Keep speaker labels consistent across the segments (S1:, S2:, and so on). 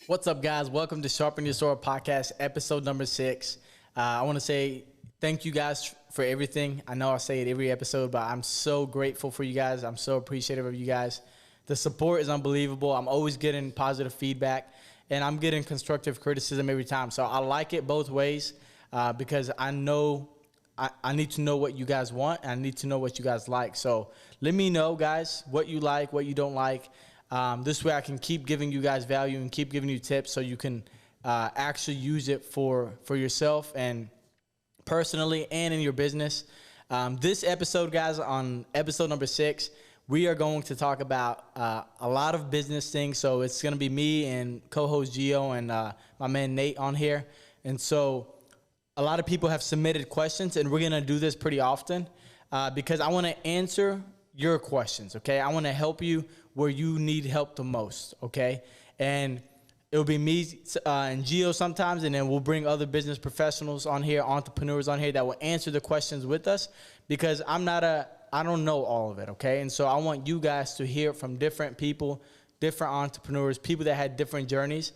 S1: What's up, guys? Welcome to Sharpen Your Sword podcast, episode number 6. I want to say thank you guys for everything. I know I say it every episode, but I'm so grateful for you guys. I'm so appreciative of you guys. The support is unbelievable. I'm always getting positive feedback, and I'm getting constructive criticism every time. So I like it both ways because I know I need to know what you guys want, and I need to know what you guys like. So let me know, guys, what you like, what you don't like. This way I can keep giving you guys value and keep giving you tips so you can actually use it for yourself and personally and in your business. This episode, guys, on episode number 6, we are going to talk about a lot of business things. So it's going to be me and co-host Gio and my man Nate on here. And so a lot of people have submitted questions, and we're going to do this pretty often because I want to answer your questions, okay? I want to help you where you need help the most, okay? And it'll be me and Gio sometimes, and then we'll bring other business professionals on here, entrepreneurs on here that will answer the questions with us because I don't know all of it, okay? And so I want you guys to hear from different people, different entrepreneurs, people that had different journeys,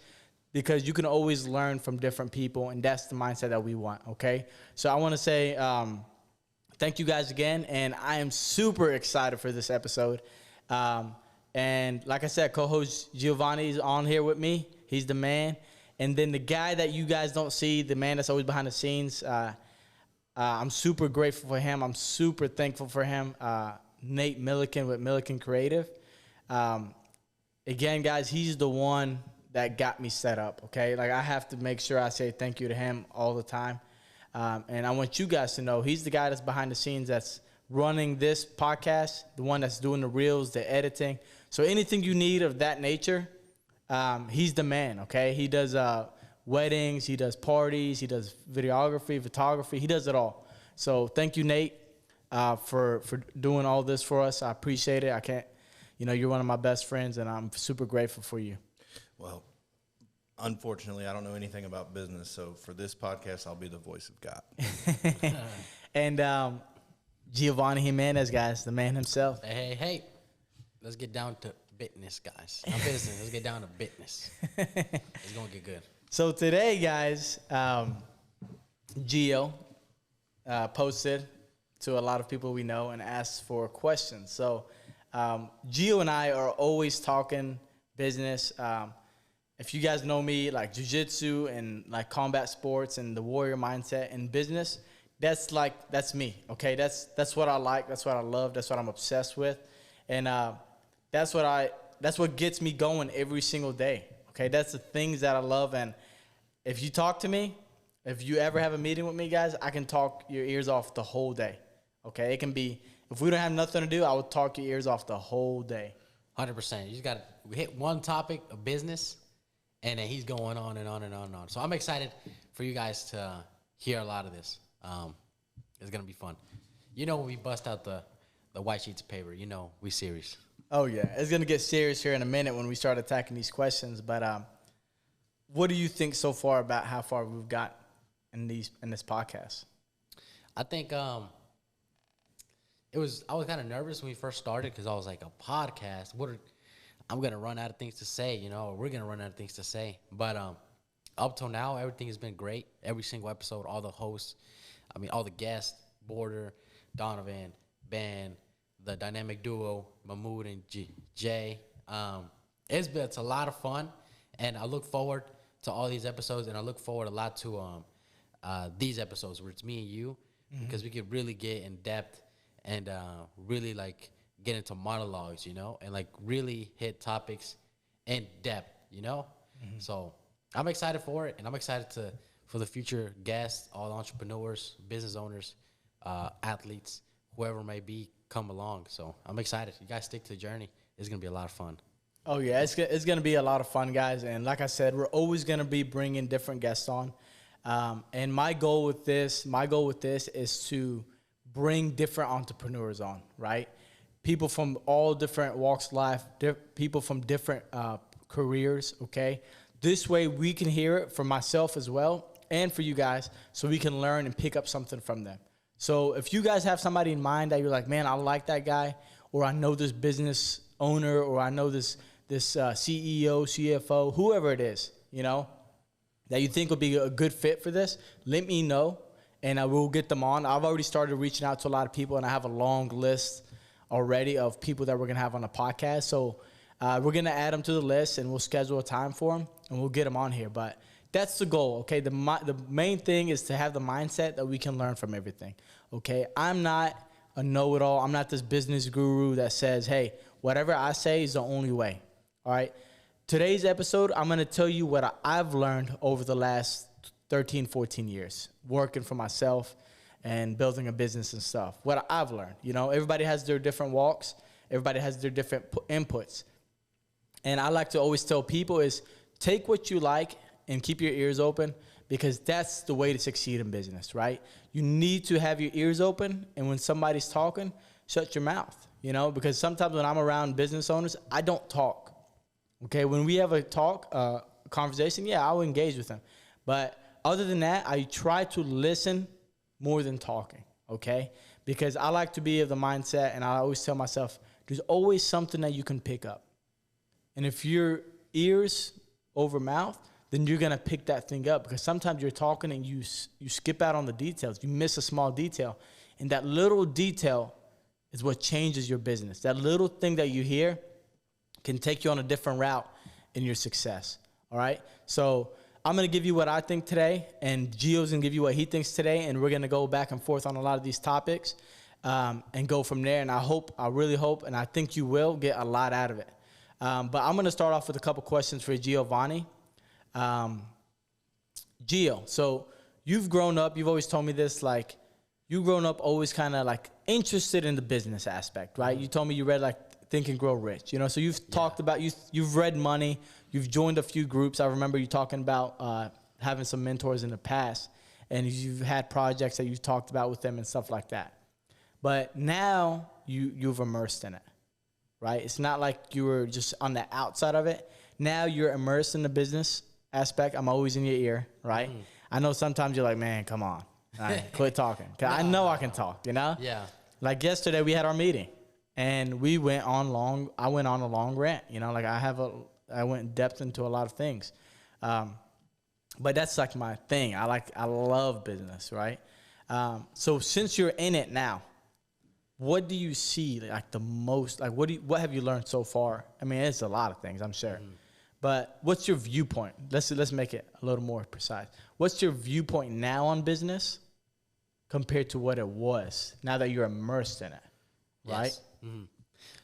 S1: because you can always learn from different people, and that's the mindset that we want, okay? So I want to say thank you guys again, and I am super excited for this episode. And like I said, co-host Giovanni is on here with me. He's the man. And then the guy that you guys don't see, the man that's always behind the scenes, I'm super grateful for him. I'm super thankful for him, Nate Milliken with Milliken Creative. Again, guys, he's the one that got me set up, okay? Like, I have to make sure I say thank you to him all the time. And I want you guys to know he's the guy that's behind the scenes that's running this podcast, the one that's doing the reels, the editing. So anything you need of that nature, he's the man, okay? He does weddings, he does parties, he does videography, photography. He does it all. So thank you, Nate, for doing all this for us. I appreciate it. You're one of my best friends, and I'm super grateful for you.
S2: Well, unfortunately, I don't know anything about business, so for this podcast, I'll be the voice of God.
S1: And Giovanni Jimenez, guys, the man himself.
S3: Hey. Let's get down to business, guys. Not business. Let's get down to business. It's going to get good.
S1: So today, guys, Gio posted to a lot of people we know and asked for questions. So Gio and I are always talking business. If you guys know me, like jiu-jitsu and like combat sports and the warrior mindset and business, that's me, okay? That's what I like. That's what I love. That's what I'm obsessed with. And that's what gets me going every single day, okay? That's the things that I love. And if you talk to me, if you ever have a meeting with me, guys, I can talk your ears off the whole day, okay? It can be, if we don't have nothing to do, I will talk your ears off the whole day.
S3: 100%. You just got to hit one topic of business, and then he's going on and on and on and on. So I'm excited for you guys to hear a lot of this. It's going to be fun. When we bust out the white sheets of paper, we serious.
S1: Oh, yeah. It's going to get serious here in a minute when we start attacking these questions. But what do you think so far about how far we've got in this podcast?
S3: I think I was kind of nervous when we first started because I was like, a podcast? I'm going to run out of things to say, or we're going to run out of things to say. But up till now, everything has been great. Every single episode, all the hosts, all the guests, Border, Donovan, Ben, the dynamic duo, Mahmoud and Jay. It's a lot of fun, and I look forward to all these episodes, and I look forward a lot to these episodes where it's me and you, because we could really get in depth and really like get into monologues, and like really hit topics in depth, So I'm excited for it, and I'm excited for the future guests, all entrepreneurs, business owners, athletes, whoever may be, come along. So I'm excited. You guys stick to the journey. It's going to be a lot of fun.
S1: Oh, yeah. It's going to be a lot of fun, guys. And like I said, we're always going to be bringing different guests on. And my goal with this is to bring different entrepreneurs on, right? People from all different walks of life, people from different careers, okay? This way we can hear it for myself as well and for you guys, so we can learn and pick up something from them. So if you guys have somebody in mind that you're like, man, I like that guy, or I know this business owner, or I know this CEO, CFO, whoever it is, that you think would be a good fit for this, let me know, and I will get them on. I've already started reaching out to a lot of people, and I have a long list already of people that we're going to have on the podcast. So we're going to add them to the list, and we'll schedule a time for them, and we'll get them on here. But that's the goal, okay? The main thing is to have the mindset that we can learn from everything, okay? I'm not a know-it-all. I'm not this business guru that says, hey, whatever I say is the only way, all right? Today's episode, I'm going to tell you what I've learned over the last 13, 14 years, working for myself and building a business and stuff. What I've learned, everybody has their different walks. Everybody has their different inputs. And I like to always tell people is take what you like and keep your ears open, because that's the way to succeed in business, right? You need to have your ears open, and when somebody's talking, shut your mouth, because sometimes when I'm around business owners, I don't talk. Okay, when we have a conversation, yeah, I'll engage with them. But other than that, I try to listen more than talking, okay? Because I like to be of the mindset, and I always tell myself, there's always something that you can pick up. And if your ears over mouth, then you're going to pick that thing up, because sometimes you're talking and you skip out on the details. You miss a small detail. And that little detail is what changes your business. That little thing that you hear can take you on a different route in your success, all right? So I'm going to give you what I think today, and Gio's going to give you what he thinks today, and we're going to go back and forth on a lot of these topics and go from there. And I really hope, and I think you will get a lot out of it. But I'm going to start off with a couple questions for Giovanni. Gio, so you've grown up, you've always told me this, like, you've grown up always kind of like interested in the business aspect, right? You told me you read like Think and Grow Rich, so you've talked about, you've read money, you've joined a few groups. I remember you talking about having some mentors in the past, and you've had projects that you've talked about with them and stuff like that. But now you've immersed in it, right? It's not like you were just on the outside of it. Now you're immersed in the business aspect. I'm always in your ear, right? I know sometimes you're like, man, come on. All right, quit talking. 'Cause I know I can talk,
S3: Yeah.
S1: Like yesterday we had our meeting, and I went on a long rant, like I went in depth into a lot of things. But that's like my thing. I love business, right? So since you're in it now, what do you see like the most, like what have you learned so far? I mean, it's a lot of things, I'm sure. But what's your viewpoint? Let's make it a little more precise. What's your viewpoint now on business compared to what it was now that you're immersed in it, right?
S3: Yes. Mm-hmm.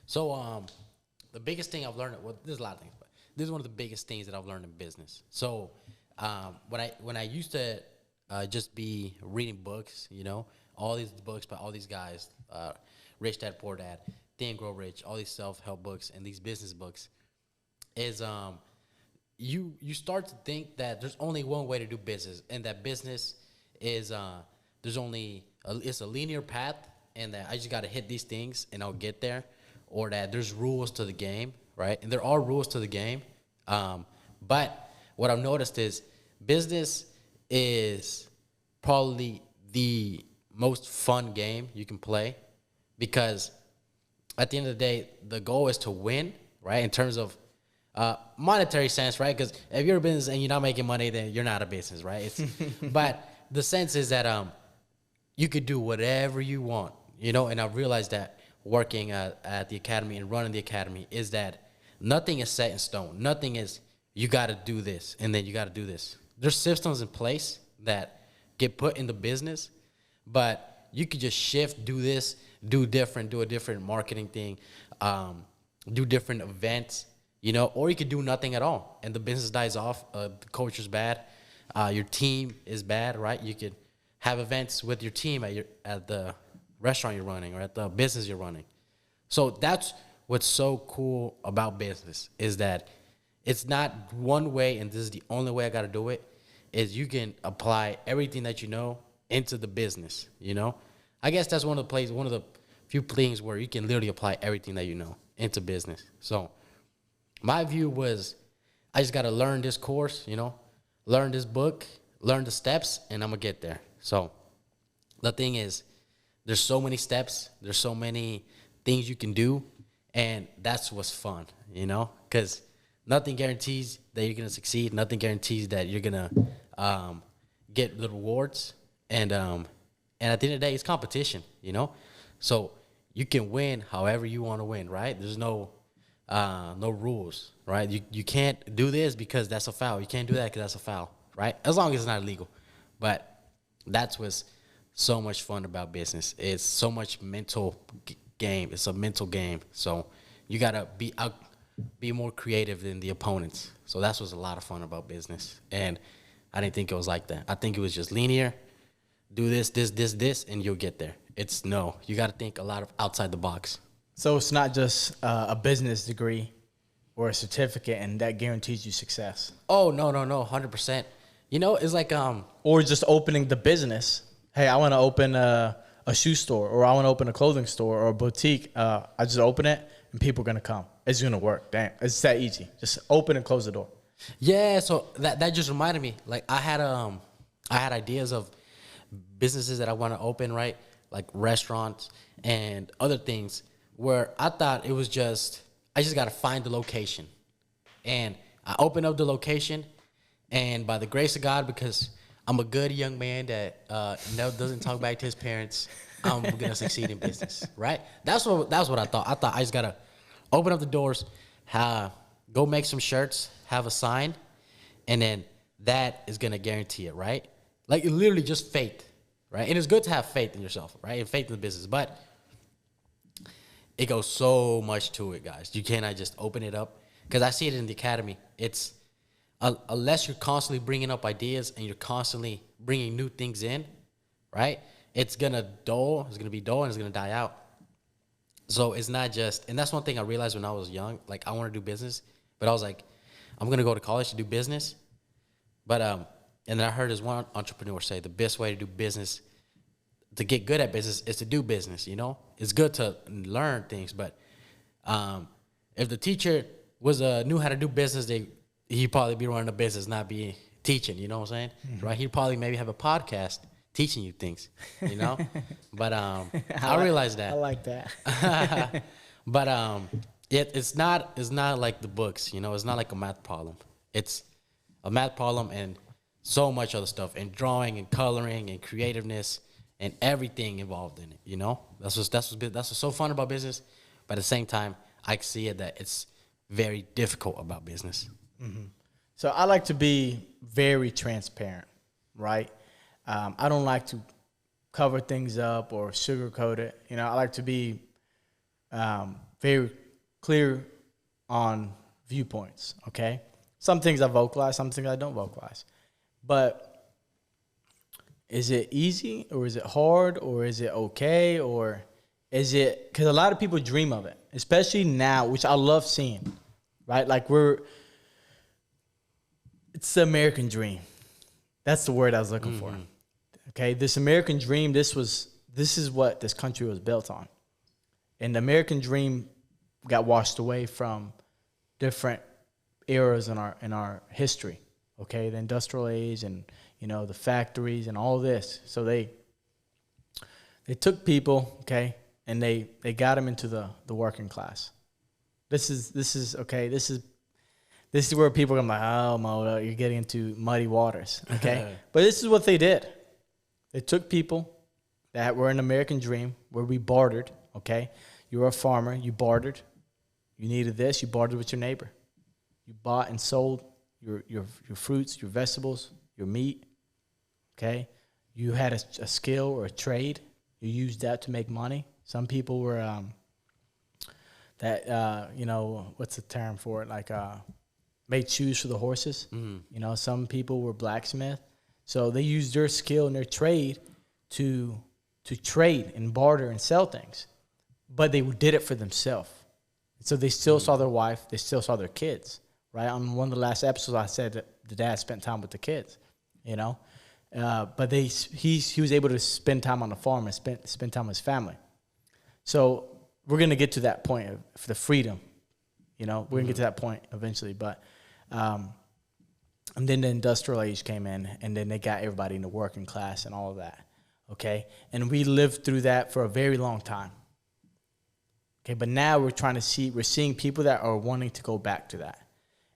S3: So the biggest thing I've learned, well, there's a lot of things, but this is one of the biggest things that I've learned in business. So when I used to just be reading books, all these books by all these guys, Rich Dad Poor Dad, Think and Grow Rich, all these self-help books and these business books, is you start to think that there's only one way to do business, and that business is it's a linear path, and that I just got to hit these things and I'll get there, or that there's rules to the game, right? And there are rules to the game, but what I've noticed is business is probably the most fun game you can play, because at the end of the day, the goal is to win, right? In terms of monetary sense, right? Because if you're a business and you're not making money, then you're not a business, right? But the sense is that you could do whatever you want, and I've realized that working at the academy and running the academy is that nothing is set in stone. Nothing is, you got to do this, and then you got to do this. There's systems in place that get put in the business, but you could just shift, do this, do a different marketing thing, do different events, or you could do nothing at all, and the business dies off. The culture's bad, your team is bad, right? You could have events with your team at the restaurant you're running or at the business you're running. So that's what's so cool about business, is that it's not one way and this is the only way I got to do it. Is you can apply everything that you know into the business, I guess that's one of the few things where you can literally apply everything that you know into business. So my view was, I just got to learn this course, learn this book, learn the steps, and I'm going to get there. So the thing is, there's so many steps, there's so many things you can do, and that's what's fun, because Nothing guarantees that you're gonna succeed. Nothing guarantees that you're gonna get the rewards. And at the end of the day, it's competition, you know. So you can win however you want to win, right? There's no rules, right? You can't do this because that's a foul. You can't do that because that's a foul, right? As long as it's not illegal. But that's what's so much fun about business. It's so much mental game. It's a mental game. So you gotta be more creative than the opponents. So that's what's a lot of fun about business. And I didn't think it was like that. I think it was just linear. Do this, and you'll get there. You got to think a lot of outside the box.
S1: So it's not just a business degree or a certificate, and that guarantees you success.
S3: Oh, no, 100%. You know, it's like
S1: or just opening the business. Hey, I want to open a shoe store, or I want to open a clothing store or a boutique. I just open it, and people are gonna come. It's gonna work. Damn, it's that easy. Just open and close the door.
S3: Yeah. So that just reminded me. Like I had ideas of businesses that I want to open, right? Like restaurants and other things, where I thought it was I just got to find the location. And I opened up the location, and by the grace of God, because I'm a good young man that doesn't talk back to his parents, I'm going to succeed in business, right? That's what I thought. I thought I just got to open up the doors, go make some shirts, have a sign, and then that is going to guarantee it, right? Like literally just faith, right? And it's good to have faith in yourself, right? And faith in the business, but it goes so much to it, guys. You cannot just open it up, because I see it in the academy. It's unless you're constantly bringing up ideas and you're constantly bringing new things in, right? It's gonna be dull, and it's gonna die out. So it's not just, and that's one thing I realized when I was young. Like I want to do business, but I was like, I'm gonna go to college to do business, but and then I heard this one entrepreneur say the best way to do business, to get good at business, is to do business. You know, it's good to learn things, but if the teacher knew how to do business, he'd probably be running a business, not be teaching. You know what I'm saying? Mm-hmm. Right? He'd probably maybe have a podcast teaching you things. You know, but I realized that.
S1: I like that.
S3: But it's not like the books. You know, it's not like a math problem. It's a math problem and so much other stuff, and drawing and coloring and creativeness and everything involved in it. You know, that's what's so fun about business. But at the same time, I see it that it's very difficult about business.
S1: Mm-hmm. So I like to be very transparent, right? I don't like to cover things up or sugarcoat it. You know, I like to be very clear on viewpoints, okay? Some things I vocalize, some things I don't vocalize. But is it easy, or is it hard, or is it okay, or is it, because a lot of people dream of it, especially now, which I love seeing, right? Like it's the American dream. That's the word I was looking for. Okay, this American dream, this is what this country was built on. And the American dream got washed away from different eras in our history. Okay, the industrial age and, you know, the factories and all this. So they took people, okay, and they got them into the working class. This is where people are like, oh, Mo, you're getting into muddy waters, okay? But this is what they did. They took people that were an American dream, where we bartered, okay? You were a farmer, you bartered. You needed this, you bartered with your neighbor. You bought and sold your fruits, your vegetables, your meat, okay? You had a skill or a trade. You used that to make money. Some people were what's the term for it? Like made shoes for the horses. Mm-hmm. You know, some people were blacksmith. So they used their skill and their trade to trade and barter and sell things. But they did it for themselves. So they still saw their wife. They still saw their kids, right? On one of the last episodes, I said that the dad spent time with the kids, you know. But he was able to spend time on the farm and spend time with his family. So we're going to get to that point of the freedom, you know. We're going to get to that point eventually. But and then the industrial age came in, and then they got everybody in the working class and all of that, okay? And we lived through that for a very long time. Okay, but now we're seeing people that are wanting to go back to that.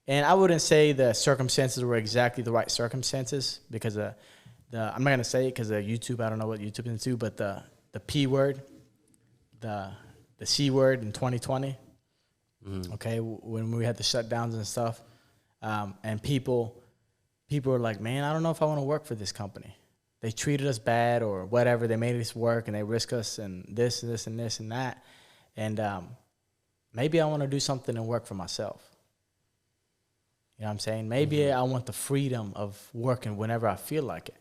S1: And I wouldn't say the circumstances were exactly the right circumstances because I'm not gonna say it because of YouTube. I don't know what YouTube is into, but the P word, the C word in 2020. Okay, when we had the shutdowns and stuff, and people are like, man, I don't know if I want to work for this company. They treated us bad or whatever. They made us work and they risk us and this and this and this and that. And maybe I want to do something and work for myself. You know what I'm saying? Maybe I want the freedom of working whenever I feel like it.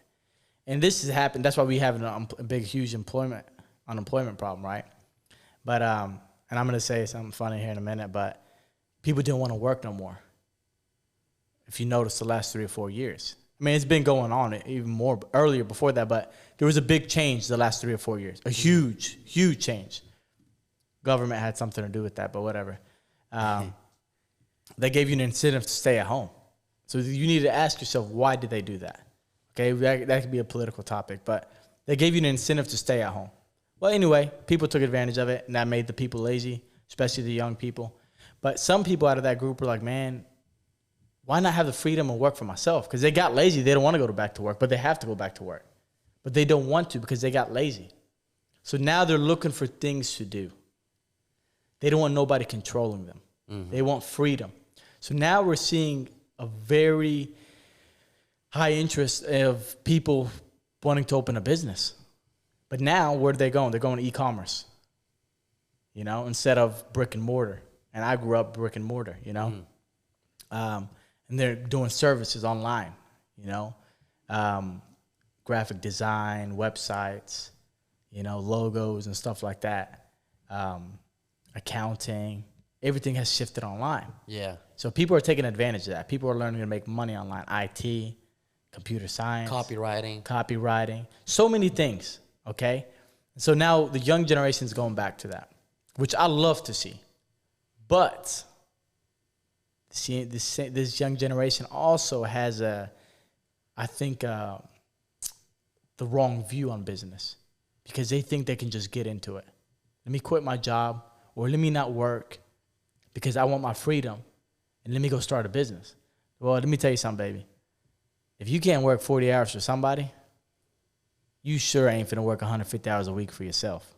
S1: And this has happened. That's why we have a big, huge unemployment problem, right? But and I'm gonna say something funny here in a minute. But people didn't want to work no more. If you notice, the last 3 or 4 years. I mean, it's been going on even more earlier before that, but there was a big change the last 3 or 4 years. A huge, huge change. Government had something to do with that, but whatever. They gave you an incentive to stay at home. So you need to ask yourself, why did they do that? Okay, that could be a political topic, but they gave you an incentive to stay at home. Well, anyway, people took advantage of it, and that made the people lazy, especially the young people. But some people out of that group were like, man, why not have the freedom and work for myself? Because they got lazy. They don't want to go back to work, but they have to go back to work. But they don't want to because they got lazy. So now they're looking for things to do. They don't want nobody controlling them. They want freedom. So now we're seeing a very high interest of people wanting to open a business. But now, where are they going? They're going to e-commerce, you know, instead of brick and mortar. And I grew up brick and mortar, you know. And they're doing services online, you know, graphic design, websites, you know, logos and stuff like that, accounting. Everything has shifted online. Yeah. So people are taking advantage of that. People are learning to make money online. IT, computer science. Copywriting. So many things, okay? So now the young generation is going back to that, which I love to see. But this young generation also has the wrong view on business because they think they can just get into it. Let me quit my job or let me not work because I want my freedom and let me go start a business. Well, let me tell you something, baby. If you can't work 40 hours for somebody, you sure ain't finna work 150 hours a week for yourself.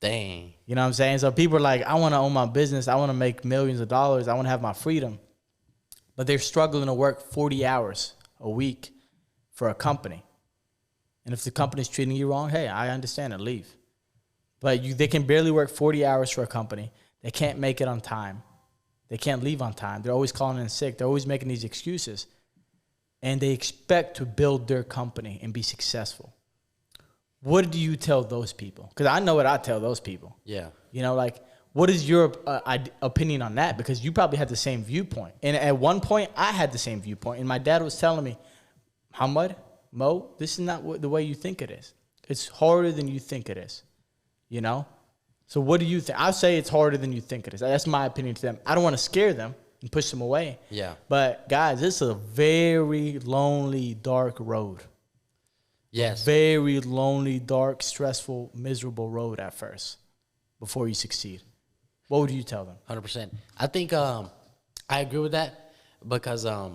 S3: Dang.
S1: You know what I'm saying? So people are like, I want to own my business. I want to make millions of dollars. I want to have my freedom. But they're struggling to work 40 hours a week for a company. And if the company's treating you wrong, hey, I understand it. Leave. But they can barely work 40 hours for a company. They can't make it on time. They can't leave on time. They're always calling in sick. They're always making these excuses. And they expect to build their company and be successful. What do you tell those people? Because I know what I tell those people. Yeah. You know, like, what is your opinion on that? Because you probably had the same viewpoint. And at one point, I had the same viewpoint. And my dad was telling me, Mo, this is not the way you think it is. It's harder than you think it is. You know? So what do you think? I'll say it's harder than you think it is. That's my opinion to them. I don't want to scare them and push them away. Yeah. But, guys, this is a very lonely, dark road. Yes. Very lonely, dark, stressful, miserable road at first before you succeed. What would you tell them?
S3: 100%. I think I agree with that because I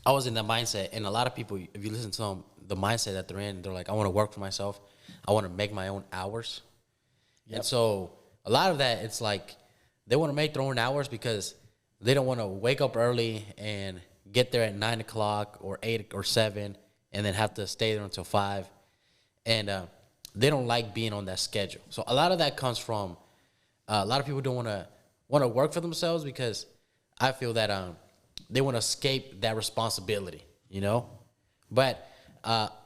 S3: was in that mindset. And a lot of people, if you listen to them, the mindset that they're in, they're like, I want to work for myself. I want to make my own hours. Yep. And so a lot of that, it's like they want to make their own hours because they don't want to wake up early and get there at 9 o'clock or 8 or 7 and then have to stay there until 5. And they don't like being on that schedule. So a lot of that comes from a lot of people don't want to work for themselves because I feel that they want to escape that responsibility, you know? But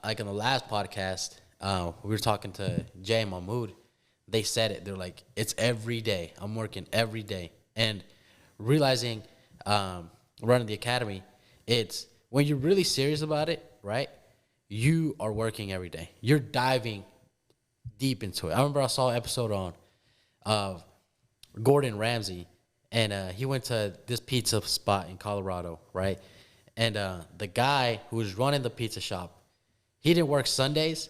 S3: like in the last podcast, we were talking to Jay and Mahmoud. They said it. They're like, it's every day. I'm working every day. And realizing running the academy, it's when you're really serious about it, right? You are working every day. You're diving deep into it. I remember I saw an episode of Gordon Ramsay, and he went to this pizza spot in Colorado, right? And the guy who was running the pizza shop, he didn't work Sundays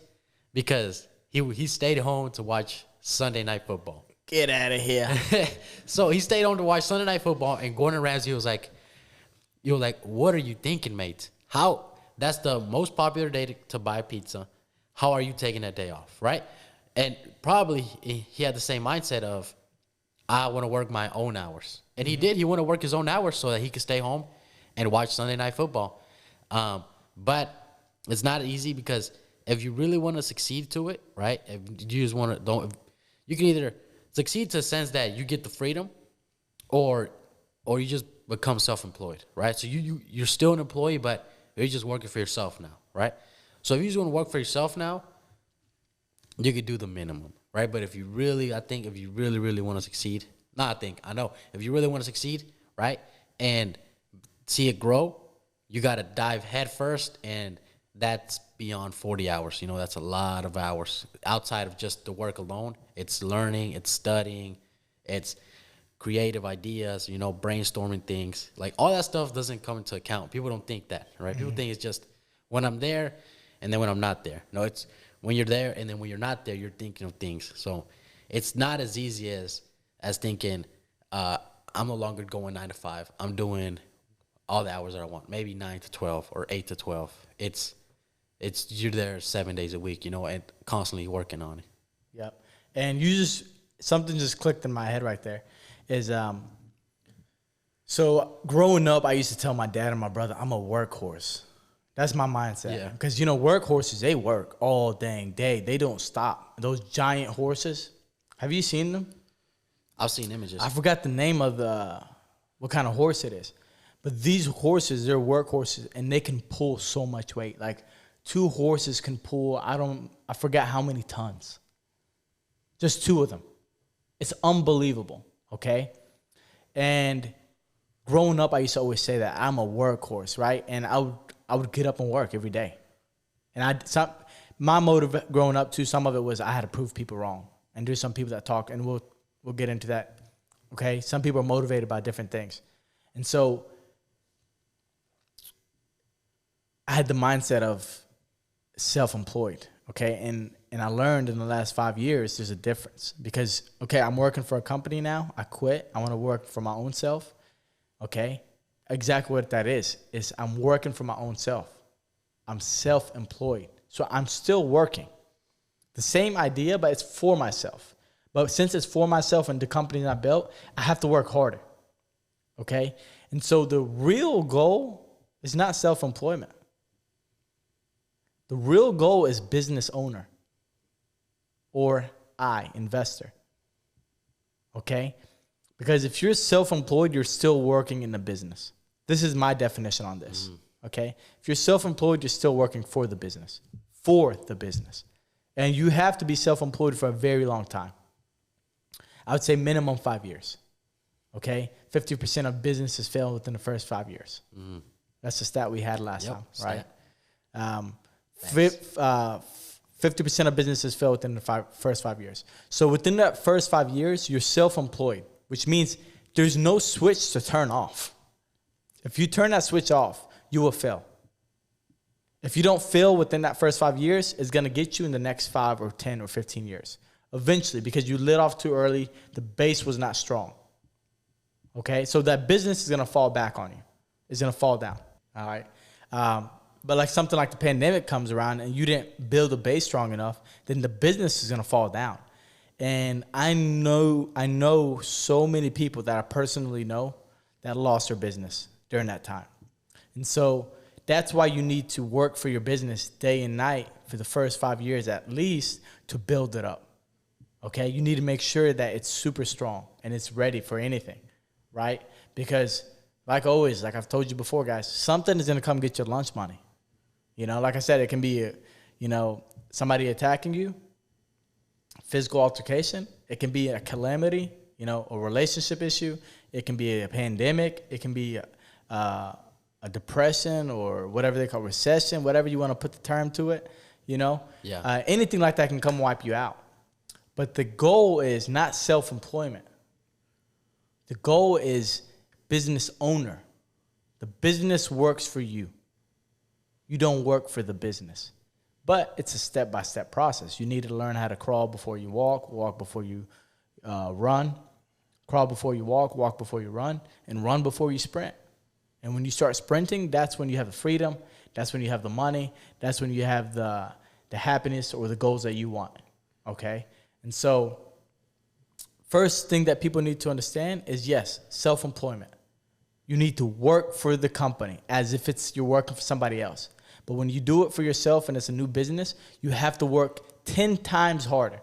S3: because he stayed home to watch Sunday Night Football.
S1: Get out of here.
S3: So he stayed home to watch Sunday Night Football, and Gordon Ramsay was like, you're like, what are you thinking, mate? How? That's the most popular day to buy pizza. How are you taking that day off, right? And probably he had the same mindset of, I want to work my own hours. And he did. He wanted to work his own hours so that he could stay home and watch Sunday Night Football. But it's not easy because if you really want to succeed to it, right? If you just want to, you can either succeed to the sense that you get the freedom or you just become self-employed, right? So you're still an employee, but you're just working for yourself now, right? So if you just want to work for yourself now, you could do the minimum, right? But if you really, I think if you really, really want to succeed, I know, if you really want to succeed, right, and see it grow, you got to dive head first, and that's beyond 40 hours. You know, that's a lot of hours outside of just the work alone. It's learning, it's studying, it's creative ideas, you know, brainstorming things. Like, all that stuff doesn't come into account. People don't think that, right? People think it's just when I'm there and then when I'm not there. No, it's when you're there and then when you're not there, you're thinking of things. So it's not as easy as thinking, I'm no longer going 9 to 5. I'm doing all the hours that I want, maybe 9 to 12 or 8 to 12. It's you're there 7 days a week, you know, and constantly working on it.
S1: Yep. And something just clicked in my head right there. Is so growing up, I used to tell my dad and my brother, I'm a workhorse. That's my mindset.
S3: Yeah.
S1: Because, you know, workhorses, they work all dang day. They don't stop. Those giant horses, have you seen them?
S3: I've seen images.
S1: I forgot the name of what kind of horse it is. But these horses, they're workhorses, and they can pull so much weight. Like, 2 horses can pull, I forgot how many tons. Just 2 of them. It's unbelievable. Okay, and growing up, I used to always say that I'm a workhorse, right? And I would get up and work every day. And my motive growing up too, some of it was I had to prove people wrong. And there's some people that talk, and we'll get into that. Okay, some people are motivated by different things, and so I had the mindset of self-employed. Okay, and I learned in the last 5 years there's a difference because, okay, I'm working for a company now. I quit. I want to work for my own self. Okay, exactly what that is I'm working for my own self. I'm self-employed. So I'm still working. The same idea, but it's for myself. But since it's for myself and the company I built, I have to work harder. Okay, and so the real goal is not self-employment. The real goal is business owner or investor. Okay? Because if you're self-employed, you're still working in the business. This is my definition on this. Okay? If you're self-employed, you're still working for the business. For the business. And you have to be self-employed for a very long time. I would say minimum 5 years. Okay? 50% of businesses fail within the first 5 years. That's the stat we had last time, right? 50% of businesses fail within the first 5 years. So within that first 5 years, you're self-employed, which means there's no switch to turn off. If you turn that switch off, you will fail. If you don't fail within that first 5 years, it's going to get you in the next 5 or 10 or 15 years. Eventually, because you lit off too early, the base was not strong. Okay? So that business is going to fall back on you. It's going to fall down. All right? But like something like the pandemic comes around and you didn't build a base strong enough, then the business is going to fall down. And I know so many people that I personally know that lost their business during that time. And so that's why you need to work for your business day and night for the first 5 years at least to build it up. Okay? You need to make sure that it's super strong and it's ready for anything, right? Because like always, like I've told you before, guys, something is going to come get your lunch money. You know, like I said, it can be, somebody attacking you, physical altercation. It can be a calamity, a relationship issue. It can be a pandemic. It can be a depression or whatever they call recession, whatever you want to put the term to it, Yeah. Anything like that can come wipe you out. But the goal is not self-employment. The goal is business owner. The business works for you. You don't work for the business. But it's a step-by-step process. You need to learn how to crawl before you walk before you run, crawl before you walk before you run, and run before you sprint. And when you start sprinting, that's when you have the freedom. That's when you have the money. That's when you have the happiness or the goals that you want. Okay? And so first thing that people need to understand is, yes, self-employment. You need to work for the company as if you're working for somebody else. But when you do it for yourself and it's a new business, you have to work 10 times harder.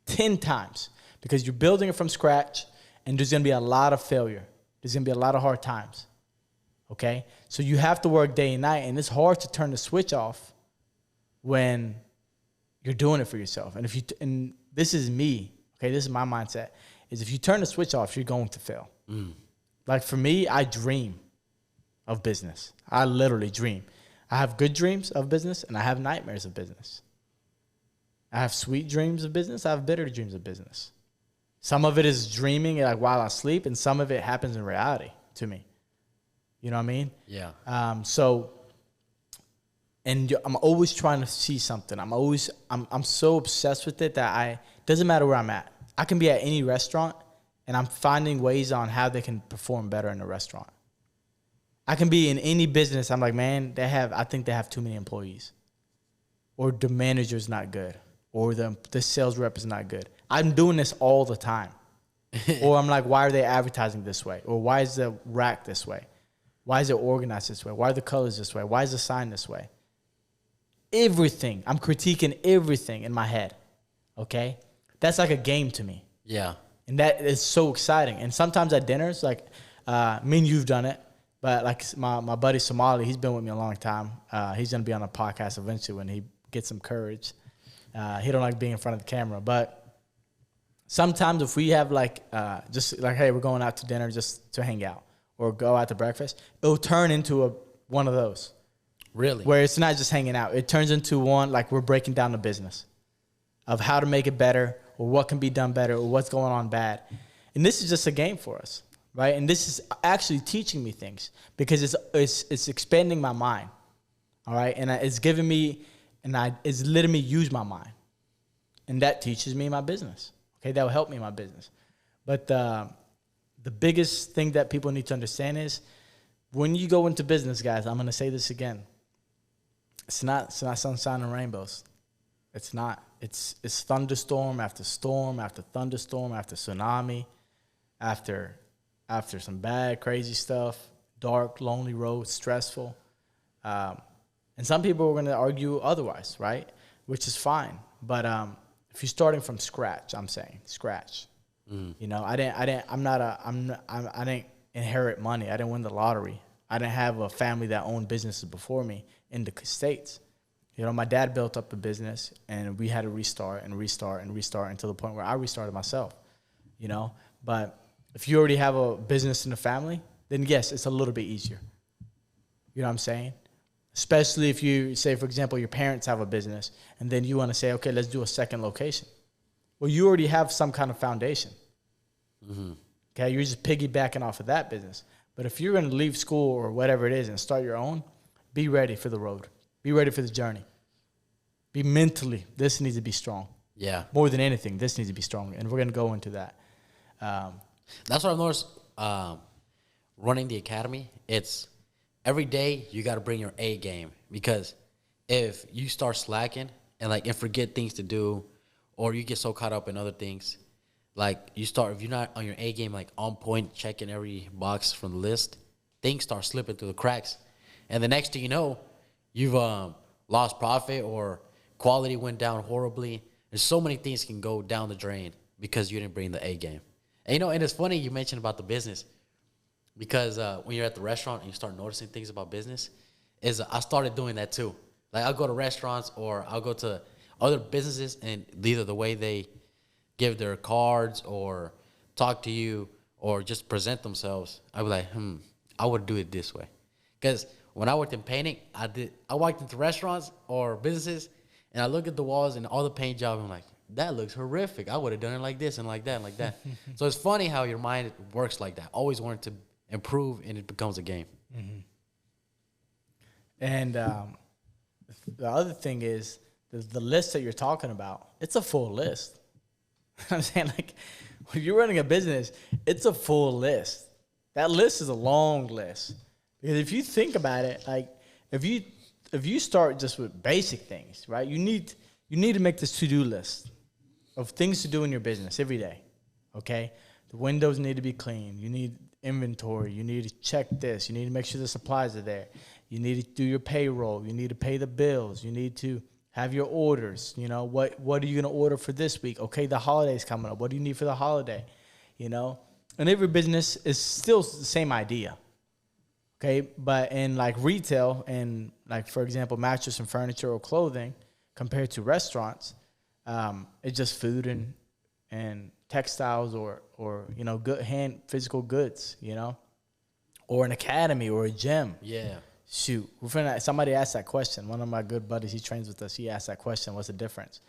S1: 10 times. Because you're building it from scratch, and there's going to be a lot of failure. There's going to be a lot of hard times. Okay? So you have to work day and night, and it's hard to turn the switch off when you're doing it for yourself. And this is me, okay? This is my mindset, is if you turn the switch off, you're going to fail. Like for me, I dream of business. I literally dream. I have good dreams of business, and I have nightmares of business. I have sweet dreams of business. I have bitter dreams of business. Some of it is dreaming like while I sleep, and some of it happens in reality to me. You know what I mean?
S3: Yeah.
S1: I'm always trying to see something. I'm so obsessed with it that doesn't matter where I'm at. I can be at any restaurant, and I'm finding ways on how they can perform better in the restaurant. I can be in any business. I'm like, man, I think they have too many employees, or the manager's not good, or the sales rep is not good. I'm doing this all the time. Or I'm like, why are they advertising this way? Or why is the rack this way? Why is it organized this way? Why are the colors this way? Why is the sign this way? Everything. I'm critiquing everything in my head. Okay? That's like a game to me.
S3: Yeah.
S1: And that is so exciting. And sometimes at dinners, like me and you've done it, but like my buddy Somali, he's been with me a long time. He's going to be on a podcast eventually when he gets some courage. He don't like being in front of the camera. But sometimes if we have just like, hey, we're going out to dinner just to hang out or go out to breakfast, it'll turn into one of those.
S3: Really?
S1: Where it's not just hanging out. It turns into one, like we're breaking down the business of how to make it better or what can be done better or what's going on bad. And this is just a game for us, right? And this is actually teaching me things because it's expanding my mind, all right? And it's giving me, it's letting me use my mind. And that teaches me my business, okay? That will help me in my business. But the biggest thing that people need to understand is when you go into business, guys, I'm going to say this again. It's not sunshine and rainbows. It's not. It's thunderstorm after storm after thunderstorm after tsunami, after some bad, crazy stuff, dark, lonely roads, stressful. And some people are going to argue otherwise, right? Which is fine. But if you're starting from scratch, I'm saying scratch. You know, I didn't inherit money. I didn't win the lottery. I didn't have a family that owned businesses before me in the States. You know, my dad built up a business, and we had to restart until the point where I restarted myself, you know. But if you already have a business in the family, then yes, it's a little bit easier. You know what I'm saying? Especially if you say, for example, your parents have a business, and then you want to say, okay, let's do a second location. Well, you already have some kind of foundation. Mm-hmm. Okay, you're just piggybacking off of that business. But if you're going to leave school or whatever it is and start your own, be ready for the road. Be ready for the journey. Be mentally, this needs to be strong.
S3: Yeah.
S1: More than anything, this needs to be strong. And we're going to go into that.
S3: That's what I've noticed running the academy. It's every day you got to bring your A game. Because if you start slacking and forget things to do, or you get so caught up in other things, if you're not on your A game, on point, checking every box from the list, things start slipping through the cracks. And the next thing you know, you've lost profit or quality went down horribly. There's so many things can go down the drain because you didn't bring the A game. And, and it's funny you mentioned about the business because when you're at the restaurant and you start noticing things about business, I started doing that too. I'll go to restaurants or I'll go to other businesses and either the way they give their cards or talk to you or just present themselves, I'd be like, I would do it this way. Because when I worked in painting, I walked into restaurants or businesses, and I look at the walls and all the paint jobs, and I'm like, that looks horrific. I would have done it like this and like that and like that. So it's funny how your mind works like that. Always wanting to improve, and it becomes a game.
S1: Mm-hmm. And the other thing is the list that you're talking about, it's a full list. I'm saying, when you're running a business, it's a full list. That list is a long list. Because if you think about it, like if you start just with basic things, right? You need to make this to-do list of things to do in your business every day. Okay? The windows need to be clean. You need inventory. You need to check this. You need to make sure the supplies are there. You need to do your payroll. You need to pay the bills. You need to have your orders. You know, what are you going to order for this week? Okay, the holiday's coming up. What do you need for the holiday? You know? And every business is still the same idea. Okay, but in like retail and like, for example, mattress and furniture or clothing compared to restaurants, it's just food and textiles or you know, good physical goods, you know, or an academy or a gym.
S3: Yeah.
S1: Shoot, somebody asked that question. One of my good buddies, he trains with us. He asked that question, what's the difference?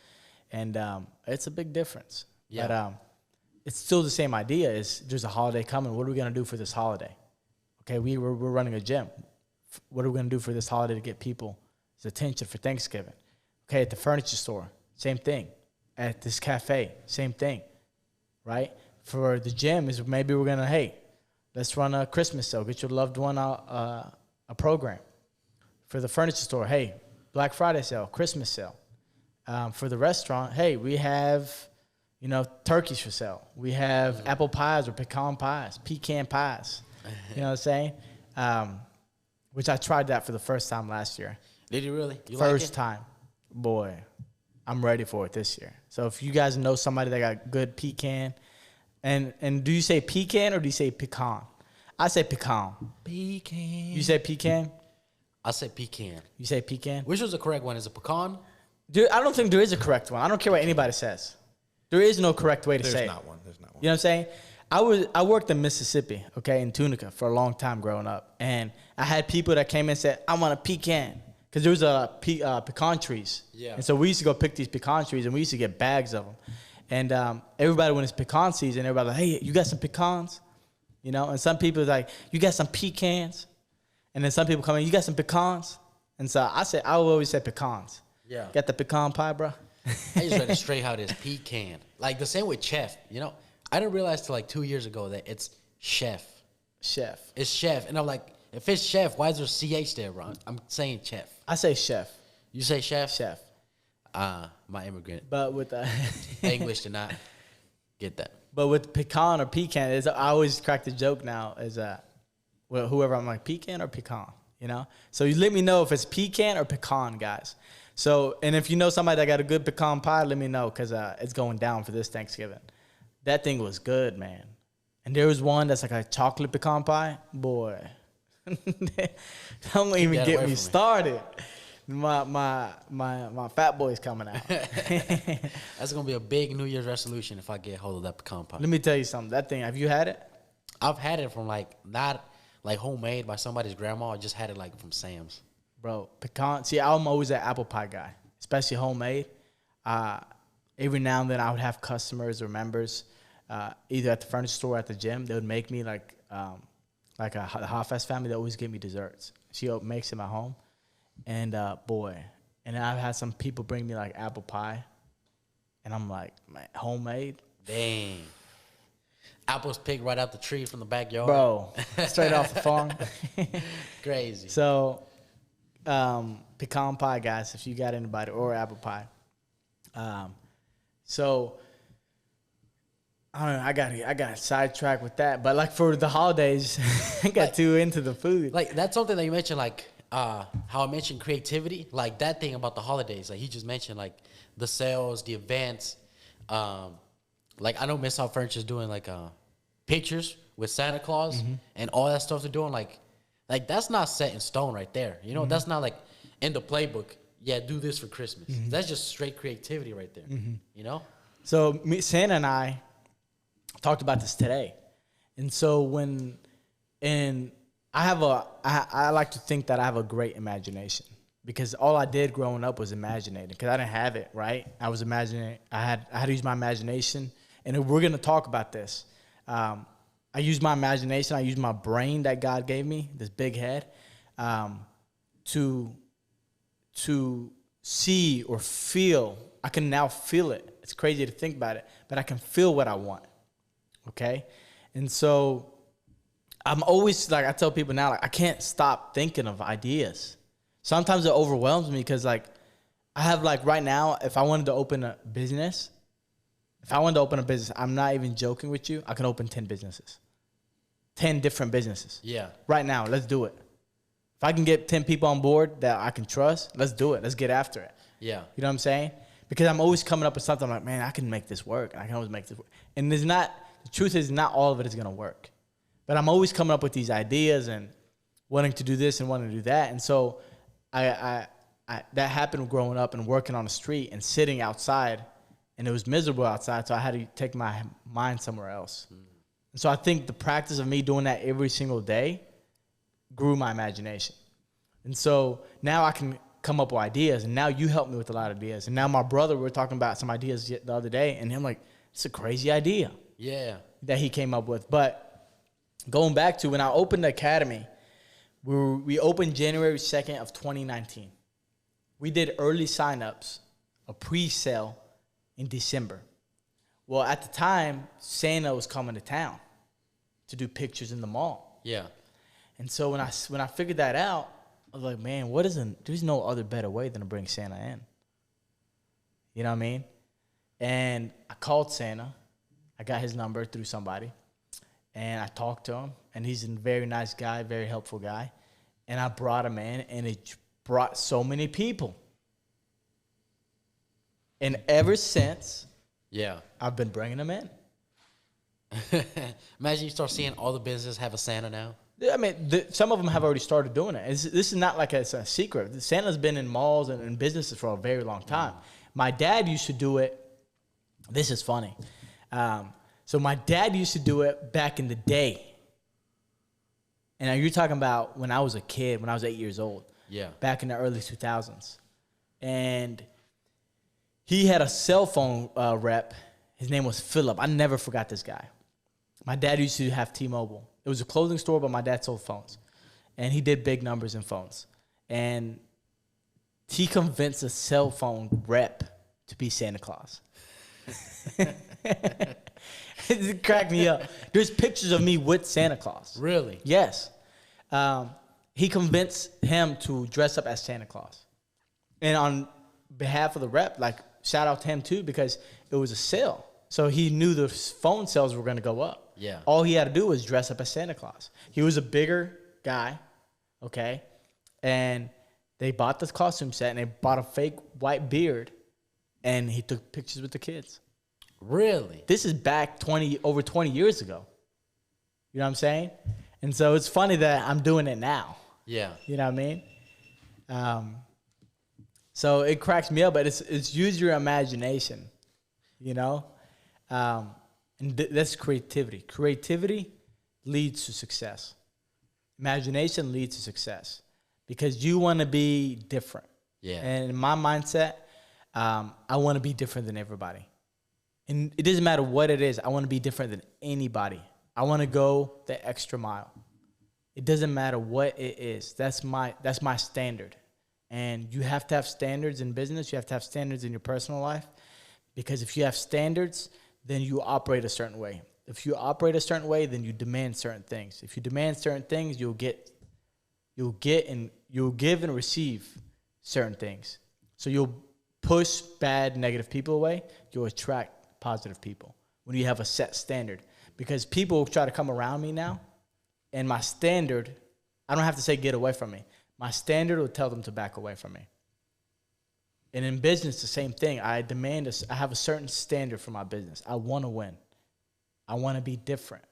S1: And it's a big difference.
S3: Yeah.
S1: But it's still the same idea. Is there's a holiday coming. What are we going to do for this holiday? Okay, we're running a gym. What are we going to do for this holiday to get people's attention for Thanksgiving? Okay, at the furniture store, same thing. At this cafe, same thing, right? For the gym, is maybe we're going to, hey, let's run a Christmas sale. Get your loved one a program. For the furniture store, hey, Black Friday sale, Christmas sale. For the restaurant, hey, we have, you know, turkeys for sale. We have apple pies or pecan pies. You know what I'm saying? Which I tried that for the first time last year.
S3: Did you really?
S1: First time. Boy, I'm ready for it this year. So if you guys know somebody that got good pecan, and do you say pecan or do you say pecan? I say pecan.
S3: Pecan.
S1: You say pecan?
S3: I say pecan.
S1: You say pecan?
S3: Which was the correct one? Is it pecan?
S1: Dude, I don't think there is a correct one. I don't care what anybody says. There is no correct way to say it.
S2: There's not one.
S1: You know what I'm saying? I worked in Mississippi, okay, in Tunica for a long time growing up. And I had people that came in and said, I want a pecan. Because there was pecan trees.
S3: Yeah.
S1: And so we used to go pick these pecan trees, and we used to get bags of them. And everybody, when it's pecan season, everybody like, hey, you got some pecans? You know? And some people like, you got some pecans? And then some people come in, you got some pecans? And so I always say pecans.
S3: Yeah.
S1: Got the pecan pie, bro?
S3: I just read it straight how it is, pecan. Like the same with chef, you know? I didn't realize till like 2 years ago that it's chef.
S1: Chef.
S3: It's chef. And I'm like, if it's chef, why is there CH there, bro? I'm saying chef.
S1: I say chef.
S3: You say chef?
S1: Chef.
S3: My immigrant
S1: But with the
S3: English did not get that.
S1: But with pecan or pecan, I always crack the joke now is well, whoever, I'm like, pecan or pecan, you know? So you let me know if it's pecan or pecan, guys. So, and if you know somebody that got a good pecan pie, let me know, because it's going down for this Thanksgiving. That thing was good, man. And there was one that's like a chocolate pecan pie. Boy, don't even get me started. My fat boy's coming out.
S3: That's gonna be a big New Year's resolution if I get hold of that pecan pie.
S1: Let me tell you something. That thing, have you had it?
S3: I've had it from like not like homemade by somebody's grandma. I just had it like from Sam's.
S1: Bro, pecan. See, I'm always an apple pie guy, especially homemade. Every now and then I would have customers or members, either at the furniture store or at the gym. They would make me like a Hoffass family. They always give me desserts. She makes them at home. And boy, and I've had some people bring me like apple pie, and I'm like, man, homemade.
S3: Dang. Apples picked right out the tree from the backyard.
S1: Bro, straight off the farm.
S3: Crazy.
S1: So, pecan pie, guys, if you got anybody, or apple pie. So, I don't know, I got sidetracked with that. But like for the holidays, I got too into the food.
S3: Like that's something that you mentioned, like how I mentioned creativity, like that thing about the holidays. Like he just mentioned like the sales, the events. Like I know Miss South Furniture is doing like pictures with Santa Claus and all that stuff they're doing. Like that's not set in stone right there. You know, that's not like in the playbook. Yeah, do this for Christmas. That's just straight creativity right there. You know.
S1: So Santa and I talked about this today, and so I like to think that I have a great imagination, because all I did growing up was imaginating, because I didn't have it, right? I was imagining. I had to use my imagination, and if we're gonna talk about this. I use my imagination. I use my brain that God gave me, this big head, to see or feel. I can now feel it. It's crazy to think about it, but I can feel what I want. Okay, and so I'm always like, I tell people now, like, I can't stop thinking of ideas. Sometimes it overwhelms me because, like, I have, like, right now, if I wanted to open a business, I'm not even joking with you, I can open 10 businesses. 10 different businesses.
S3: Yeah.
S1: Right now, let's do it. If I can get 10 people on board that I can trust, let's do it. Let's get after it.
S3: Yeah.
S1: You know what I'm saying? Because I'm always coming up with something. I'm like, man, I can make this work. I can always make this work. And the truth is, not all of it is going to work. But I'm always coming up with these ideas and wanting to do this and wanting to do that. And so I that happened growing up and working on the street and sitting outside, and it was miserable outside. So I had to take my mind somewhere else. And so I think the practice of me doing that every single day grew my imagination. And so now I can come up with ideas, and now you help me with a lot of ideas. And now my brother, we were talking about some ideas the other day, and him like, it's a crazy idea.
S3: Yeah.
S1: That he came up with. But going back to when I opened the academy, we opened January 2nd of 2019. We did early signups, a pre-sale in December. Well, at the time, Santa was coming to town to do pictures in the mall.
S3: Yeah.
S1: And so when I figured that out, I was like, man, there's no other better way than to bring Santa in. You know what I mean? And I called Santa. I got his number through somebody. And I talked to him. And he's a very nice guy, very helpful guy. And I brought him in, and it brought so many people. And ever since,
S3: Yeah.
S1: I've been bringing them in.
S3: Imagine you start seeing all the businesses have a Santa now.
S1: I mean, some of them have already started doing it. This is not like it's a secret. Santa's been in malls and in businesses for a very long time. My dad used to do it. This is funny. So my dad used to do it back in the day. And you're talking about when I was a kid, when I was 8 years old.
S3: Yeah.
S1: Back in the early 2000s. And he had a cell phone rep. His name was Philip. I never forgot this guy. My dad used to have T-Mobile. It was a clothing store, but my dad sold phones. And he did big numbers in phones. And he convinced a cell phone rep to be Santa Claus. It cracked me up. There's pictures of me with Santa Claus.
S3: Really?
S1: Yes. He convinced him to dress up as Santa Claus. And on behalf of the rep, like, shout out to him too, because it was a sale. So he knew the phone sales were going to go up.
S3: Yeah.
S1: All he had to do was dress up as Santa Claus. He was a bigger guy, okay? And they bought this costume set, and they bought a fake white beard, and he took pictures with the kids.
S3: Really?
S1: This is back over 20 years ago. You know what I'm saying? And so it's funny that I'm doing it now.
S3: Yeah.
S1: You know what I mean? So it cracks me up, but it's use your imagination, you know? And that's creativity. Creativity leads to success. Imagination leads to success because you want to be different.
S3: Yeah.
S1: And in my mindset, I want to be different than everybody. And it doesn't matter what it is. I want to be different than anybody. I want to go the extra mile. It doesn't matter what it is. That's my standard. And you have to have standards in business. You have to have standards in your personal life. Because if you have standards, then you operate a certain way. If you operate a certain way, then you demand certain things. If you demand certain things, you'll give and receive certain things. So you'll push bad, negative people away. You'll attract positive people when you have a set standard. Because people try to come around me now, and my standard, I don't have to say get away from me. My standard will tell them to back away from me. And in business, the same thing. I have a certain standard for my business. I want to win. I want to be different.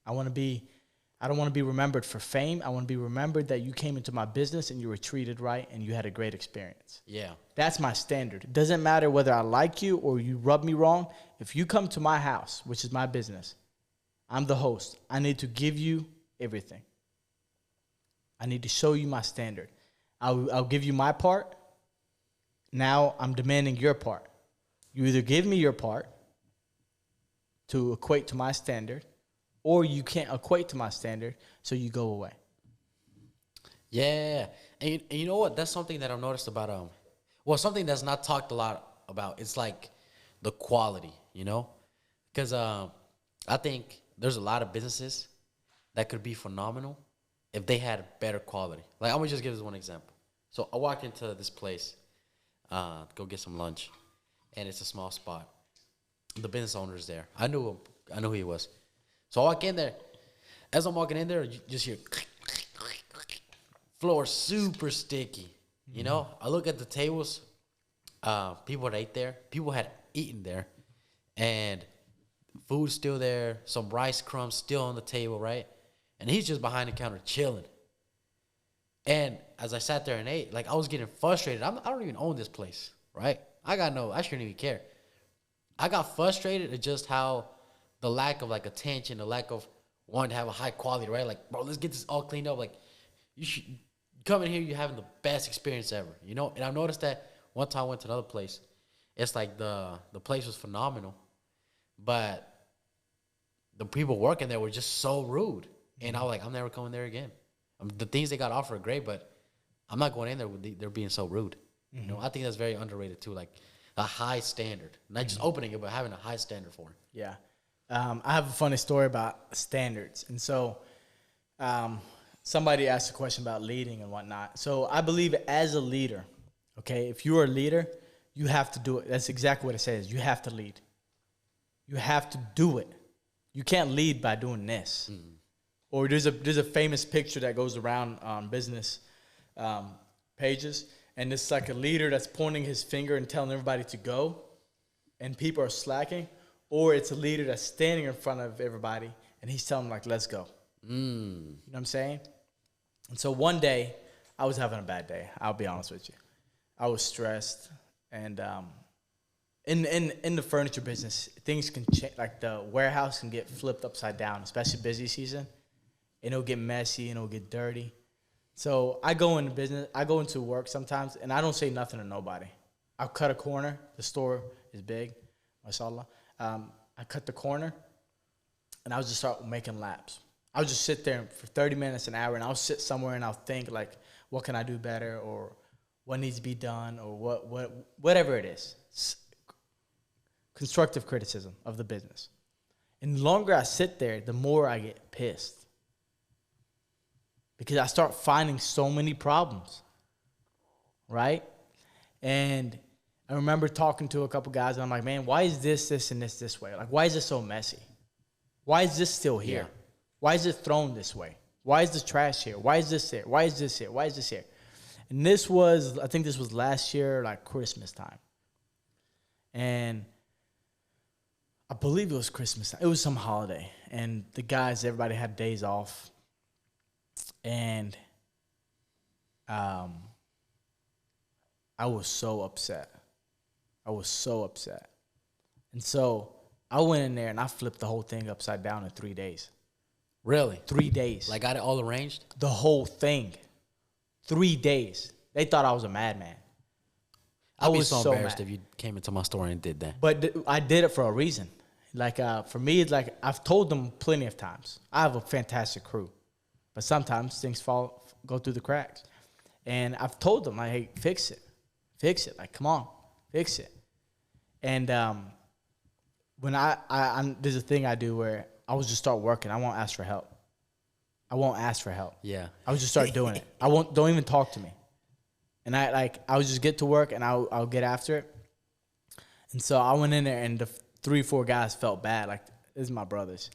S1: I don't want to be remembered for fame. I want to be remembered that you came into my business and you were treated right and you had a great experience.
S3: Yeah.
S1: That's my standard. It doesn't matter whether I like you or you rub me wrong. If you come to my house, which is my business, I'm the host. I need to give you everything. I need to show you my standard. I'll give you my part. Now I'm demanding your part. You either give me your part to equate to my standard, or you can't equate to my standard, so you go away.
S3: Yeah. And you know what? That's something that I've noticed about, something that's not talked a lot about. It's like the quality, you know? Because I think there's a lot of businesses that could be phenomenal if they had better quality. Like, I'm gonna just give this one example. So I walked into this place, go get some lunch, and it's a small spot. The business owner's there. I knew him. I knew who he was. So I walk in there. As I'm walking in there, you just hear floor super sticky. You know, I look at the tables. People that ate there. People had eaten there, and food's still there. Some rice crumbs still on the table, right? And he's just behind the counter chilling. And as I sat there and ate, like, I was getting frustrated. I don't even own this place, right? I shouldn't even care. I got frustrated at just how the lack of, like, attention, the lack of wanting to have a high quality, right? Like, bro, let's get this all cleaned up. Like, you should come in here, you're having the best experience ever, you know? And I noticed that one time I went to another place. It's like the place was phenomenal, but the people working there were just so rude. And I was like, I'm never coming there again. The things they got offered are great, but I'm not going in there with they're being so rude. You know, I think that's very underrated too. Like, a high standard, not just opening it, but having a high standard for it.
S1: Yeah. I have a funny story about standards. And so somebody asked a question about leading and whatnot. So I believe as a leader, okay, if you're a leader, you have to do it. That's exactly what it says. You have to lead. You have to do it. You can't lead by doing this. Mm-hmm. Or there's a famous picture that goes around on business pages, and it's like a leader that's pointing his finger and telling everybody to go, and people are slacking. Or it's a leader that's standing in front of everybody, and he's telling them, like, let's go. You know what I'm saying? And so one day, I was having a bad day. I'll be honest with you. I was stressed, and in the furniture business, things can change. Like, the warehouse can get flipped upside down, especially busy season. And it'll get messy, and it'll get dirty. So I go into business. I go into work sometimes, and I don't say nothing to nobody. I'll cut a corner. The store is big, mashallah. I cut the corner, and I would just start making laps. I would just sit there for 30 minutes, an hour, and I'll sit somewhere, and I'll think, like, what can I do better, or what needs to be done, or whatever it is. Constructive criticism of the business. And the longer I sit there, the more I get pissed. Because I start finding so many problems, right? And I remember talking to a couple guys, and I'm like, man, why is this, and this way? Like, why is this so messy? Why is this still here? Yeah. Why is it thrown this way? Why is the trash here? Why is this here? Why is this here? Why is this here? And I think this was last year, like Christmas time. And I believe it was Christmas time. It was some holiday. And the guys, everybody had days off. And I was so upset. And so I went in there and I flipped the whole thing upside down in 3 days.
S3: Really?
S1: 3 days.
S3: Like, got it all arranged?
S1: The whole thing. 3 days. They thought I was a madman.
S3: I was so embarrassed if you came into my store and did that.
S1: But I did it for a reason. Like, for me, it's like I've told them plenty of times. I have a fantastic crew. But sometimes things go through the cracks. And I've told them, like, hey, fix it. Fix it. Like, come on, fix it. And when there's a thing I do where I will just start working. I won't ask for help.
S3: Yeah.
S1: I would just start doing it. Don't even talk to me. And I would just get to work, and I'll get after it. And so I went in there, and the 3 or 4 guys felt bad. Like, this is my brothers.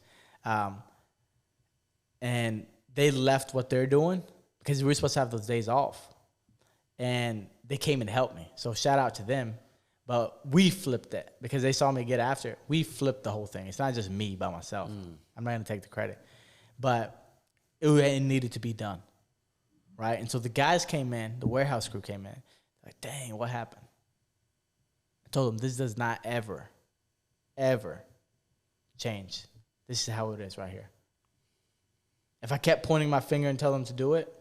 S1: And they left what they're doing because we were supposed to have those days off. And they came and helped me. So shout out to them. But we flipped it because they saw me get after it. We flipped the whole thing. It's not just me by myself. I'm not going to take the credit. But it needed to be done, right? And so the guys came in, the warehouse crew came in. Like, dang, what happened? I told them, this does not ever, ever change. This is how it is right here. If I kept pointing my finger and telling them to do it,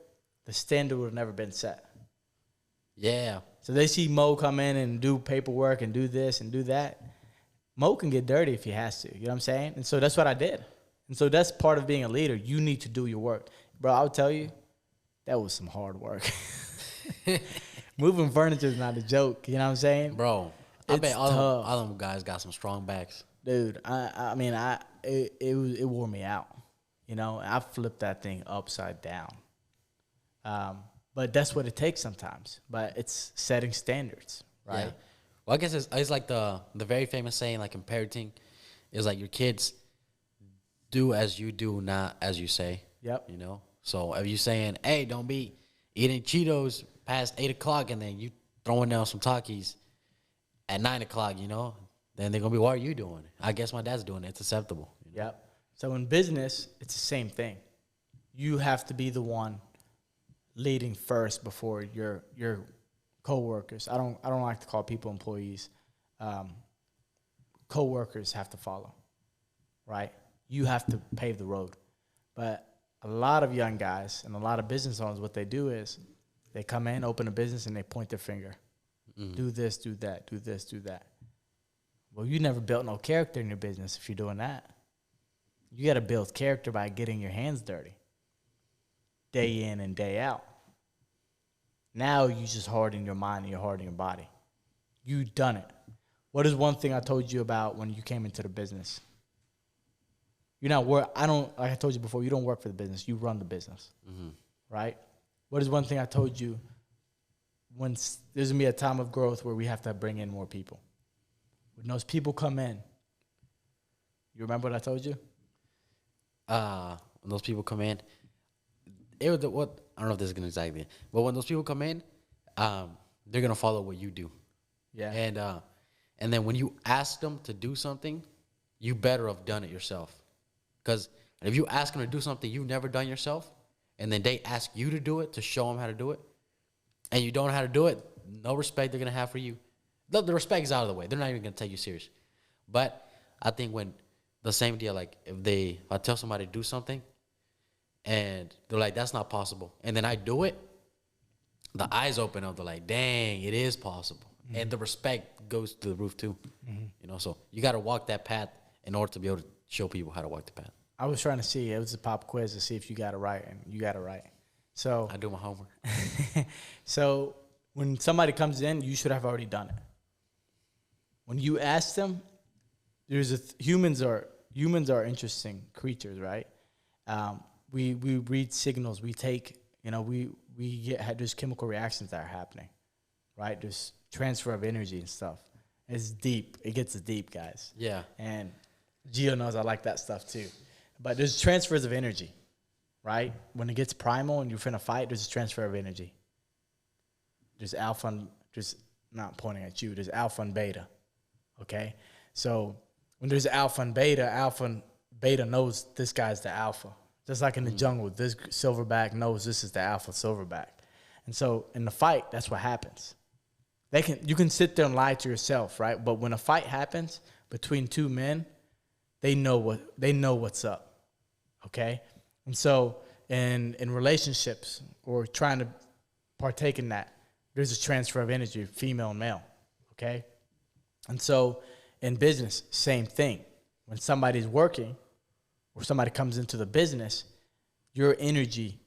S1: the standard would have never been set.
S3: Yeah.
S1: So they see Mo come in and do paperwork and do this and do that. Mo can get dirty if he has to. You know what I'm saying? And so that's what I did. And so that's part of being a leader. You need to do your work. Bro, I'll tell you, that was some hard work. Moving furniture is not a joke. You know what I'm saying?
S3: Bro, I bet all them guys got some strong backs.
S1: Dude, it wore me out. You know, I flipped that thing upside down. But that's what it takes sometimes. But it's setting standards, right?
S3: Yeah. Well, I guess it's like the very famous saying, like in parenting, is like your kids do as you do, not as you say.
S1: Yep.
S3: You know? So if you saying, hey, don't be eating Cheetos past 8 o'clock and then you throwing down some Takis at 9 o'clock, you know, then they're going to be, what are you doing? I guess my dad's doing it. It's acceptable. You know?
S1: Yep. So in business, it's the same thing. You have to be the one leading first before your coworkers. I don't like to call people employees. Coworkers have to follow, right? You have to pave the road. But a lot of young guys and a lot of business owners, what they do is they come in, open a business, and they point their finger. Do this, do that, do this, do that. Well, you never built no character in your business if you're doing that. You got to build character by getting your hands dirty, day in and day out. Now you just harden your mind and you harden your body. You done it. What is one thing I told you about when you came into the business? You're not work. Like I told you before, you don't work for the business. You run the business, right? What is one thing I told you? When there's gonna be a time of growth where we have to bring in more people. When those people come in, you remember what I told you?
S3: When those people come in, it was what I don't know if this is gonna exactly, but when those people come in, they're gonna follow what you do.
S1: Yeah.
S3: And then when you ask them to do something, you better have done it yourself. Because if you ask them to do something you've never done yourself, and then they ask you to do it to show them how to do it, and you don't know how to do it, no respect they're gonna have for you. The respect is out of the way. They're not even gonna take you serious. But I think when the same deal, like if I tell somebody to do something, and they're like, that's not possible, and then I do it, the eyes open up. They're like, dang, it is possible. And the respect goes to the roof too. You know, so you got to walk that path in order to be able to show people how to walk the path.
S1: I was trying to see. It was a pop quiz to see if you got it right, and you got it right. So
S3: I do my homework.
S1: So when somebody comes in, you should have already done it. When you ask them, humans are interesting creatures, right? We read signals. We take, there's chemical reactions that are happening, right? There's transfer of energy and stuff. It's deep. It gets deep, guys.
S3: Yeah.
S1: And Gio knows I like that stuff too. But there's transfers of energy, right? When it gets primal and you're finna fight, there's a transfer of energy. There's alpha and there's not pointing at you. There's alpha and beta. Okay? So when there's alpha and beta knows this guy's the alpha. Just like in the jungle, this silverback knows this is the alpha silverback. And so in the fight, that's what happens. You can sit there and lie to yourself, right? But when a fight happens between two men, they know what's up. Okay? And so in relationships or trying to partake in that, there's a transfer of energy, female and male. Okay? And so in business, same thing. When somebody's working or somebody comes into the business, your energy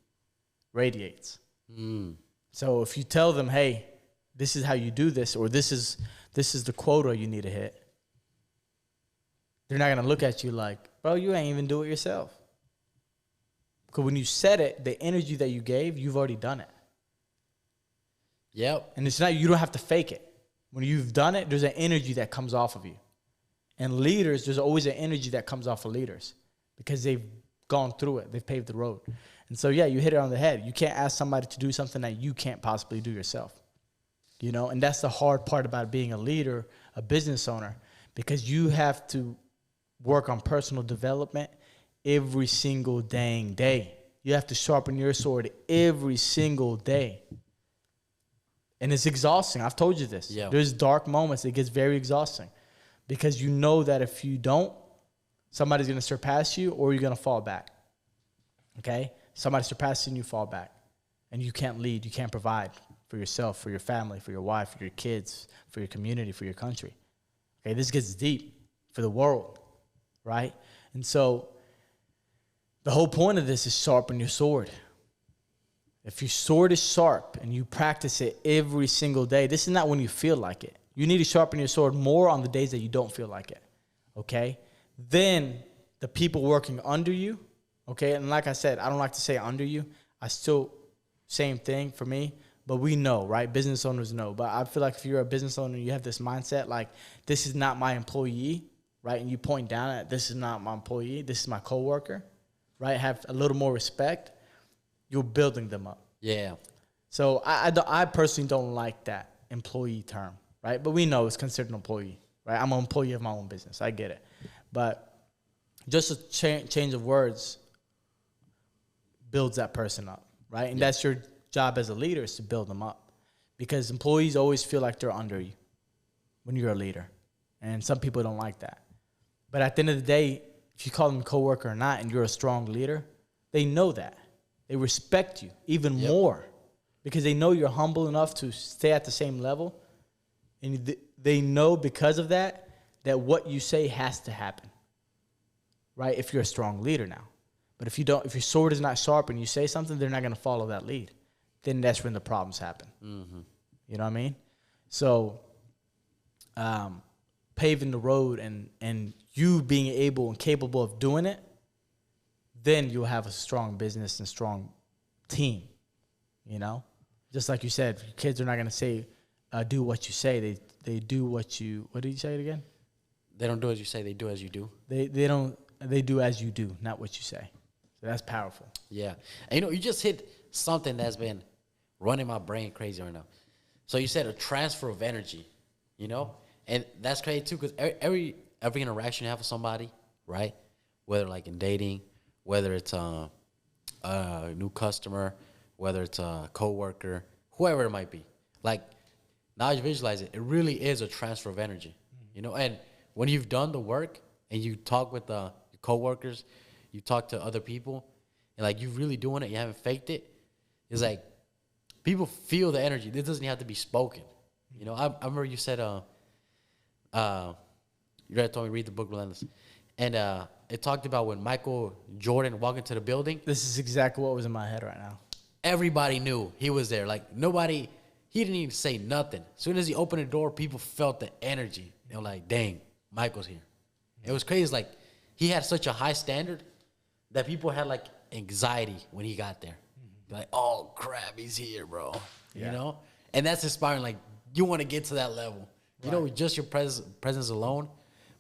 S1: radiates. So if you tell them, hey, this is how you do this, or this is the quota you need to hit, they're not going to look at you like, bro, you ain't even do it yourself. Because when you said it, the energy that you gave, you've already done it.
S3: Yep.
S1: And you don't have to fake it. When you've done it, there's an energy that comes off of you. And leaders, there's always an energy that comes off of leaders because they've gone through it. They've paved the road. And so, yeah, you hit it on the head. You can't ask somebody to do something that you can't possibly do yourself. And that's the hard part about being a leader, a business owner, because you have to work on personal development every single dang day. You have to sharpen your sword every single day. And it's exhausting. I've told you this.
S3: Yeah.
S1: There's dark moments. It gets very exhausting because you know that if you don't, somebody's going to surpass you or you're going to fall back. Okay? Somebody surpasses you and you fall back. And you can't lead. You can't provide for yourself, for your family, for your wife, for your kids, for your community, for your country. Okay? This gets deep for the world. Right? And so the whole point of this is sharpen your sword. If your sword is sharp and you practice it every single day, this is not when you feel like it. You need to sharpen your sword more on the days that you don't feel like it, okay? Then the people working under you Okay, and like I said, I don't like to say under you. I still, same thing for me, but we know, right? Business owners know. But I feel like if you're a business owner, you have this mindset like, this is not my employee, right? And you point down at, this is not my employee, this is my coworker, right? Have a little more respect. You're building them up.
S3: Yeah.
S1: So I personally don't like that employee term, right? But we know it's considered an employee, right? I'm an employee of my own business. I get it. But just a change of words builds that person up, right? And that's your job as a leader, is to build them up, because employees always feel like they're under you when you're a leader, and some people don't like that. But at the end of the day, if you call them a coworker or not, and you're a strong leader, they know that. They respect you even more, because they know you're humble enough to stay at the same level, and they know because of that what you say has to happen, right? If you're a strong leader now. But if you don't, if your sword is not sharp and you say something, they're not going to follow that lead. Then that's when the problems happen. Mm-hmm. You know what I mean? So, paving the road and you being able and capable of doing it, then you'll have a strong business and strong team. You know, just like you said, kids are not going to say, "Do what you say." They do what you. What did you say it again?
S3: They don't do as you say. They do as you do.
S1: They don't. They do as you do, not what you say. So that's powerful.
S3: Yeah. And, you know, you just hit something that's been running my brain crazy right now. So you said a transfer of energy, you know? And that's crazy, too, because every interaction you have with somebody, right, whether, like, in dating, whether it's a new customer, whether it's a coworker, whoever it might be, like, now you visualize it, it really is a transfer of energy, you know? And when you've done the work and you talk with your coworkers, you talk to other people, and like you're really doing it, you haven't faked it. It's like people feel the energy. This doesn't have to be spoken. You know, I remember you said, you told me read the book Relentless, and it talked about when Michael Jordan walked into the building.
S1: This is exactly what was in my head right now.
S3: Everybody knew he was there. Like nobody, he didn't even say nothing. As soon as he opened the door, people felt the energy. They were like, "Dang, Michael's here." It was crazy. Like he had such a high standard that people had like anxiety when he got there. Like, oh crap, he's here, bro.
S1: Yeah.
S3: You know? And that's inspiring. Like, you want to get to that level. You know, just your presence alone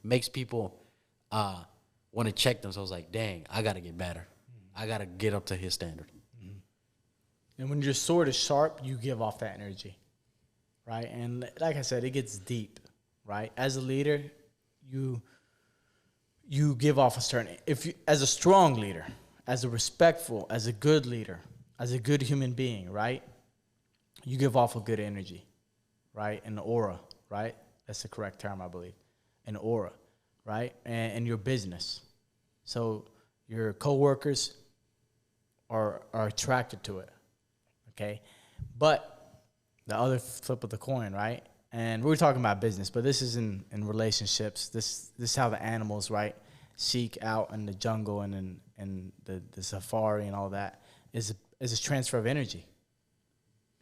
S3: makes people want to check themselves like, dang, I got to get better. I got to get up to his standard.
S1: And when your sword is sharp, you give off that energy, right? And like I said, it gets deep, right? As a leader, you give off a certain, as a strong leader, as a respectful, as a good leader, as a good human being, right? You give off a good energy, right? An aura, right? That's the correct term, I believe. An aura, right? And your business. So your coworkers are attracted to it, okay? But the other flip of the coin, right? And we were talking about business, but this is in relationships. This is how the animals, right, seek out in the jungle and in the safari and all that is a transfer of energy.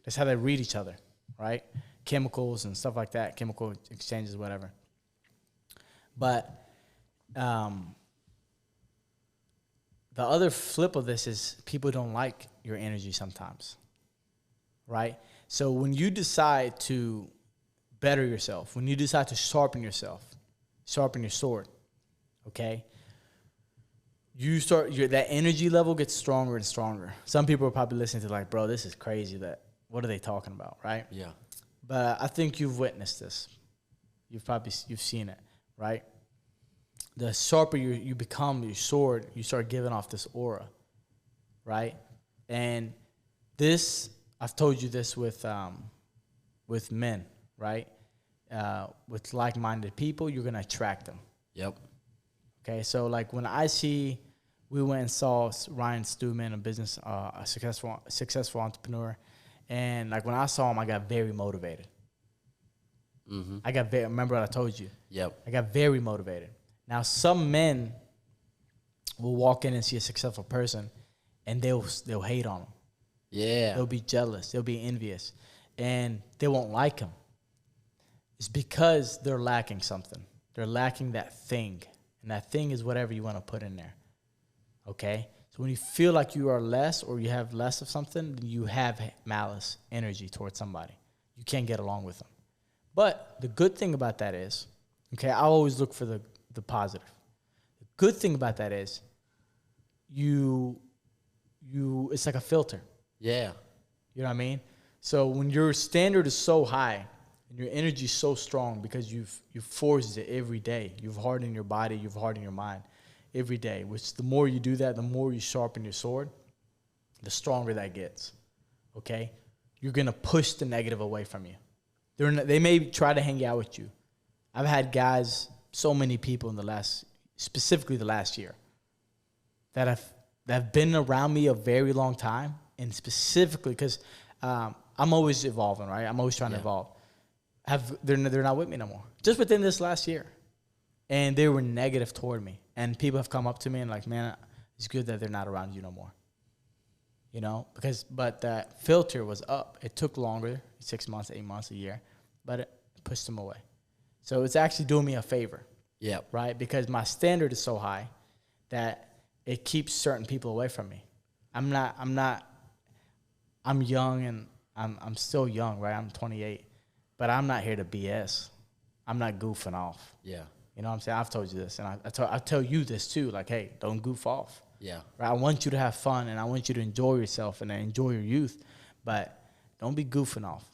S1: That's how they read each other, right? Chemicals and stuff like that, chemical exchanges, whatever. But the other flip of this is people don't like your energy sometimes, right? So when you decide to better yourself, when you decide to sharpen yourself, sharpen your sword, okay, you start, that energy level gets stronger and stronger. Some people are probably listening to like, bro, this is crazy. What are they talking about, right?
S3: Yeah.
S1: But I think you've witnessed this. You've seen it, right? The sharper you become, your sword, you start giving off this aura, right? And this, I've told you this with men, right? With like-minded people, you're gonna attract them.
S3: Yep.
S1: Okay, so like when we went and saw Ryan Stewman, a successful entrepreneur, and like when I saw him, I got very motivated. Mm-hmm. Remember what I told you?
S3: Yep.
S1: I got very motivated. Now, some men will walk in and see a successful person, and they'll hate on him.
S3: Yeah.
S1: They'll be jealous. They'll be envious, and they won't like him. It's because they're lacking something. They're lacking that thing, and that thing is whatever you want to put in there. Okay? So when you feel like you are less or you have less of something, then you have malice, energy towards somebody. You can't get along with them. But the good thing about that is, okay, I always look for the positive. The good thing about that is you it's like a filter.
S3: Yeah.
S1: You know what I mean? So when your standard is so high and your energy is so strong because you've forced it every day, you've hardened your body, you've hardened your mind every day, which the more you do that, the more you sharpen your sword, the stronger that gets, okay? You're going to push the negative away from you. They may try to hang out with you. I've had guys, so many people specifically the last year, that have been around me a very long time, and specifically because I'm always evolving, right? I'm always trying to evolve. They're not with me no more. Just within this last year. And they were negative toward me. And people have come up to me and like, man, it's good that they're not around you no more. You know, but that filter was up. It took longer, 6 months, 8 months, a year, but it pushed them away. So it's actually doing me a favor.
S3: Yeah.
S1: Right? Because my standard is so high that it keeps certain people away from me. I'm young and I'm still young, right? I'm 28, but I'm not here to BS. I'm not goofing off.
S3: Yeah.
S1: You know what I'm saying? I've told you this, and I tell you this too. Like, hey, don't goof off.
S3: Yeah.
S1: Right? I want you to have fun, and I want you to enjoy yourself and enjoy your youth, but don't be goofing off.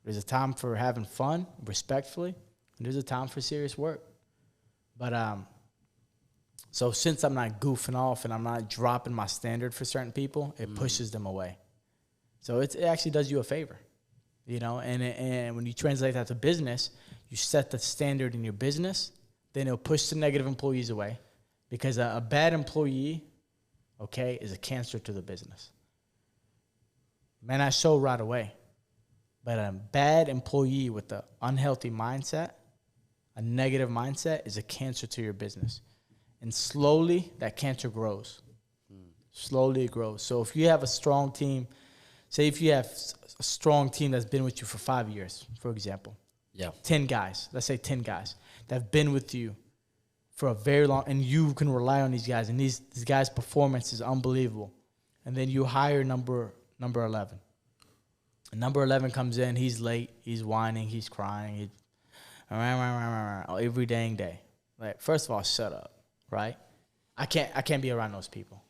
S1: There's a time for having fun, respectfully, and there's a time for serious work. But so since I'm not goofing off and I'm not dropping my standard for certain people, it pushes them away. So it actually does you a favor, you know. And when you translate that to business, you set the standard in your business, then it'll push the negative employees away, because a bad employee, okay, is a cancer to the business. May not show right away, but a bad employee with an unhealthy mindset, a negative mindset, is a cancer to your business. And slowly, that cancer grows. Slowly it grows. So if you have a strong team, say if you have a strong team that's been with you for 5 years, for example.
S3: Yeah.
S1: 10 guys, let's say 10 guys that have been with you for a very long, and you can rely on these guys, and these guys' performance is unbelievable. And then you hire number 11. And number 11 comes in, he's late, he's whining, he's crying, every dang day. Like, first of all, shut up, right? I can't be around those people.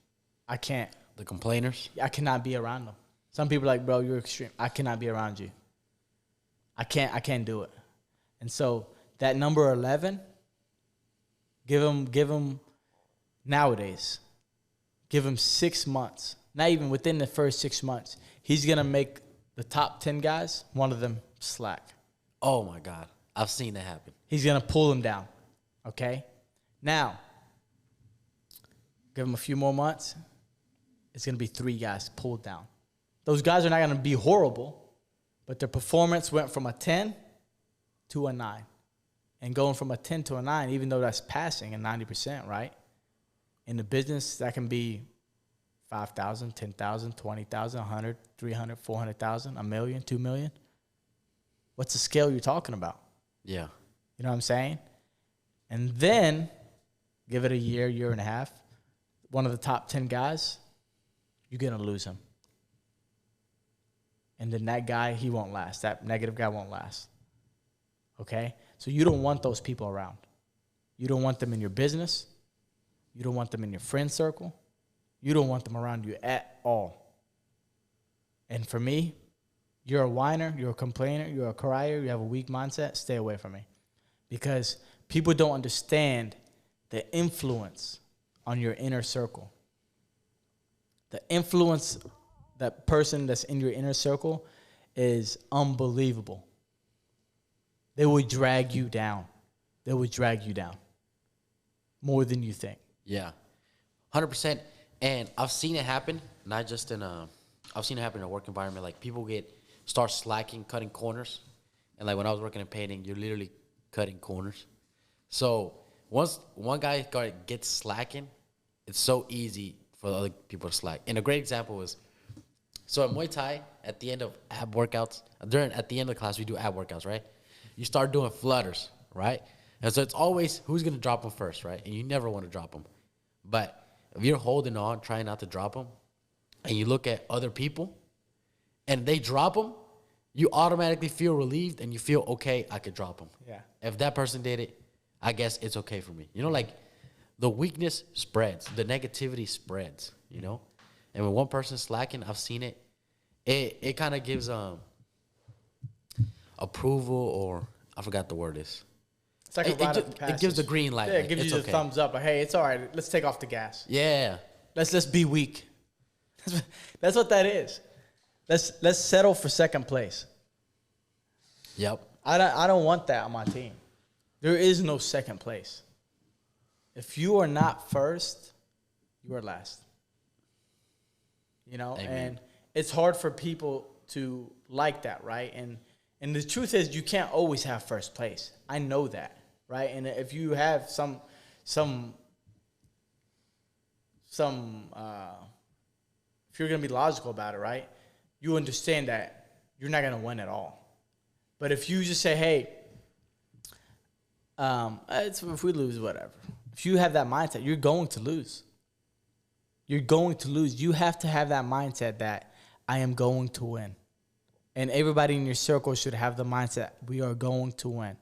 S1: I can't.
S3: The complainers?
S1: I cannot be around them. Some people are like, bro, you're extreme. I cannot be around you. I can't do it. And so that number 11, give him nowadays, give him 6 months. Not even within the first 6 months, he's going to make the top 10 guys, one of them slack.
S3: Oh, my God. I've seen that happen.
S1: He's going to pull them down, okay? Now, give him a few more months, it's going to be 3 guys pulled down. Those guys are not going to be horrible, but their performance went from a 10 to a 9. And going from a 10 to a 9, even though that's passing at 90%, right? In the business, that can be 5,000, 10,000, 20,000, 100, 300, 400,000, a million, 2 million. What's the scale you're talking about?
S3: Yeah.
S1: You know what I'm saying? And then give it a year and a half. One of the top 10 guys, you're going to lose him. And then that guy, he won't last. That negative guy won't last. Okay? So you don't want those people around. You don't want them in your business. You don't want them in your friend circle. You don't want them around you at all. And for me, you're a whiner, you're a complainer, you're a crier, you have a weak mindset, stay away from me. Because people don't understand the influence on your inner circle. The influence, that person that's in your inner circle, is unbelievable. They will drag you down. They will drag you down more than you think.
S3: Yeah, 100%. And I've seen it happen, not just in I've seen it happen in a work environment. Like, people start slacking, cutting corners. And like when I was working in painting, you're literally cutting corners. So once one guy gets slacking, it's so easy for the other people to slack. And a great example is, so at Muay Thai, at the end of ab workouts, at the end of the class, we do ab workouts, right? You start doing flutters, right? And so it's always who's going to drop them first, right? And you never want to drop them. But if you're holding on, trying not to drop them, and you look at other people, and they drop them, you automatically feel relieved, and you feel, okay, I could drop them.
S1: Yeah.
S3: If that person did it, I guess it's okay for me. You know, like, the weakness spreads. The negativity spreads, you know? And when one person's slacking, I've seen it. It kind of gives approval, or I forgot the word is.
S1: It's like
S3: It gives the green light.
S1: Yeah,
S3: like,
S1: it gives
S3: it's
S1: you the
S3: okay.
S1: thumbs up. Like, hey, it's all right. Let's take off the gas.
S3: Yeah.
S1: Let's be weak. That's what that is. Let's settle for second place.
S3: Yep.
S1: I don't want that on my team. There is no second place. If you are not first, you are last. You know,
S3: Amen.
S1: and it's hard for people to like that, right? And the truth is, you can't always have first place. I know that, right? And if you have some if you're gonna be logical about it, right? You understand that you're not gonna win at all. But if you just say, hey, if we lose, whatever. If you have that mindset, you're going to lose. You're going to lose. You have to have that mindset that I am going to win. And everybody in your circle should have the mindset, we are going to win.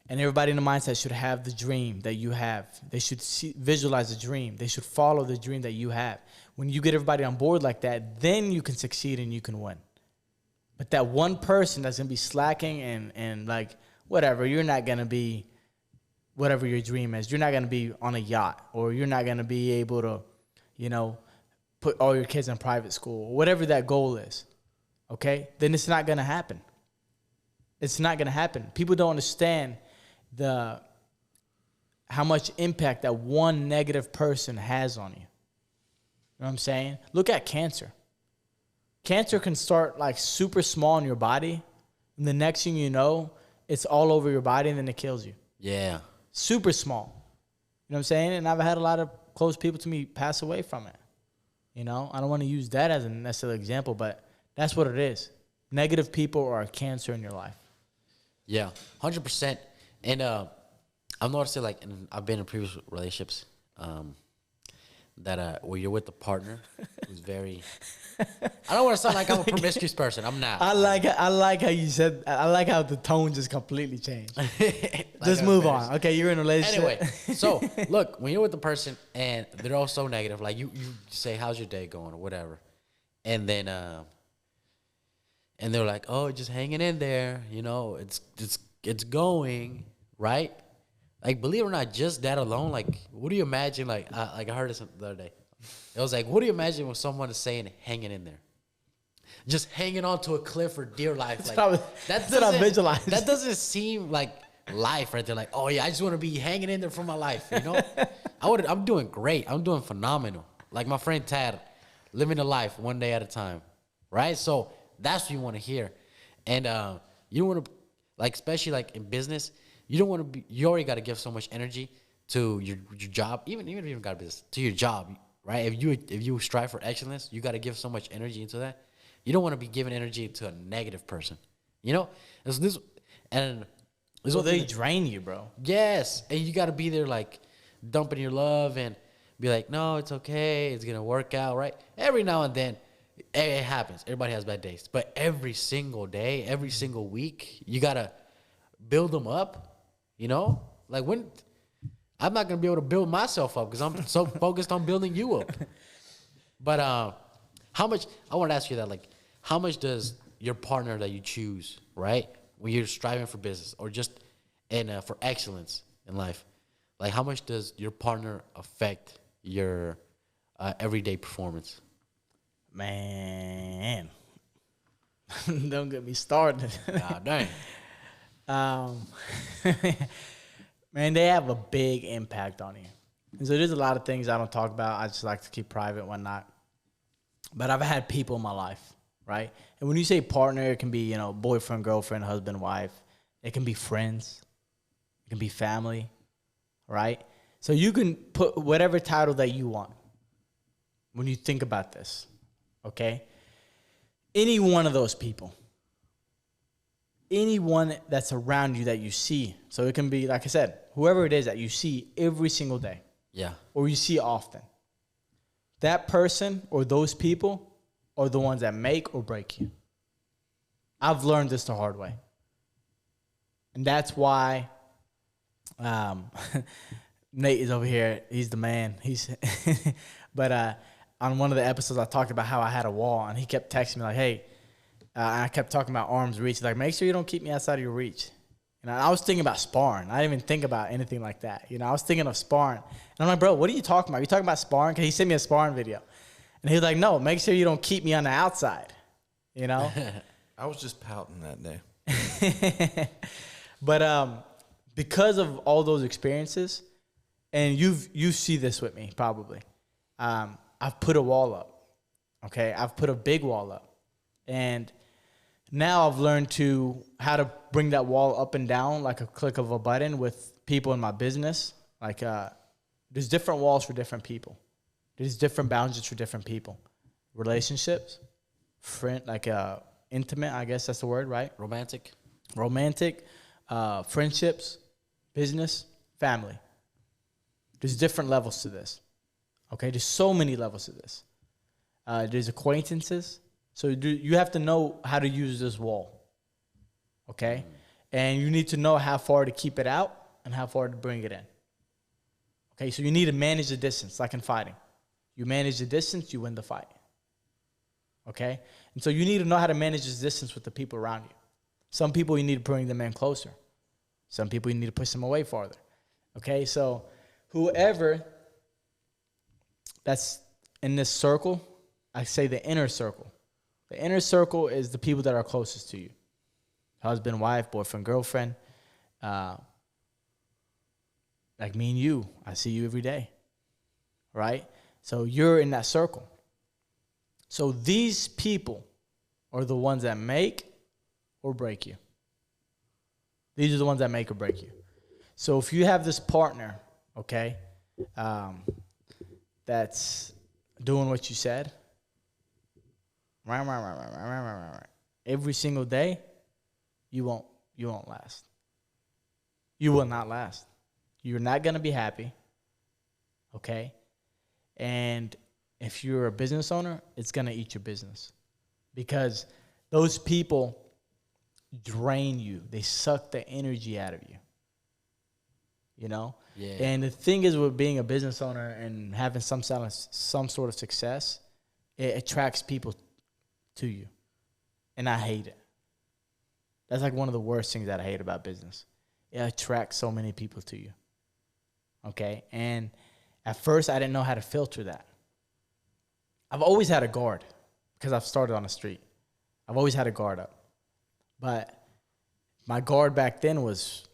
S1: And everybody in the mindset should have the dream that you have. They should visualize the dream. They should follow the dream that you have. When you get everybody on board like that, then you can succeed and you can win. But that one person that's going to be slacking and like, whatever, you're not going to be whatever your dream is. You're not going to be on a yacht, or you're not going to be able to, you know, put all your kids in private school, or whatever that goal is, okay? Then it's not going to happen. It's not going to happen. People don't understand how much impact that one negative person has on you. You know what I'm saying? Look at cancer. Cancer can start like super small in your body, and the next thing you know, it's all over your body, and then it kills you.
S3: Yeah.
S1: Super small. You know what I'm saying? And I've had a lot of close people to me pass away from it. You know, I don't want to use that as a necessary example, but that's what it is. Negative people are a cancer in your life.
S3: Yeah, 100%. And I've noticed it, like, I've been in previous relationships that where you're with a partner who's very. I don't want to sound like I'm a promiscuous person. I'm not.
S1: I like how you said. I like how the tone just completely changed. Just move on. Okay, you're in a relationship.
S3: Anyway, so look, when you're with the person and they're all so negative, like you say, "How's your day going?" or whatever, and then and they're like, "Oh, just hanging in there, you know, it's going right." Like, believe it or not, just that alone, like, what do you imagine? Like I heard this the other day. It was like, what do you imagine when someone is saying hanging in there? Just hanging onto a cliff for dear life. Like,
S1: that's what I visualize.
S3: That doesn't seem like life right there. Like, oh yeah, I just want to be hanging in there for my life, you know? I'm doing great. I'm doing phenomenal. Like my friend Tad, living a life one day at a time, right? So that's what you want to hear. And you don't want to, like, especially like in business, you don't want to be, you already got to give so much energy to your job, even if you don't got a business, to your job, right? If you strive for excellence, you got to give so much energy into that. You don't want to be giving energy to a negative person, you know?
S1: So they drain you, bro.
S3: Yes, and you got to be there, like, dumping your love and be like, no, it's okay, it's gonna work out, right? Every now and then, it happens. Everybody has bad days, but every single day, every single week, you gotta build them up. You know, like, when I'm not gonna be able to build myself up because I'm so focused on building you up. But how much? I want to ask you that, like, how much does your partner that you choose, right, when you're striving for business or just for excellence in life, like, how much does your partner affect your everyday performance?
S1: Man, don't get me started.
S3: Ah, dang.
S1: Man, they have a big impact on you. And so there's a lot of things I don't talk about. I just like to keep private and whatnot. But I've had people in my life, right? And when you say partner, it can be, you know, boyfriend, girlfriend, husband, wife. It can be friends. It can be family, right? So you can put whatever title that you want when you think about this, okay? Any one of those people. Anyone that's around you that you see. So it can be, like I said, whoever it is that you see every single day.
S3: Yeah.
S1: Or you see often. that person or those people are the ones that make or break you. I've learned this the hard way. And that's why Nate is over here. He's the man. But on one of the episodes, I talked about how I had a wall, and he kept texting me like, hey, I kept talking about arm's reach. He's like, make sure you don't keep me outside of your reach. You know, I was thinking about sparring. I didn't even think about anything like that. You know, I was thinking of sparring. And I'm like, bro, what are you talking about? You talking about sparring? Because he sent me a sparring video. And he was like, no, make sure you don't keep me on the outside. You know?
S2: I was just pouting that day.
S1: But because of all those experiences, and you see this with me probably, I've put a wall up. Okay? I've put a big wall up. And now I've learned how to bring that wall up and down like a click of a button with people in my business. Like there's different walls for different people. There's different boundaries for different people. Relationships, friend, like intimate, I guess that's the word, right?
S3: Romantic,
S1: friendships, business, family. There's different levels to this. Okay, there's so many levels to this. There's acquaintances. So you have to know how to use this wall, okay? And you need to know how far to keep it out and how far to bring it in. Okay, so you need to manage the distance, like in fighting. You manage the distance, you win the fight. Okay? And so you need to know how to manage this distance with the people around you. Some people you need to bring them in closer. Some people you need to push them away farther. Okay, so whoever that's in this circle, I say the inner circle. The inner circle is the people that are closest to you. Husband, wife, boyfriend, girlfriend. Like me and you. I see you every day. Right? So you're in that circle. So these people are the ones that make or break you. These are the ones that make or break you. So if you have this partner, okay, that's doing what you said, every single day, you won't last. You will not last. You're not going to be happy, okay? And if you're a business owner, it's going to eat your business because those people drain you. They suck the energy out of you, you know?
S3: Yeah.
S1: And the thing is with being a business owner and having some sort of success, it attracts people to you. And I hate it. That's like one of the worst things that I hate about business. It attracts so many people to you. Okay? And at first, I didn't know how to filter that. I've always had a guard because I've started on the street. I've always had a guard up. But my guard back then was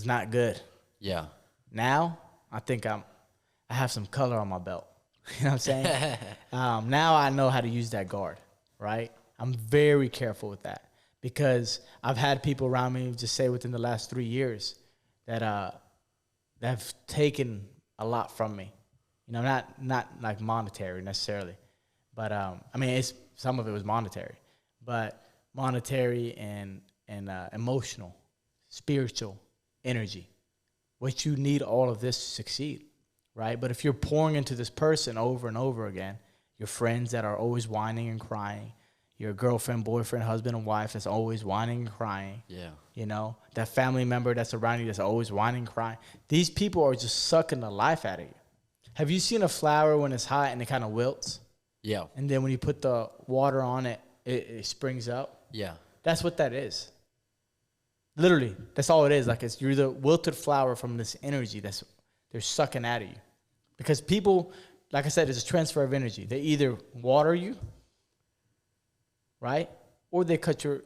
S1: not good.
S3: Yeah.
S1: Now, I think I have some color on my belt. You know what I'm saying? Now I know how to use that guard, right? I'm very careful with that because I've had people around me just say within the last 3 years that have taken a lot from me. You know, not like monetary necessarily, but I mean, some of it was monetary, but monetary and emotional, spiritual energy, which you need all of this to succeed, right? But if you're pouring into this person over and over again, your friends that are always whining and crying, your girlfriend, boyfriend, husband, and wife that's always whining and crying.
S3: Yeah.
S1: You know, that family member that's around you that's always whining and crying. These people are just sucking the life out of you. Have you seen a flower when it's hot and it kind of wilts?
S3: Yeah.
S1: And then when you put the water on it, it springs up?
S3: Yeah.
S1: That's what that is. Literally, that's all it is. Like you're the wilted flower from this energy they're sucking out of you. Because people, like I said, it's a transfer of energy. They either water you, right? Or they cut you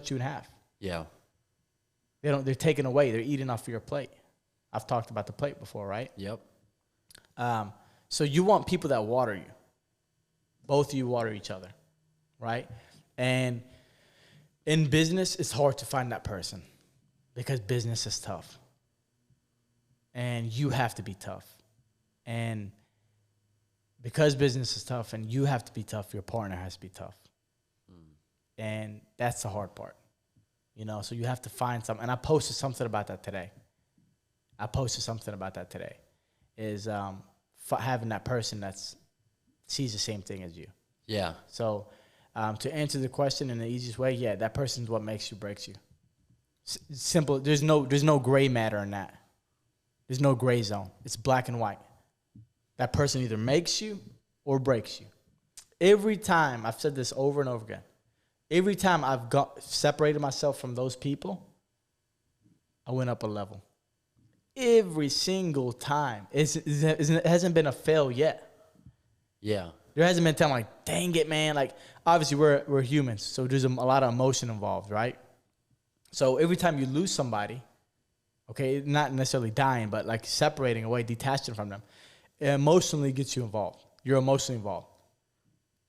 S1: in half.
S3: Yeah.
S1: They're taking away. They're eating off of your plate. I've talked about the plate before, right?
S3: Yep.
S1: So you want people that water you. Both of you water each other, right? And in business, it's hard to find that person because business is tough. And you have to be tough. And because business is tough and you have to be tough, your partner has to be tough. And that's the hard part. You know, so you have to find something. And I posted something about that today. Is having that person that's sees the same thing as you.
S3: Yeah.
S1: So to answer the question in the easiest way, yeah, that person's what makes you, breaks you. Simple. There's no gray matter in that. There's no gray zone. It's black and white. That person either makes you or breaks you. Every time, I've said this over and over again, every time I've separated myself from those people, I went up a level. Every single time. It hasn't been a fail yet.
S3: Yeah.
S1: There hasn't been a time like, dang it, man. Like, obviously, we're humans, so there's a lot of emotion involved, right? So every time you lose somebody, okay, not necessarily dying, but like separating away, detaching from them, it emotionally gets you involved. You're emotionally involved.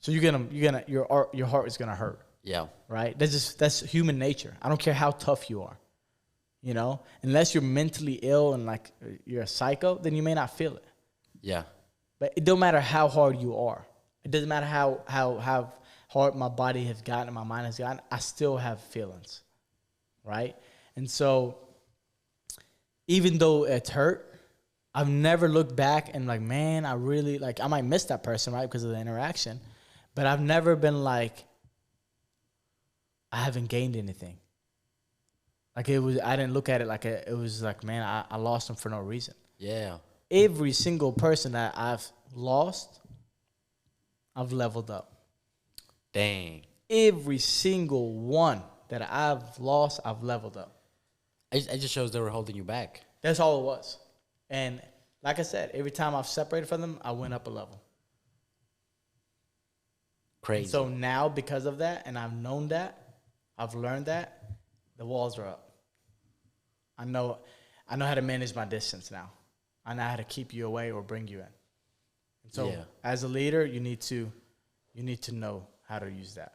S1: So your heart is gonna hurt.
S3: Yeah.
S1: Right? That's human nature. I don't care how tough you are. You know, unless you're mentally ill and like you're a psycho, then you may not feel it.
S3: Yeah.
S1: But it don't matter how hard you are. It doesn't matter how hard my body has gotten and my mind has gotten. I still have feelings, right? And so, even though it's hurt, I've never looked back and like, man, I really like. I might miss that person, right, because of the interaction, but I've never been like, I haven't gained anything. Like I didn't look at it like it was like, man, I lost them for no reason.
S3: Yeah.
S1: Every single person that I've lost, I've leveled up.
S3: Dang.
S1: Every single one that I've lost, I've leveled up.
S3: It just shows they were holding you back.
S1: That's all it was. And like I said, every time I've separated from them, I went up a level.
S3: Crazy.
S1: And so now, because of that, and I've known that, I've learned that, the walls are up. I know how to manage my distance now. I know how to keep you away or bring you in. And so, as a leader, you need to know how to use that.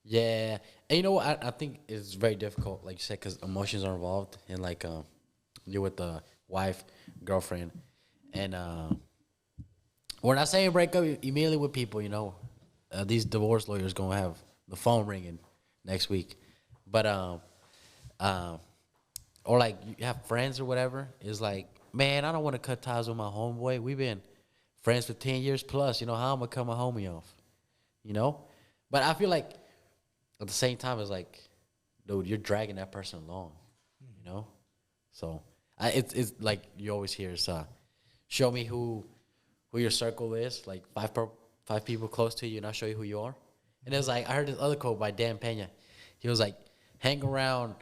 S3: Yeah. And you know what? I think it's very difficult, like you said, because emotions are involved. And like you're with the wife, girlfriend. And we're not saying break up immediately with people, you know. These divorce lawyers going to have the phone ringing next week. But, or like you have friends or whatever. It's like, man, I don't want to cut ties with my homeboy. We've been friends for 10 years plus. You know, how am I going to cut my homie off? You know? But I feel like at the same time, it's like, dude, you're dragging that person along, you know? So it's like you always hear, it's show me who your circle is, like five people close to you, and I'll show you who you are. And it was like, I heard this other quote by Dan Pena. He was like, hang around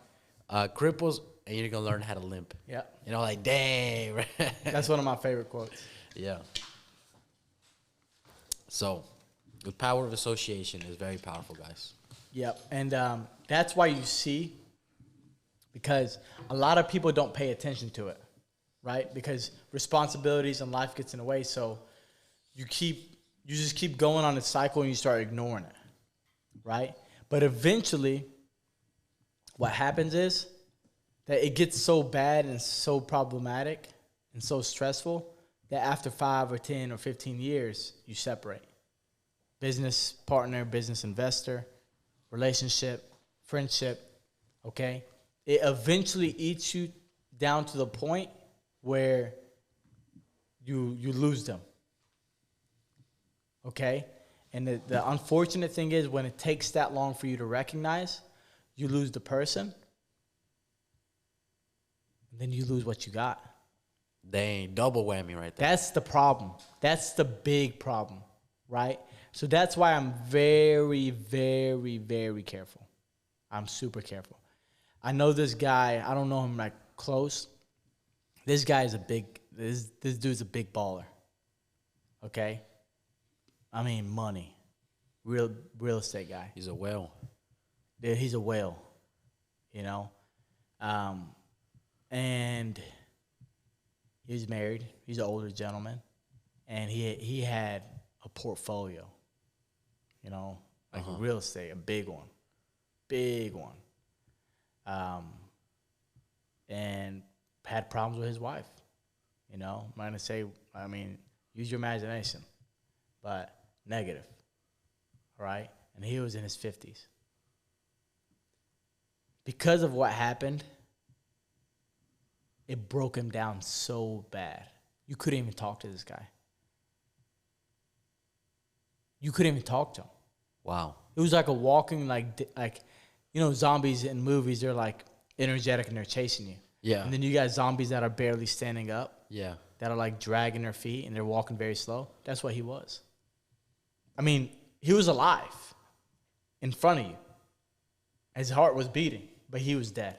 S3: cripples, and you're going to learn how to limp.
S1: Yeah.
S3: You know, like, dang.
S1: That's one of my favorite quotes.
S3: Yeah. So, the power of association is very powerful, guys.
S1: Yep. And that's why you see, because a lot of people don't pay attention to it, right? Because responsibilities and life gets in the way. So you just keep going on a cycle and you start ignoring it, right? But eventually what happens is that it gets so bad and so problematic and so stressful that after 5 or 10 or 15 years, you separate. Business partner, business investor, relationship, friendship, okay? It eventually eats you down to the point where you lose them, okay? And the unfortunate thing is when it takes that long for you to recognize, you lose the person, and then you lose what you got.
S3: Dang, double whammy right there.
S1: That's the problem. That's the big problem, right? So that's why I'm very, very, very careful. I'm super careful. I know this guy. I don't know him like close. This guy is this dude's a big baller. Okay? I mean money. Real estate guy.
S3: He's a whale.
S1: Dude, he's a whale. You know? And he's married. He's an older gentleman. And he had a portfolio. You know, like real estate, a big one. Big one. And had problems with his wife. You know, I'm not going to say, I mean, use your imagination, but negative. Right? And he was in his 50s. Because of what happened, it broke him down so bad. You couldn't even talk to this guy. you couldn't even talk to him.
S3: Wow.
S1: It was like a walking, like zombies in movies, they're like energetic and they're chasing you.
S3: Yeah.
S1: And then you got zombies that are barely standing up,
S3: Yeah.
S1: that are like dragging their feet and they're walking very slow. That's what he was. I mean, he was alive in front of you. His heart was beating, but he was dead.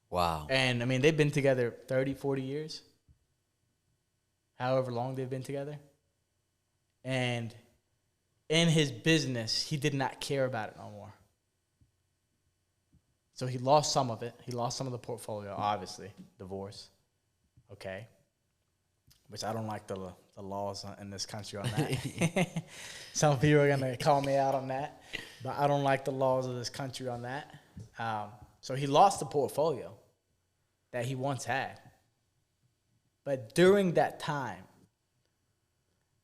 S3: Wow.
S1: And, I mean, they've been together 30, 40 years, however long they've been together. And in his business, he did not care about it no more. So he lost some of it. He lost some of the portfolio, obviously. Divorce. Okay. Which I don't like the laws in this country on that. Some people are going to call me out on that. But I don't like the laws of this country on that. So he lost the portfolio that he once had. But during that time,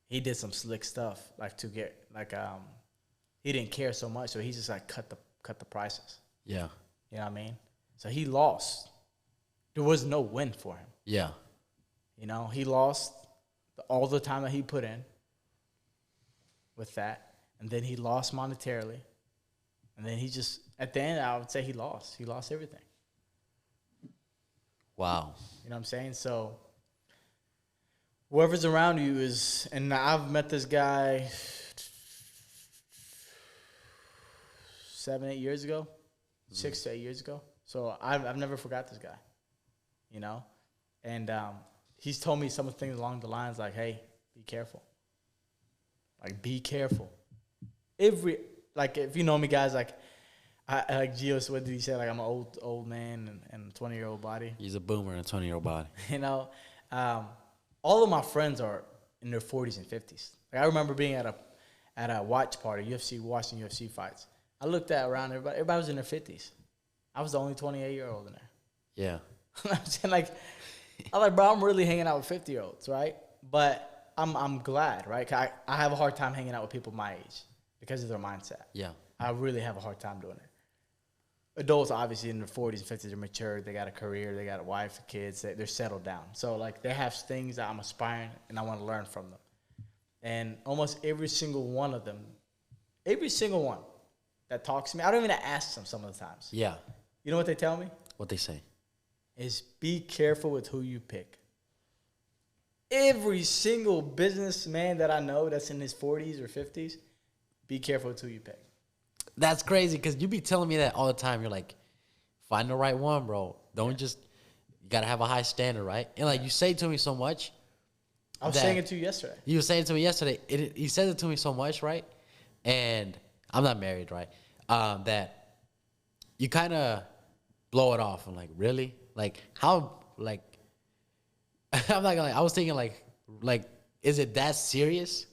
S1: he did some slick stuff, he didn't care so much, so he just like cut the prices.
S3: Yeah.
S1: You know what I mean? So he lost. There was no win for him.
S3: Yeah.
S1: He lost all the time that he put in with that, and then he lost monetarily, and then he just at the end I would say he lost. He lost everything.
S3: Wow.
S1: You know what I'm saying? So whoever's around you is, and I've met this guy 7, 8 years ago, 6 to 8 years ago. So I've never forgot this guy, and he's told me some of the things along the lines like, hey, be careful. Like, be careful. If you know me, guys, like Gio, what did he say? Like, I'm an old man and a 20-year-old body.
S3: He's a boomer in a 20-year-old body.
S1: All of my friends are in their 40s and 50s. Like, I remember being at a watch party, watching UFC fights. I looked around, everybody was in their 50s. I was the only 28-year-old in there.
S3: Yeah.
S1: I'm saying, I'm like, bro, I'm really hanging out with 50-year-olds, right? But I'm glad, right? 'Cause I have a hard time hanging out with people my age because of their mindset.
S3: Yeah.
S1: I really have a hard time doing it. Adults, obviously, in their 40s and 50s, they're mature. They got a career. They got a wife, kids. They're settled down. So, they have things that I'm aspiring, and I want to learn from them. And almost every single one of them, that talks to me, I don't even ask them some of the times.
S3: Yeah.
S1: You know what they tell me?
S3: What they say?
S1: Is be careful with who you pick. Every single businessman that I know that's in his 40s or 50s, be careful with who you pick.
S3: That's crazy because you be telling me that all the time. You're like, find the right one, bro. Don't just, you got to have a high standard, right? And you say to me so much.
S1: I was saying it to you yesterday.
S3: You were saying it to me yesterday. You said it to me so much, right? And I'm not married, right? That you kind of blow it off. I'm like, really? How, I'm not gonna lie. I was thinking is it that serious?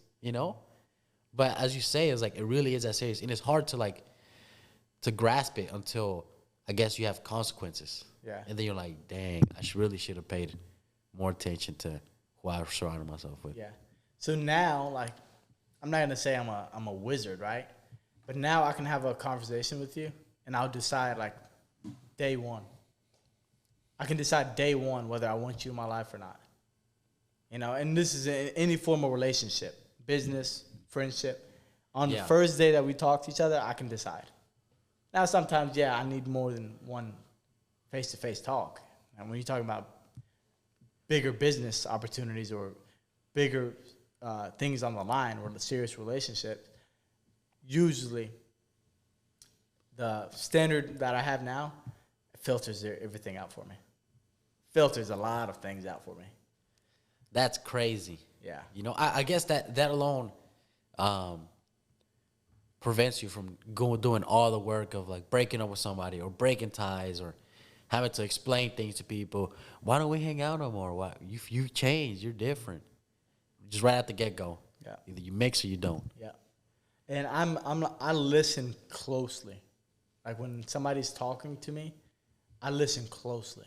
S3: But as you say, it's it really is that serious. And it's hard to grasp it until I guess you have consequences.
S1: Yeah.
S3: And then you're like, dang, I really should have paid more attention to who I surrounded myself with.
S1: Yeah. So now, I'm not gonna say I'm a wizard, right? But now I can have a conversation with you, and I'll decide day one. I can decide day one whether I want you in my life or not. And this is in any form of relationship, business, friendship. On the first day that we talk to each other, I can decide. Now, sometimes, I need more than one face-to-face talk. And when you're talking about bigger business opportunities or bigger things on the line or the serious relationship, usually the standard that I have now filters everything out for me. Filters a lot of things out for me.
S3: That's crazy.
S1: Yeah.
S3: I guess that alone prevents you from doing all the work of breaking up with somebody or breaking ties or having to explain things to people. Why don't we hang out no more? Why you changed? You're different. Just right at the get go.
S1: Yeah.
S3: Either you mix or you don't.
S1: Yeah. And I listen closely. When somebody's talking to me, I listen closely.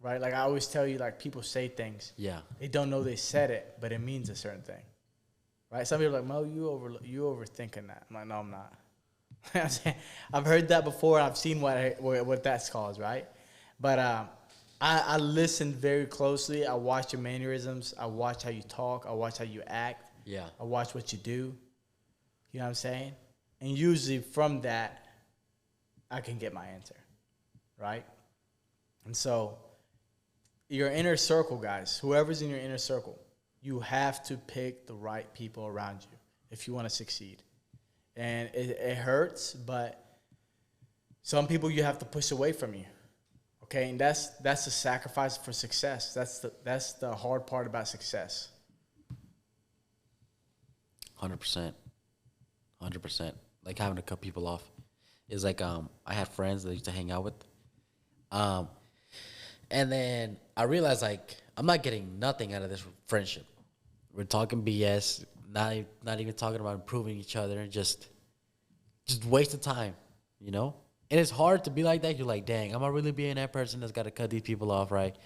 S1: Right? I always tell you, people say things.
S3: Yeah.
S1: They don't know they said it, but it means a certain thing. Right? Some people are like, Mo, you overthinking that. I'm like, no, I'm not. I've heard that before, and I've seen what that's caused, right? But I listen very closely. I watch your mannerisms. I watch how you talk. I watch how you act.
S3: Yeah.
S1: I watch what you do. You know what I'm saying? And usually from that, I can get my answer, right? And so your inner circle, guys, whoever's in your inner circle, you have to pick the right people around you if you want to succeed. And it hurts, but some people you have to push away from you. Okay, and that's the sacrifice for success. That's the hard part about success.
S3: 100%. 100%. Like having to cut people off. It's like I had friends that I used to hang out with. And then I realized like I'm not getting nothing out of this friendship. We're talking BS, not even talking about improving each other, and just waste of time, you know? And it's hard to be like that. You're like, dang, am I really being that person that's got to cut these people off, right?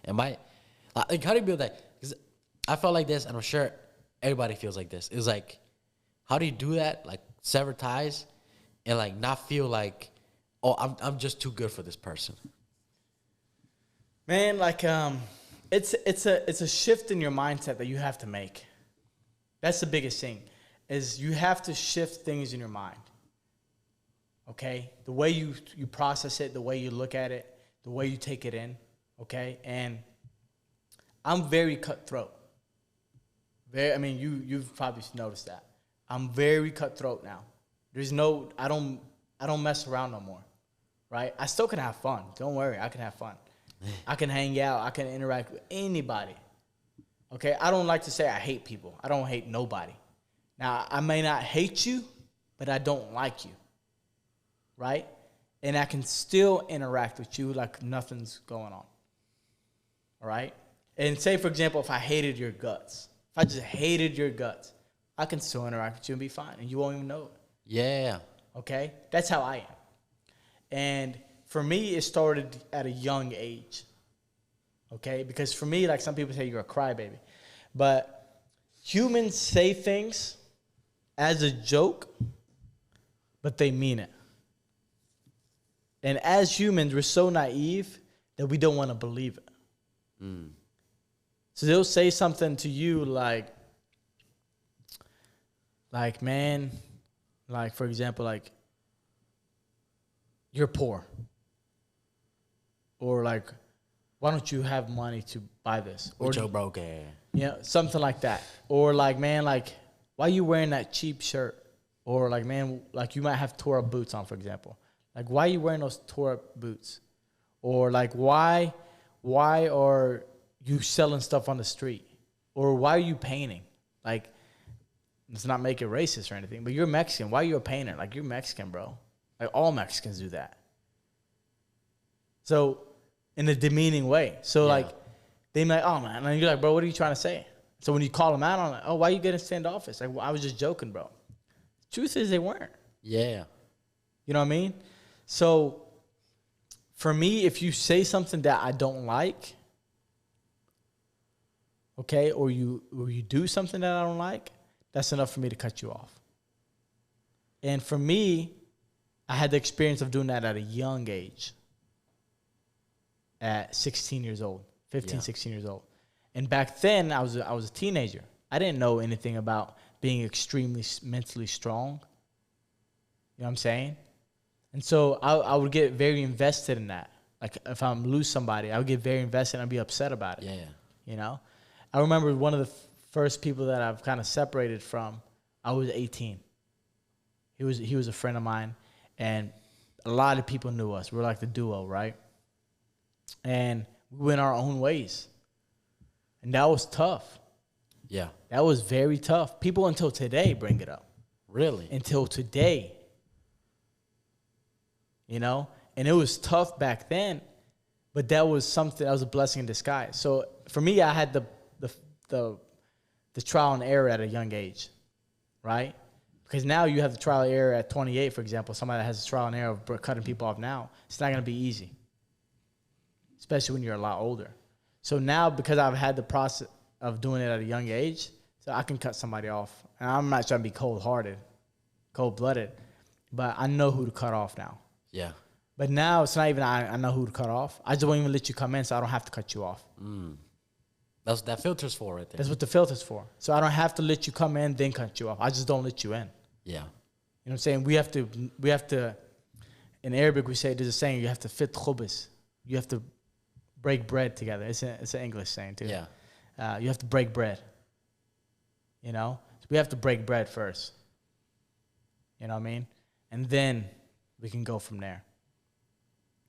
S3: Am I, like, how do you build that? Because I felt like this, and I'm sure everybody feels like this. It's like, how do you do that? Like, sever ties and, like, not feel like, oh, I'm just too good for this person.
S1: Man, like it's a shift in your mindset that you have to make. That's the biggest thing, is you have to shift things in your mind. Okay? The way you process it, the way you look at it, the way you take it in, okay? And I'm very cutthroat. You've probably noticed that. I'm very cutthroat now. I don't mess around no more, right? I still can have fun. Don't worry, I can have fun. I can hang out. I can interact with anybody. Okay? I don't like to say I hate people. I don't hate nobody. Now, I may not hate you, but I don't like you, right? And I can still interact with you like nothing's going on, all right? And say, for example, if I hated your guts, if I just hated your guts, I can still interact with you and be fine, and you won't even know it.
S3: Yeah.
S1: Okay? That's how I am. And for me, it started at a young age. Okay? Because for me, like some people say, you're a crybaby. But humans say things as a joke, but they mean it. And as humans, we're so naive that we don't want to believe it. Mm. So they'll say something to you like, man, like, for example, like, you're poor. Or like, why don't you have money to buy this? Or
S3: you're broke ass.
S1: Yeah, something like that. Or like, man, like, why are you wearing that cheap shirt? Or like, man, like you might have tore up boots on, for example. Like, why are you wearing those tore up boots? Or like, why are you selling stuff on the street? Or why are you painting? Like, let's not make it racist or anything, but you're Mexican. Why are you a painter? Like, you're Mexican, bro. Like, all Mexicans do that. So, in a demeaning way. So, like, they be like, oh, man. And you're like, bro, what are you trying to say? So, when you call them out on it, oh, why are you getting standoffish? Like, well, I was just joking, bro. Truth is, they weren't.
S3: Yeah.
S1: You know what I mean? So, for me, if you say something that I don't like, okay, or you do something that I don't like, that's enough for me to cut you off. And for me, I had the experience of doing that at a young age. At 16 years old, 15, 16 years old. And back then, I was a teenager. I didn't know anything about being extremely mentally strong. You know what I'm saying? And so I would get very invested in that. Like, if I lose somebody, I would get very invested and I'd be upset about it.
S3: Yeah.
S1: You know? I remember one of the first people that I've kind of separated from, I was 18. He was a friend of mine, and a lot of people knew us. We were like the duo, right? And we went our own ways. And that was tough.
S3: Yeah.
S1: That was very tough. People until today bring it up.
S3: Really?
S1: Until today. You know? And it was tough back then, but that was a blessing in disguise. So for me, I had the trial and error at a young age, right? Because now you have the trial and error at 28, for example. Somebody that has a trial and error of cutting people off now, it's not going to be easy, especially when you're a lot older. So now, because I've had the process of doing it at a young age, so I can cut somebody off. And I'm not trying to be cold-hearted, cold-blooded, but I know who to cut off now.
S3: Yeah.
S1: But now it's not even I know who to cut off. I just won't even let you come in, so I don't have to cut you off.
S3: that filter's for right there.
S1: That's what the filter's for. So I don't have to let you come in, then cut you off. I just don't let you in.
S3: Yeah.
S1: You know what I'm saying? We have to, in Arabic we say, there's a saying, you have to fit khubis. You have to break bread together. It's an English saying too.
S3: Yeah.
S1: You have to break bread. You know? So we have to break bread first. You know what I mean? And then we can go from there.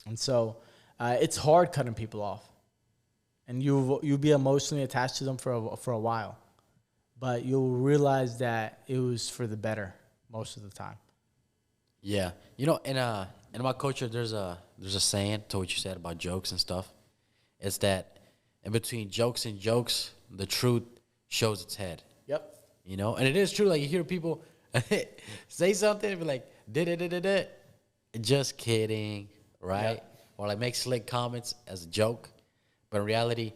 S1: And so it's hard cutting people off. And you'll be emotionally attached to them for a while. But you'll realize that it was for the better most of the time.
S3: Yeah. You know, in my culture, there's a saying to what you said about jokes and stuff. It's that in between jokes and jokes, the truth shows its head.
S1: Yep.
S3: You know? And it is true. Like, you hear people say something and be like, da-da-da-da-da. Just kidding, right?
S1: Yep.
S3: Or, like, make slick comments as a joke. But in reality,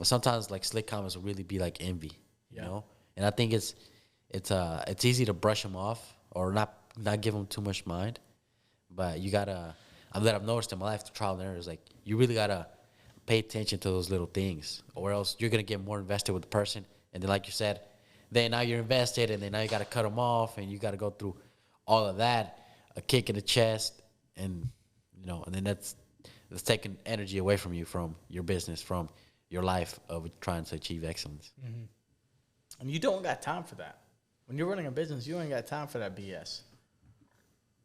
S3: sometimes, like, slick comments will really be like envy, you know? And I think it's easy to brush them off or not give them too much mind. But you gotta, I've noticed in my life, the trial and error is like, you really gotta pay attention to those little things, or else you're gonna get more invested with the person. And then, like you said, then now you're invested, and then now you gotta cut them off, and you gotta go through all of that, a kick in the chest, and you know, and then that's taking energy away from you, from your business, from your life of trying to achieve excellence.
S1: Mm-hmm. And you don't got time for that. When you're running a business, you ain't got time for that BS.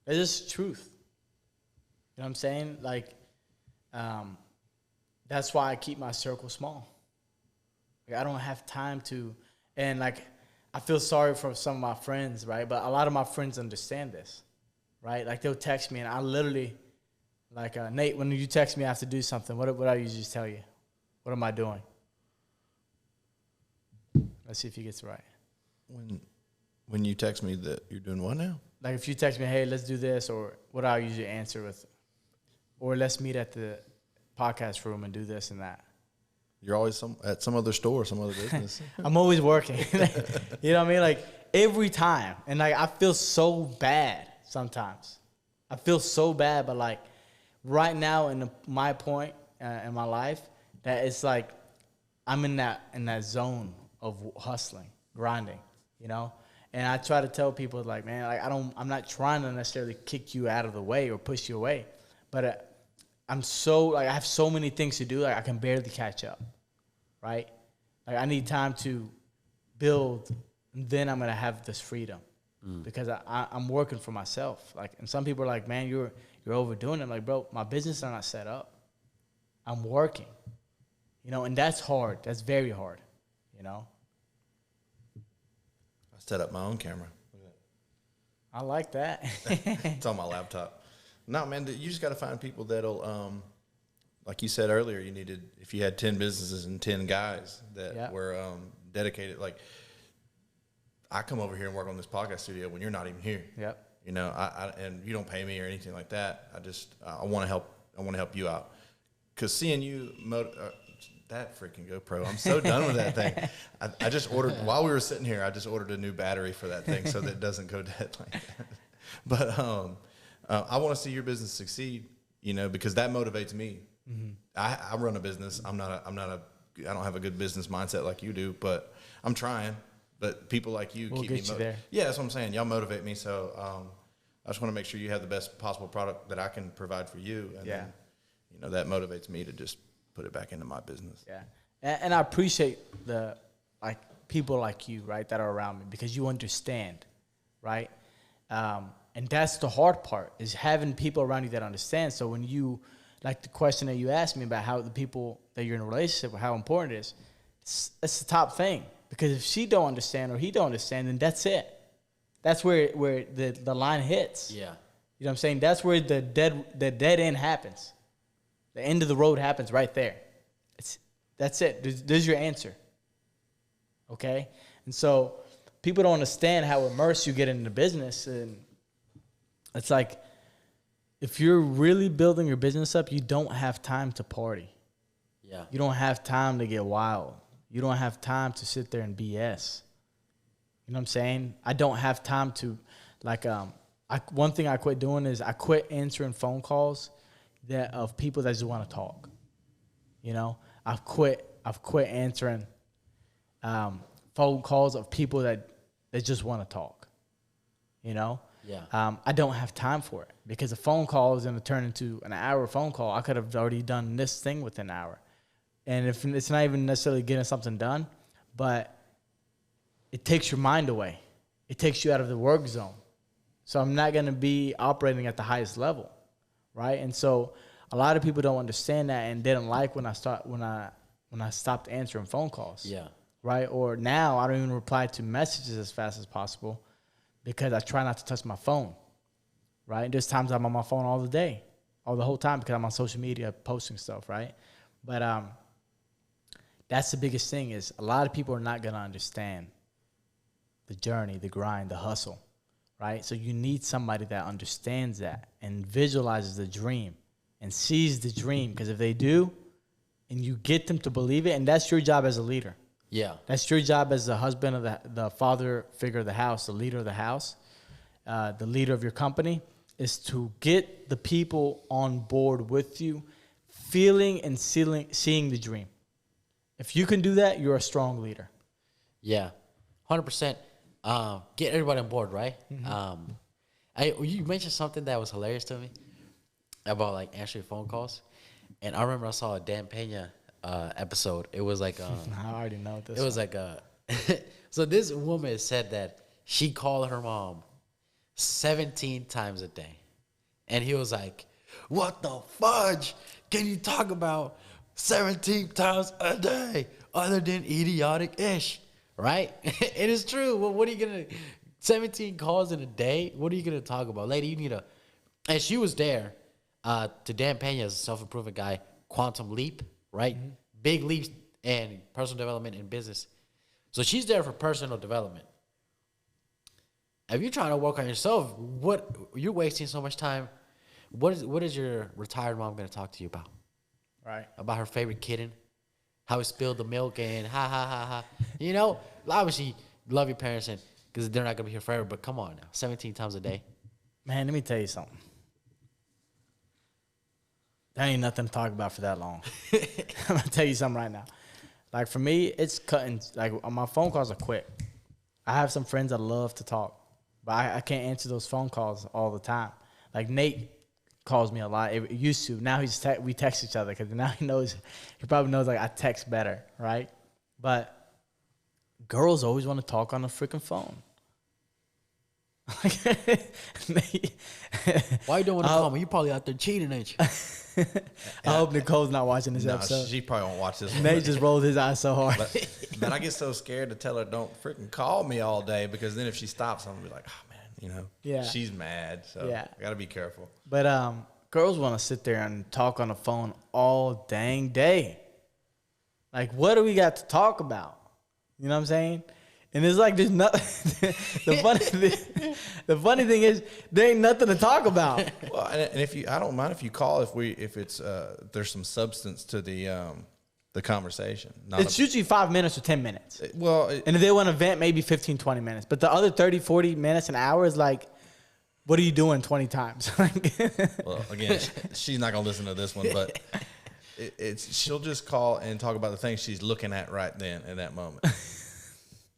S1: It's just truth. You know what I'm saying? Like, that's why I keep my circle small. Like, I don't have time to, and like, I feel sorry for some of my friends, right? But a lot of my friends understand this, right? Like, they'll text me, and I literally, like, Nate, when you text me, I have to do something. What I usually tell you? What am I doing? Let's see if he gets it right.
S2: When you text me that you're doing what now?
S1: Like, if you text me, hey, let's do this, or what I usually answer with, or let's meet at the podcast room and do this and that.
S2: You're always at some other store, some other business.
S1: I'm always working. You know what I mean? Like, every time. And, like, I feel so bad sometimes. I feel so bad, but, like, right now in my point in my life, that it's like I'm in that zone of hustling, grinding, you know? And I try to tell people, like, man, like, I'm not trying to necessarily kick you out of the way or push you away, but I'm so, like, I have so many things to do, like, I can barely catch up, right? Like, I need time to build, and then I'm going to have this freedom because I'm working for myself. Like, and some people are like, man, you're overdoing it. I'm like, bro, my business is not set up. I'm working, you know, and that's hard. That's very hard, you know?
S2: I set up my own camera.
S1: I like that.
S2: It's on my laptop. No, man, you just got to find people that'll, like you said earlier, if you had 10 businesses and 10 guys that were dedicated. Like, I come over here and work on this podcast studio when you're not even here.
S1: Yep.
S2: You know, and you don't pay me or anything like that. I want to help. I want to help you out. Because seeing you, that freaking GoPro, I'm so done with that thing. I just ordered, while we were sitting here, I just ordered a new battery for that thing so that it doesn't go dead like that. But I want to see your business succeed, you know, because that motivates me. Mm-hmm. I run a business. I don't have a good business mindset like you do, but I'm trying. But people like you
S1: we'll
S2: keep
S1: get
S2: me
S1: you there.
S2: Yeah, that's what I'm saying. Y'all motivate me, so I just want to make sure you have the best possible product that I can provide for you. And then, you know, that motivates me to just put it back into my business.
S1: Yeah. And I appreciate people like you, right, that are around me because you understand, right? And that's the hard part is having people around you that understand. So when you, like the question that you asked me about how the people that you're in a relationship with, how important it is, it's the top thing. Because if she don't understand or he don't understand, then that's it. That's where the line hits.
S3: Yeah.
S1: You know what I'm saying? That's where the dead end happens. The end of the road happens right there. That's it. There's your answer. Okay? And so people don't understand how immersed you get into business. And it's like if you're really building your business up, you don't have time to party.
S3: Yeah.
S1: You don't have time to get wild. You don't have time to sit there and BS. You know what I'm saying? I don't have time to, like, one thing I quit doing is I quit answering phone calls of people that just want to talk. You know, I quit I've quit answering phone calls of people that just want to talk. You know?
S3: Yeah.
S1: I don't have time for it because a phone call is going to turn into an hour phone call. I could have already done this thing within an hour. And if it's not even necessarily getting something done, but it takes your mind away. It takes you out of the work zone. So I'm not going to be operating at the highest level, right? And so a lot of people don't understand that and didn't like when I stopped answering phone calls.
S3: Yeah.
S1: Right? Or now I don't even reply to messages as fast as possible because I try not to touch my phone. Right? And there's times I'm on my phone all the whole time because I'm on social media posting stuff, right? But that's the biggest thing is a lot of people are not going to understand the journey, the grind, the hustle, right? So you need somebody that understands that and visualizes the dream and sees the dream. Because if they do, and you get them to believe it, and that's your job as a leader.
S3: Yeah.
S1: That's your job as the husband of the father figure of the house, the leader of the house, the leader of your company, is to get the people on board with you, feeling and seeing the dream. If you can do that, you're a strong leader.
S3: Yeah. 100%. Get everybody on board, right? Mm-hmm. You mentioned something that was hilarious to me about like answering phone calls, and I remember I saw a Dan Pena episode. It was like
S1: I already know this.
S3: It was like so this woman said that she called her mom 17 times a day, and he was like, "What the fudge can you talk about 17 times a day other than idiotic-ish?" Right? It is true. Well, what are you going to... 17 calls in a day? What are you going to talk about? Lady, you need a... And she was there to Dan Pena's self-improvement guy, Quantum Leap, right? Mm-hmm. Big leaps in personal development and business. So she's there for personal development. If you're trying to work on yourself, you're wasting so much time. What is your retired mom going to talk to you about?
S1: Right.
S3: About her favorite kitten? How he spilled the milk and ha. You know, obviously, love your parents and because they're not going to be here forever. But come on now, 17 times a day.
S1: Man, let me tell you something. There ain't nothing to talk about for that long. I'm going to tell you something right now. Like, for me, it's cutting. Like, my phone calls are quick. I have some friends that love to talk, but I can't answer those phone calls all the time. Like, Nate calls me a lot. It used to. Now we text each other because now he probably knows like I text better, right? But girls always want to talk on the freaking phone.
S3: Why you don't want to call me? You probably out there cheating, ain't you?
S1: I hope Nicole's not watching this episode.
S2: She probably won't watch this one.
S1: Nate just rolled his eyes so hard.
S2: But I get so scared to tell her don't freaking call me all day because then if she stops, I'm gonna be like, oh man, you know,
S1: yeah,
S2: she's mad. So
S1: yeah.
S2: I gotta be careful.
S1: But girls want to sit there and talk on the phone all dang day. Like, what do we got to talk about? You know what I'm saying? And it's like there's nothing. The funny thing is there ain't nothing to talk about.
S2: Well, and I don't mind if you call if it's there's some substance to the conversation.
S1: It's usually 5 minutes or 10 minutes. And if they want to vent, maybe 15, 20 minutes. But the other 30, 40 minutes, an hour is like, what are you doing 20 times?
S2: Well, again, she's not gonna listen to this one, but she'll just call and talk about the things she's looking at right then in that moment.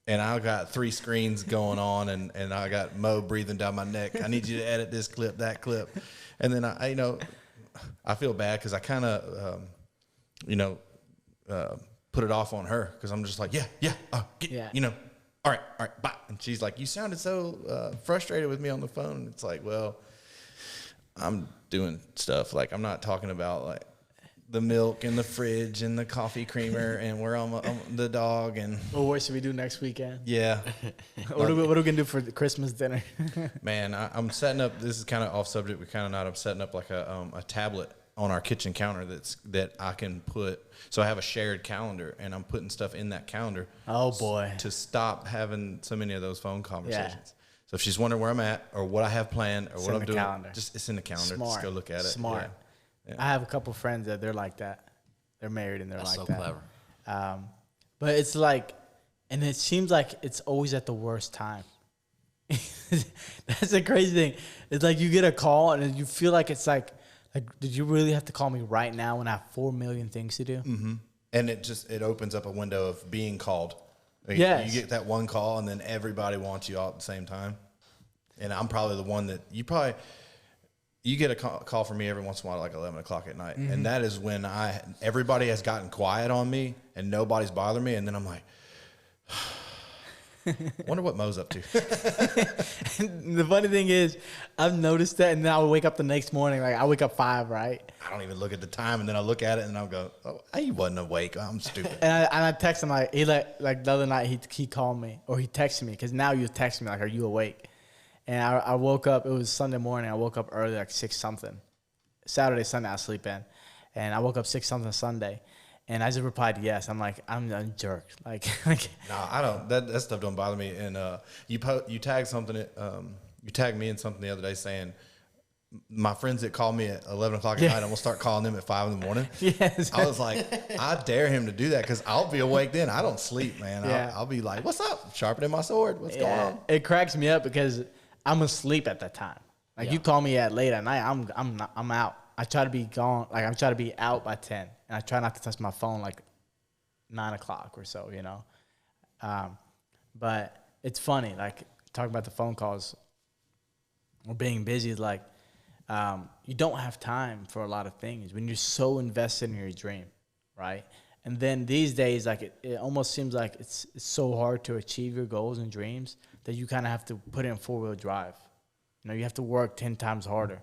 S2: And I got 3 screens going on, and I got Mo breathing down my neck. I need you to edit this clip, that clip, and then I feel bad because I kind of, put it off on her because I'm just like, yeah, all right, bye. And she's like, you sounded so frustrated with me on the phone. And it's like, well, I'm doing stuff like I'm not talking about like the milk and the fridge and the coffee creamer and we're on the dog and.
S1: Well, what should we do next weekend?
S2: Yeah.
S1: What are we gonna do for the Christmas dinner?
S2: Man, I'm setting up. This is kind of off subject, but kind of not. I'm setting up like a tablet on our kitchen counter that I can put. So I have a shared calendar, and I'm putting stuff in that calendar.
S1: Oh boy!
S2: To stop having so many of those phone conversations.
S1: Yeah.
S2: So if she's wondering where I'm at or what I have planned or what I'm doing,
S1: calendar.
S2: just it's in the calendar.
S1: Smart.
S2: Just go look at it.
S1: Smart.
S2: Yeah. Yeah.
S1: I have a couple friends that they're like that. They're married and they're
S3: That's
S1: like
S3: so
S1: that.
S3: Clever.
S1: But it's like, and it seems like it's always at the worst time. That's the crazy thing. It's like you get a call and you feel like it's like, did you really have to call me right now when I have 4 million things to do?
S2: Mm-hmm. And it opens up a window of being called. Like,
S1: Yes.
S2: you get that one call, and then everybody wants you all at the same time. And I'm probably the one that you get a call from me every once in a while, like 11 o'clock at night. And that is when everybody has gotten quiet on me and nobody's bothering me. And then I'm like, wonder what Mo's up to.
S1: The funny thing is, I've noticed that, and then I'll wake up the next morning. Like I wake up 5, right?
S2: I don't even look at the time, and then I look at it and I'll go, oh, I wasn't awake. I'm stupid.
S1: And I text him like like the other night he called me or he texted me because now you text me like, are you awake? And I woke up. It was Sunday morning. I woke up early, like 6 something. Saturday, Sunday, I sleep in, and I woke up 6 something Sunday, and I just replied yes. I'm like, I'm a jerk. Like
S2: Nah, I don't. That stuff don't bother me. And you tag something. You tagged me in something the other day saying my friends that call me at 11 o'clock at night, I'm gonna start calling them at 5 in the morning.
S1: Yes.
S2: I was like, I dare him to do that because I'll be awake then. I don't sleep, man.
S1: Yeah.
S2: I'll be like, what's up? Sharpening my sword. What's going on?
S1: It cracks me up because I'm asleep at that time. Like you call me at late at night, I'm out. I try to be gone. Like I'm trying to be out by 10, and I try not to touch my phone like 9 o'clock or so, you know. But it's funny, like talking about the phone calls or being busy is like you don't have time for a lot of things when you're so invested in your dream, right? And then these days, like it almost seems like it's so hard to achieve your goals and dreams that you kind of have to put it in 4-wheel drive. You know, you have to work 10 times harder.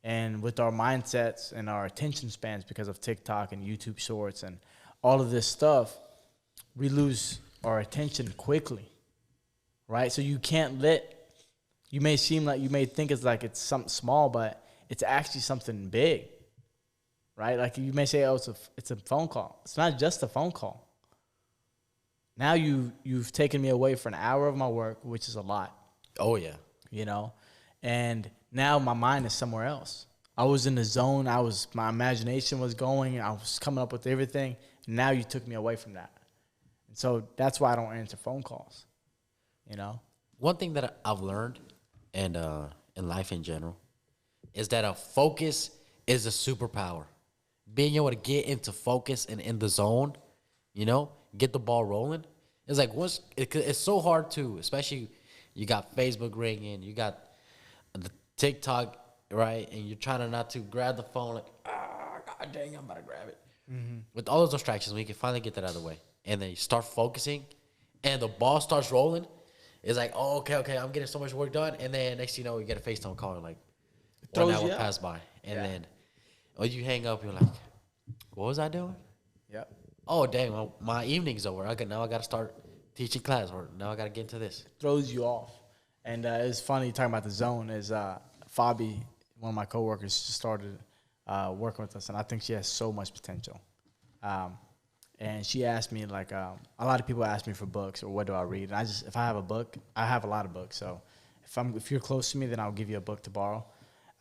S1: And with our mindsets and our attention spans because of TikTok and YouTube Shorts and all of this stuff, we lose our attention quickly, right? So you can't you may think it's something small, but it's actually something big, right? Like you may say, oh, it's a phone call. It's not just a phone call. Now you've taken me away for an hour of my work, which is a lot.
S3: Oh yeah.
S1: You know, and now my mind is somewhere else. I was in the zone. My imagination was going. I was coming up with everything. And now you took me away from that. And so that's why I don't answer phone calls, you know?
S3: One thing that I've learned and in life in general is that a focus is a superpower. Being able to get into focus and in the zone, you know, get the ball rolling. It's like it's so hard to, especially you got Facebook ringing, you got the TikTok, right? And you're trying to not to grab the phone like, God dang, I'm about to grab it. Mm-hmm. With all those distractions, we can finally get that out of the way. And then you start focusing and the ball starts rolling. It's like, oh, okay, I'm getting so much work done. And then next thing you know, you get a FaceTime call and like 1 hour pass by. And then when you hang up, you're like, what was I doing?
S1: Yep.
S3: Oh, dang, well, my evening's over. Now I got to start teaching class, or now I got to get into this.
S1: Throws you off. And it's funny talking about the zone is Fabi, one of my coworkers, just started working with us, and I think she has so much potential. And she asked me, like, a lot of people ask me for books or what do I read. And if I have a book, I have a lot of books. So if you're close to me, then I'll give you a book to borrow.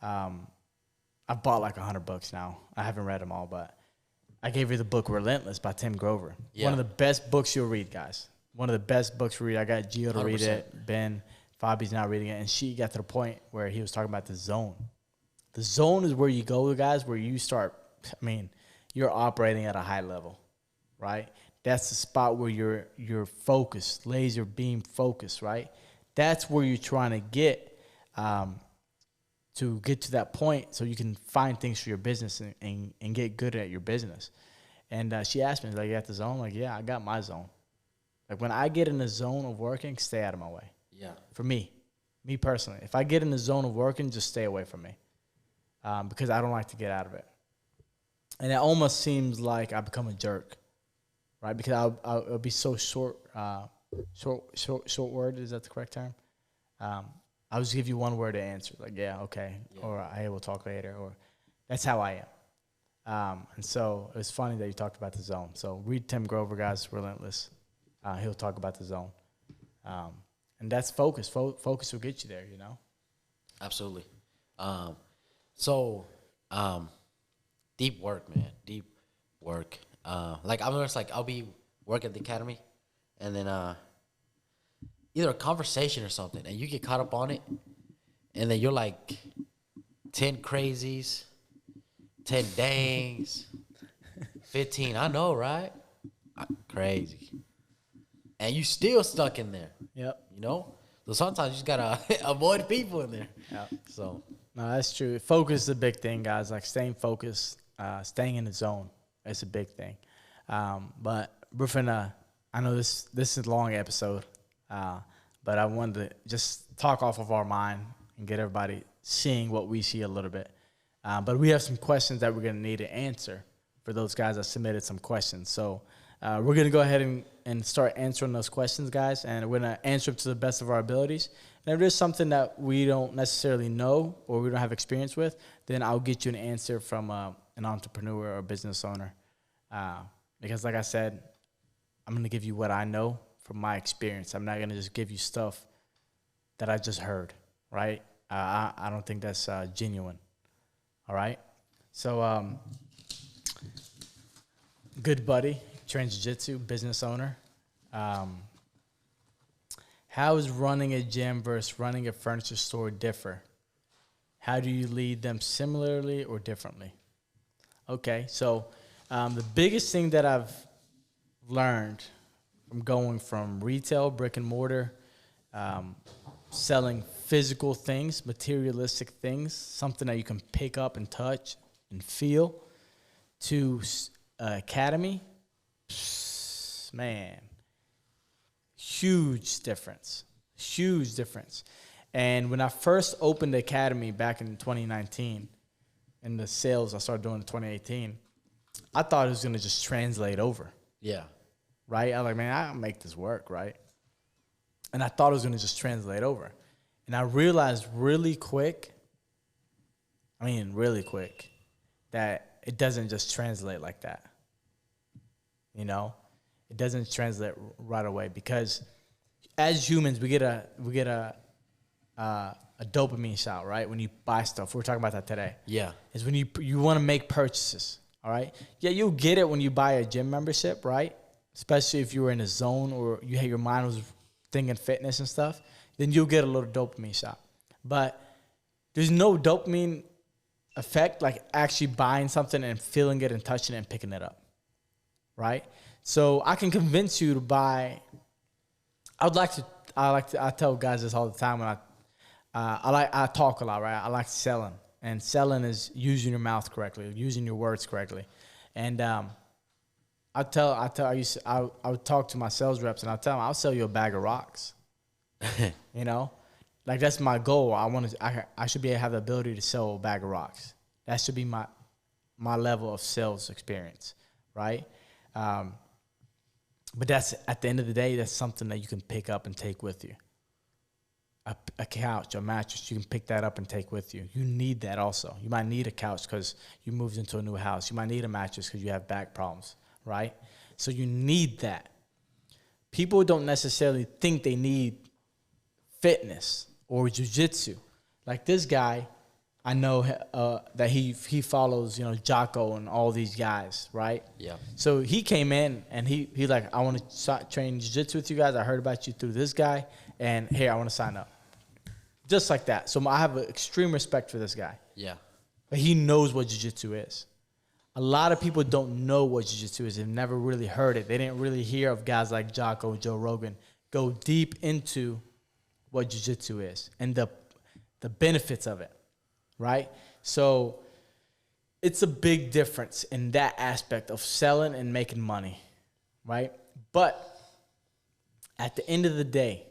S1: I've bought like 100 books now. I haven't read them all, but I gave her the book Relentless by Tim Grover. Yeah. One of the best books you'll read, guys. One of the best books to read. I got Gio to 100%. Read it. Ben, Fabi's not reading it. And she got to the point where he was talking about the zone. The zone is where you go, guys, where you start, you're operating at a high level, right? That's the spot where you're focused, laser beam focused, right? That's where you're trying to get to that point so you can find things for your business and get good at your business. And she asked me, like, you got the zone? I'm like, yeah, I got my zone. Like, when I get in the zone of working, stay out of my way.
S3: Yeah.
S1: For me personally. If I get in the zone of working, just stay away from me because I don't like to get out of it. And it almost seems like I become a jerk, right? Because I'll be so short word. Is that the correct term? I'll just give you one word to answer, like, yeah, okay, yeah. Or hey, we'll talk later, or that's how I am. And so it was funny that you talked about the zone. So read Tim Grover, guys, Relentless. He'll talk about the zone. And that's focus. Focus will get you there, you know?
S3: Absolutely. Deep work, man. Deep work. Like, I'm just like, I'll be working at the academy, and then either a conversation or something, and you get caught up on it, and then you're like 10 crazies, 10 dangs, 15. I know, right? crazy. And you still stuck in there.
S1: Yep.
S3: You know? So sometimes you just gotta avoid people in there.
S1: Yep.
S3: So
S1: No, that's true. Focus is a big thing, guys. Like staying focused, staying in the zone. It's a big thing. But we're finna, I know this is a long episode, but I wanted to just talk off of our mind and get everybody seeing what we see a little bit. But we have some questions that we're gonna need to answer for those guys that submitted some questions. So we're gonna go ahead and start answering those questions, guys, and we're gonna answer them to the best of our abilities. And if there's something that we don't necessarily know or we don't have experience with, then I'll get you an answer from an entrepreneur or business owner. Because like I said, I'm going to give you what I know from my experience. I'm not going to just give you stuff that I just heard, right? I don't think that's genuine, all right? So good buddy, trains jiu-jitsu, business owner. How is running a gym versus running a furniture store differ? How do you lead them similarly or differently? Okay, so the biggest thing that I've learned from going from retail, brick and mortar, selling physical things, materialistic things, something that you can pick up and touch and feel, to academy, man, huge difference. And when I first opened the academy back in 2019, and the sales I started doing in 2018, I thought it was going to just translate over.
S3: yeah.
S1: Right? I was like, man, I'll make this work, right? And I thought it was going to just translate over. And I realized really quick, that it doesn't just translate like that. You know? It doesn't translate right away, because as humans, we get a dopamine shot, right? When you buy stuff. We were talking about that today.
S3: Yeah.
S1: Is when you want to make purchases, all right? Yeah, you'll get it when you buy a gym membership, right? Especially if you were in a zone or your mind was thinking fitness and stuff, then you'll get a little dopamine shot. But there's no dopamine effect like actually buying something and feeling it and touching it and picking it up, right? So I can convince you to buy. I tell guys this all the time when I talk a lot, right? I like selling, and selling is using your mouth correctly, using your words correctly, and I would talk to my sales reps and I tell them, I'll sell you a bag of rocks. You know, like that's my goal. I should be able to have the ability to sell a bag of rocks. That should be my level of sales experience, right? But that's, at the end of the day, that's something that you can pick up and take with you. A couch, a mattress, you can pick that up and take with you. You need that also. You might need a couch because you moved into a new house. You might need a mattress because you have back problems, right? So you need that. People don't necessarily think they need fitness or jiu-jitsu. Like this guy, I know that he follows, Jocko and all these guys, right?
S3: Yeah.
S1: So he came in and he like, I want to start training jiu-jitsu with you guys. I heard about you through this guy, and here, I want to sign up. Just like that. So I have extreme respect for this guy.
S3: Yeah.
S1: But he knows what jiu-jitsu is. A lot of people don't know what jiu-jitsu is. They've never really heard it. They didn't really hear of guys like Jocko, Joe Rogan go deep into what jiu-jitsu is and the benefits of it, right? So it's a big difference in that aspect of selling and making money, right? But at the end of the day,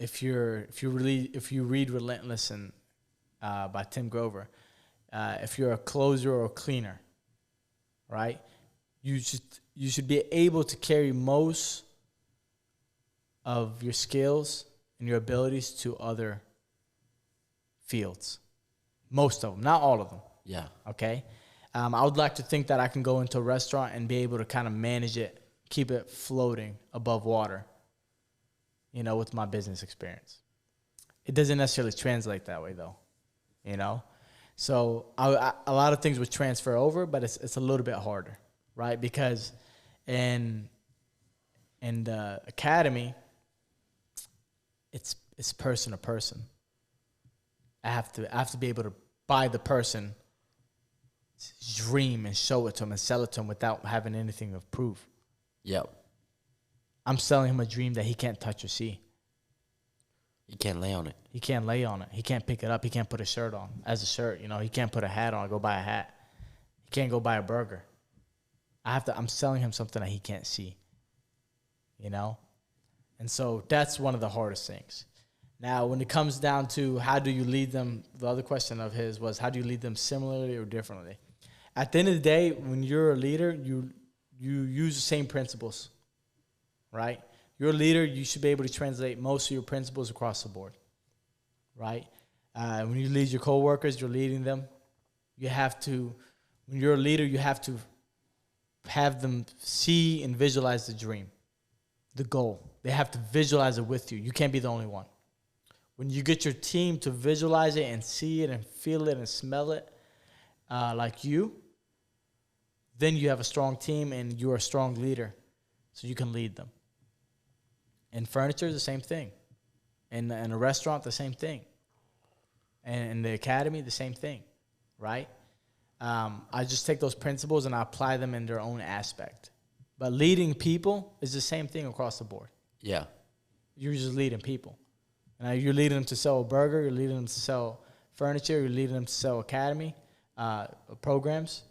S1: if you read Relentless and by Tim Grover, if you're a closer or a cleaner, right, you should be able to carry most of your skills and your abilities to other fields. Most of them, not all of them.
S3: Yeah.
S1: Okay? I would like to think that I can go into a restaurant and be able to kind of manage it, keep it floating above water, with my business experience. It doesn't necessarily translate that way, though, So a lot of things would transfer over, but it's a little bit harder, right? Because in the academy, it's person to person. I have to be able to buy the person dream and show it to them and sell it to them without having anything of proof.
S3: Yep.
S1: I'm selling him a dream that he can't touch or see.
S3: You can't lay on it.
S1: He can't lay on it. He can't pick it up. He can't put a shirt on as a shirt. You know, he can't put a hat on and go buy a hat. He can't go buy a burger. I'm selling him something that he can't see. You know? And so that's one of the hardest things. Now, when it comes down to how do you lead them, the other question of his was, how do you lead them similarly or differently? At the end of the day, when you're a leader, you use the same principles, right? You're a leader, you should be able to translate most of your principles across the board, right? When you lead your coworkers, you're leading them. When you're a leader, you have to have them see and visualize the dream, the goal. They have to visualize it with you. You can't be the only one. When you get your team to visualize it and see it and feel it and smell it like you, then you have a strong team and you're a strong leader, so you can lead them. In furniture, the same thing. In a restaurant, the same thing. And in the academy, the same thing, right? I just take those principles and I apply them in their own aspect. But leading people is the same thing across the board.
S3: Yeah.
S1: You're just leading people. Now, you're leading them to sell a burger. You're leading them to sell furniture. You're leading them to sell academy programs,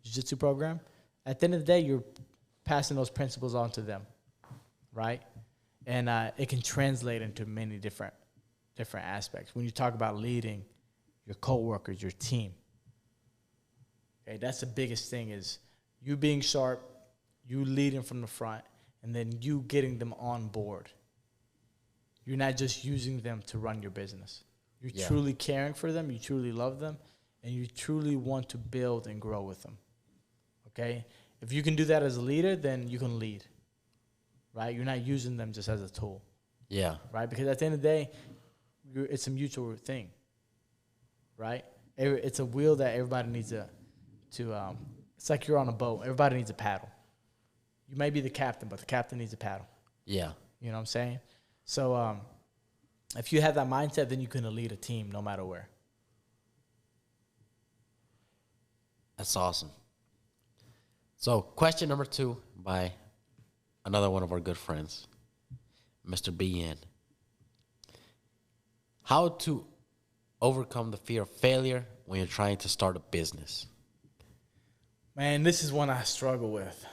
S1: jiu-jitsu program. At the end of the day, you're passing those principles on to them, right? And it can translate into many different aspects. When you talk about leading your coworkers, your team, okay, that's the biggest thing is you being sharp, you leading from the front, and then you getting them on board. You're not just using them to run your business. You're truly caring for them, you truly love them, and you truly want to build and grow with them, okay? If you can do that as a leader, then you can lead, right? You're not using them just as a tool.
S3: Yeah.
S1: Right? Because at the end of the day, it's a mutual thing, right? It's a wheel that everybody needs to it's like you're on a boat. Everybody needs a paddle. You may be the captain, but the captain needs a paddle.
S3: Yeah.
S1: You know what I'm saying? So if you have that mindset, then you can lead a team no matter where.
S3: That's awesome. So, question number 2 by another one of our good friends, Mr. BN. How to overcome the fear of failure when you're trying to start a business?
S1: Man, this is one I struggle with.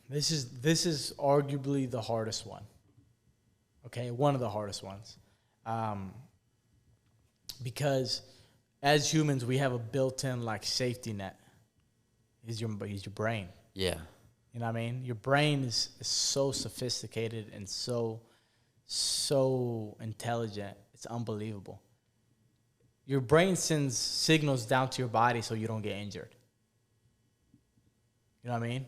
S1: This is arguably the hardest one. Okay, one of the hardest ones. Because as humans, we have a built-in like safety net. He's your brain.
S3: Yeah.
S1: You know what I mean? Your brain is so sophisticated and so intelligent. It's unbelievable. Your brain sends signals down to your body so you don't get injured. You know what I mean?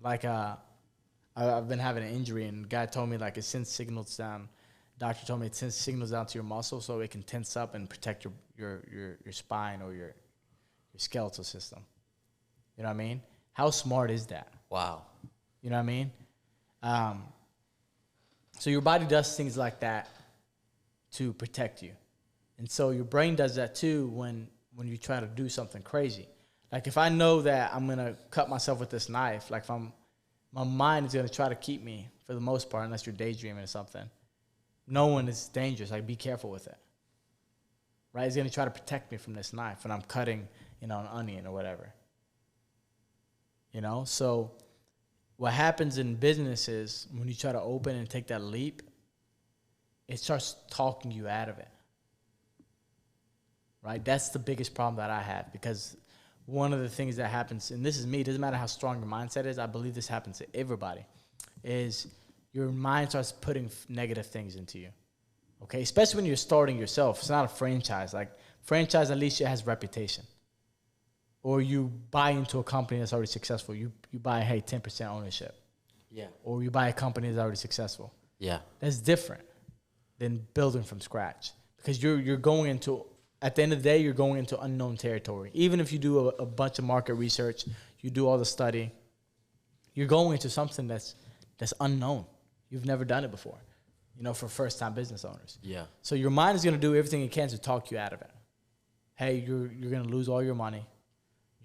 S1: Like I've been having an injury, and the guy told me like it sends signals down. Doctor told me it sends signals down to your muscle so it can tense up and protect your spine or your skeletal system. You know what I mean? How smart is that?
S3: Wow.
S1: You know what I mean? So your body does things like that to protect you. And so your brain does that too when you try to do something crazy. Like if I know that I'm going to cut myself with this knife, like my mind is going to try to keep me for the most part, unless you're daydreaming or something. Knowing it's dangerous, like be careful with it. Right? It's going to try to protect me from this knife when I'm cutting, an onion or whatever. So what happens in business is when you try to open and take that leap, it starts talking you out of it. Right? That's the biggest problem that I have, because one of the things that happens, and this is me, it doesn't matter how strong your mindset is, I believe this happens to everybody, is your mind starts putting negative things into you. Okay? Especially when you're starting yourself. It's not a franchise. Like franchise, at least it has reputation. Or you buy into a company that's already successful. You buy, 10% ownership.
S3: Yeah.
S1: Or you buy a company that's already successful.
S3: Yeah.
S1: That's different than building from scratch. Because you're going into, at the end of the day, you're going into unknown territory. Even if you do a bunch of market research, you do all the study, you're going into something that's unknown. You've never done it before, for first-time business owners.
S3: Yeah.
S1: So your mind is going to do everything it can to talk you out of it. Hey, you're going to lose all your money.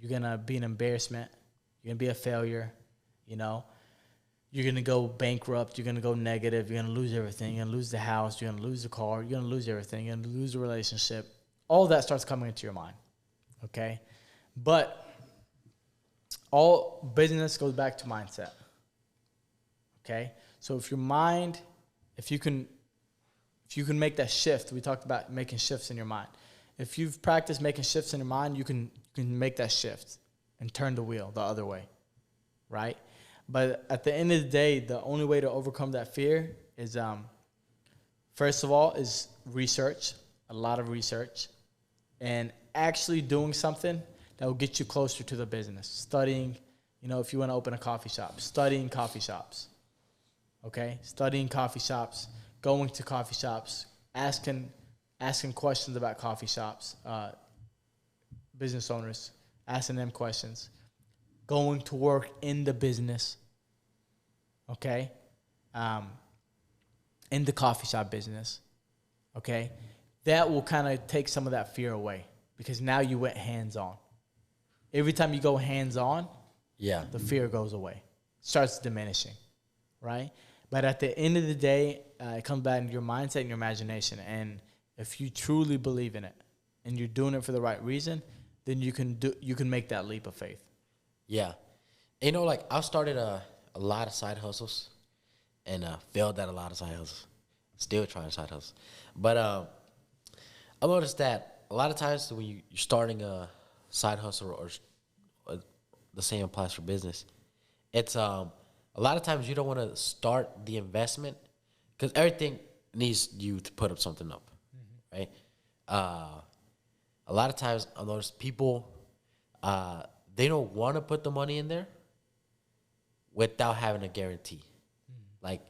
S1: You're going to be an embarrassment. You're going to be a failure, you're going to go bankrupt, you're going to go negative, you're going to lose everything, you're going to lose the house, you're going to lose the car, you're going to lose everything, you're going to lose the relationship. All that starts coming into your mind, okay? But all business goes back to mindset, okay? So if your mind, if you can make that shift, we talked about making shifts in your mind. If you've practiced making shifts in your mind, you can make that shift and turn the wheel the other way, right? But at the end of the day, the only way to overcome that fear is, first of all, is research, a lot of research, and actually doing something that will get you closer to the business. Studying, if you want to open a coffee shop, studying coffee shops, okay? Studying coffee shops, going to coffee shops, asking questions about coffee shops, business owners, asking them questions, going to work in the business, okay, in the coffee shop business, okay, that will kind of take some of that fear away because now you went hands-on. Every time you go hands-on, the fear goes away, starts diminishing, right? But at the end of the day, it comes back to your mindset and your imagination, and if you truly believe in it and you're doing it for the right reason, then you can make that leap of faith.
S3: Yeah. I've started a lot of side hustles and failed at a lot of side hustles. Still trying side hustles. But I noticed that a lot of times when you're starting a side hustle or the same applies for business, it's a lot of times you don't want to start the investment because everything needs you to put up something up, right? A lot of times I notice people, they don't want to put the money in there without having a guarantee. Like,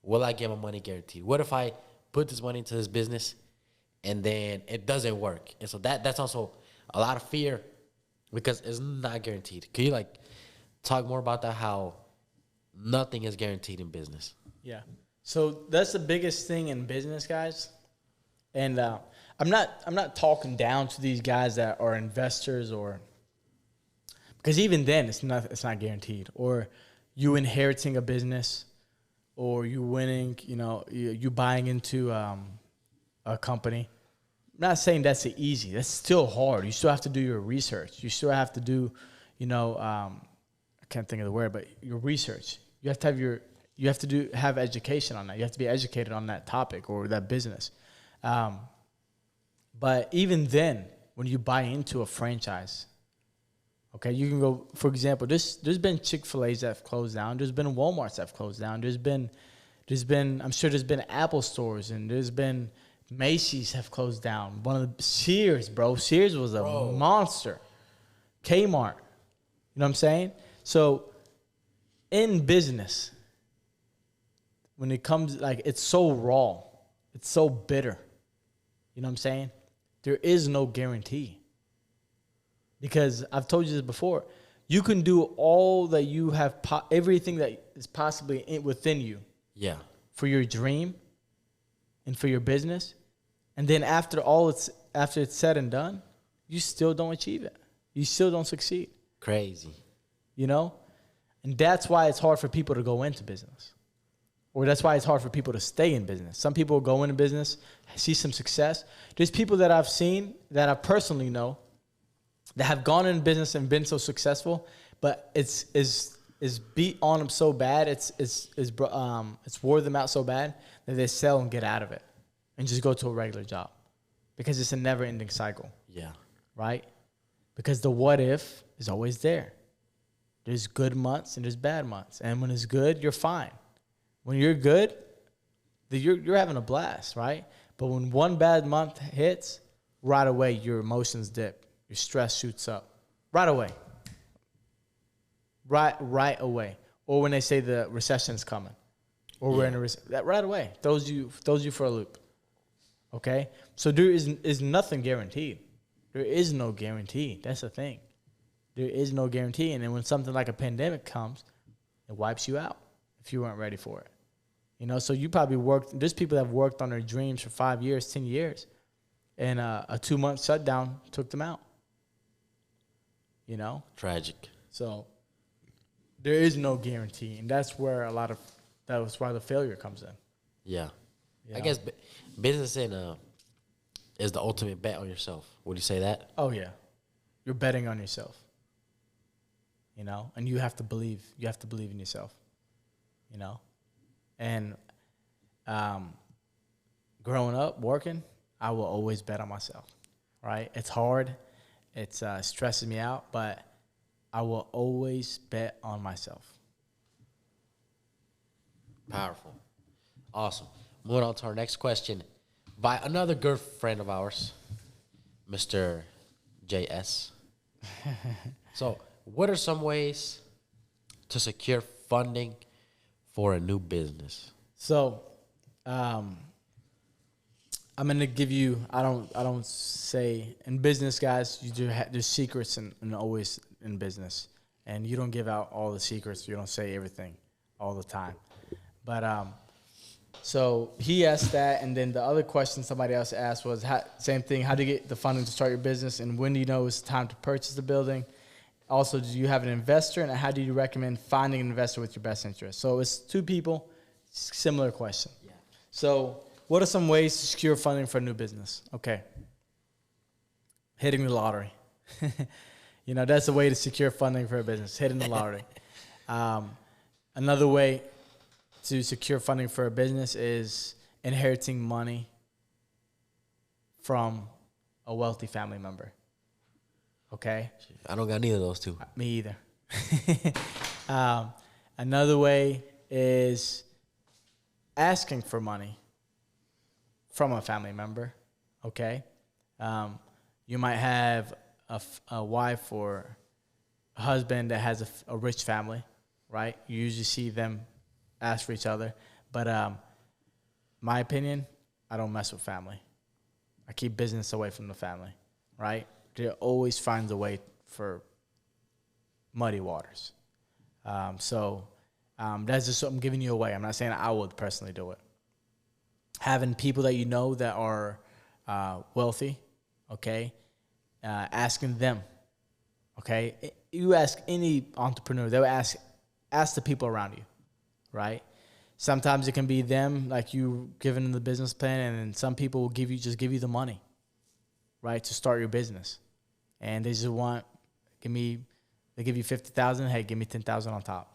S3: will I get my money guaranteed? What if I put this money into this business and then it doesn't work? And so that's also a lot of fear because it's not guaranteed. Can you talk more about that? How nothing is guaranteed in business.
S1: Yeah. So that's the biggest thing in business, guys. And I'm not talking down to these guys that are investors because even then it's not guaranteed. Or you inheriting a business, or you winning, you buying into a company. I'm not saying that's easy. That's still hard. You still have to do your research. You still have to do, I can't think of the word, but your research. You have to have education on that. You have to be educated on that topic or that business. But even then, when you buy into a franchise, okay, you can go, for example, there's been Chick-fil-A's that have closed down. There's been Walmart's that have closed down. There's been, I'm sure there's been Apple stores, and there's been Macy's have closed down. One of the Sears, bro. Sears was a monster. Kmart. You know what I'm saying? So in business, when it comes, it's so raw. It's so bitter. You know what I'm saying? There is no guarantee. Because I've told you this before. You can do all that you have, everything that is possibly within you.
S3: Yeah.
S1: For your dream and for your business. And then after it's said and done, you still don't achieve it. You still don't succeed.
S3: Crazy.
S1: And that's why it's hard for people to go into business. Or that's why it's hard for people to stay in business. Some people go into business, see some success. There's people that I've seen, that I personally know, that have gone into business and been so successful, but it's beat on them so bad, it's wore them out so bad that they sell and get out of it and just go to a regular job because it's a never-ending cycle.
S3: Yeah. Right?
S1: Because the what if is always there. There's good months and there's bad months. And when it's good, you're fine. When you're good, you're having a blast, right? But when one bad month hits, right away your emotions dip. Your stress shoots up. Right away. Right away. Or when they say the recession's coming. Or we're in a recession. That right away throws you for a loop. Okay? So there is nothing guaranteed. There is no guarantee. That's the thing. There is no guarantee. And then when something like a pandemic comes, it wipes you out if you weren't ready for it. So you probably there's people that have worked on their dreams for 5 years, 10 years. And a 2-month shutdown took them out.
S3: Tragic.
S1: So there is no guarantee, and that's where that's why the failure comes in.
S3: Yeah.
S1: Yeah.
S3: I guess business is the ultimate bet on yourself. Would you say that?
S1: Oh yeah, you're betting on yourself. You know, and you have to believe. You have to believe in yourself. You know, and growing up working, I will always bet on myself. Right? It's hard. It stresses me out, but I will always bet on myself.
S3: Powerful. Awesome. Moving on to our next question by another good friend of ours, Mr. JS. So, what are some ways to secure funding for a new business?
S1: So, I'm gonna give you. I don't say in business, guys. There's secrets and always in business, and you don't give out all the secrets. You don't say everything all the time. But so he asked that, and then the other question somebody else asked was same thing. How do you get the funding to start your business, and when do you know it's time to purchase the building? Also, do you have an investor, and how do you recommend finding an investor with your best interest? So it's two people, similar question. Yeah. So what are some ways to secure funding for a new business? Okay. Hitting the lottery. You know, that's a way to secure funding for a business, hitting the lottery. Another way to secure funding for a business is inheriting money from a wealthy family member. Okay?
S3: I don't got neither of those two.
S1: Me either. Another way is asking for money from a family member. Okay? You might have a wife or a husband that has a rich family, right? You usually see them ask for each other. But my opinion, I don't mess with family. I keep business away from the family, right? There always finds a way for muddy waters. So that's just something I'm giving you away. I'm not saying I would personally do it. Having people that you know that are wealthy, okay, asking them, okay. You ask any entrepreneur, they'll ask the people around you, right? Sometimes it can be them, like you giving them the business plan, and then some people will give you the money, right, to start your business, and they just want, they give you 50,000, hey, give me 10,000 on top.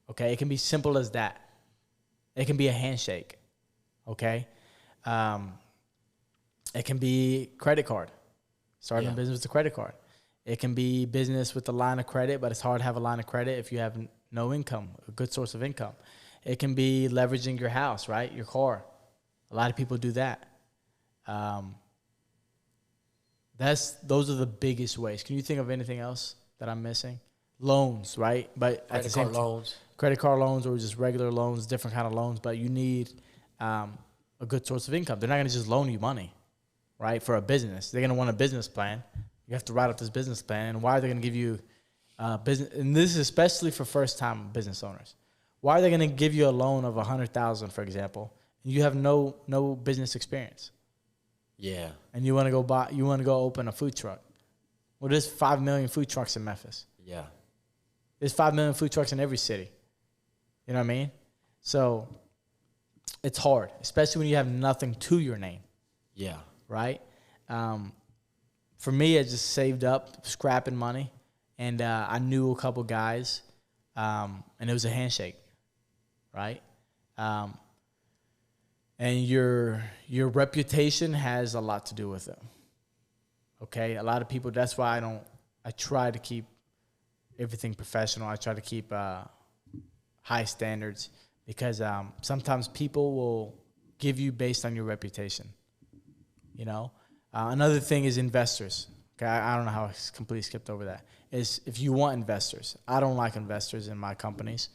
S1: Okay, it can be simple as that. It can be a handshake. Okay, it can be credit card. Starting a business with a credit card. It can be business with a line of credit, but it's hard to have a line of credit if you have no income, a good source of income. It can be leveraging your house, right? Your car. A lot of people do that. Those are the biggest ways. Can you think of anything else that I'm missing? Loans, right? But
S3: Credit card loans.
S1: Credit card loans or just regular loans, different kind of loans, but you need a good source of income. They're not going to just loan you money, right, for a business. They're going to want a business plan. You have to write up this business plan. And why are they going to give you business? And this is especially for first-time business owners. Why are they going to give you a loan of $100,000, for example, and you have no business experience?
S3: Yeah.
S1: And you want to go open a food truck. Well, there's 5 million food trucks in Memphis.
S3: Yeah.
S1: There's 5 million food trucks in every city. You know what I mean? So it's hard, especially when you have nothing to your name.
S3: Yeah.
S1: Right? For me, I just saved up, scrapping money, and I knew a couple guys, and it was a handshake, right? And your reputation has a lot to do with it. Okay? A lot of people, that's why I try to keep everything professional. I try to keep high standards because sometimes people will give you based on your reputation, you know? Another thing is investors. Okay, I don't know how I completely skipped over that. Is if you want investors. I don't like investors in my companies.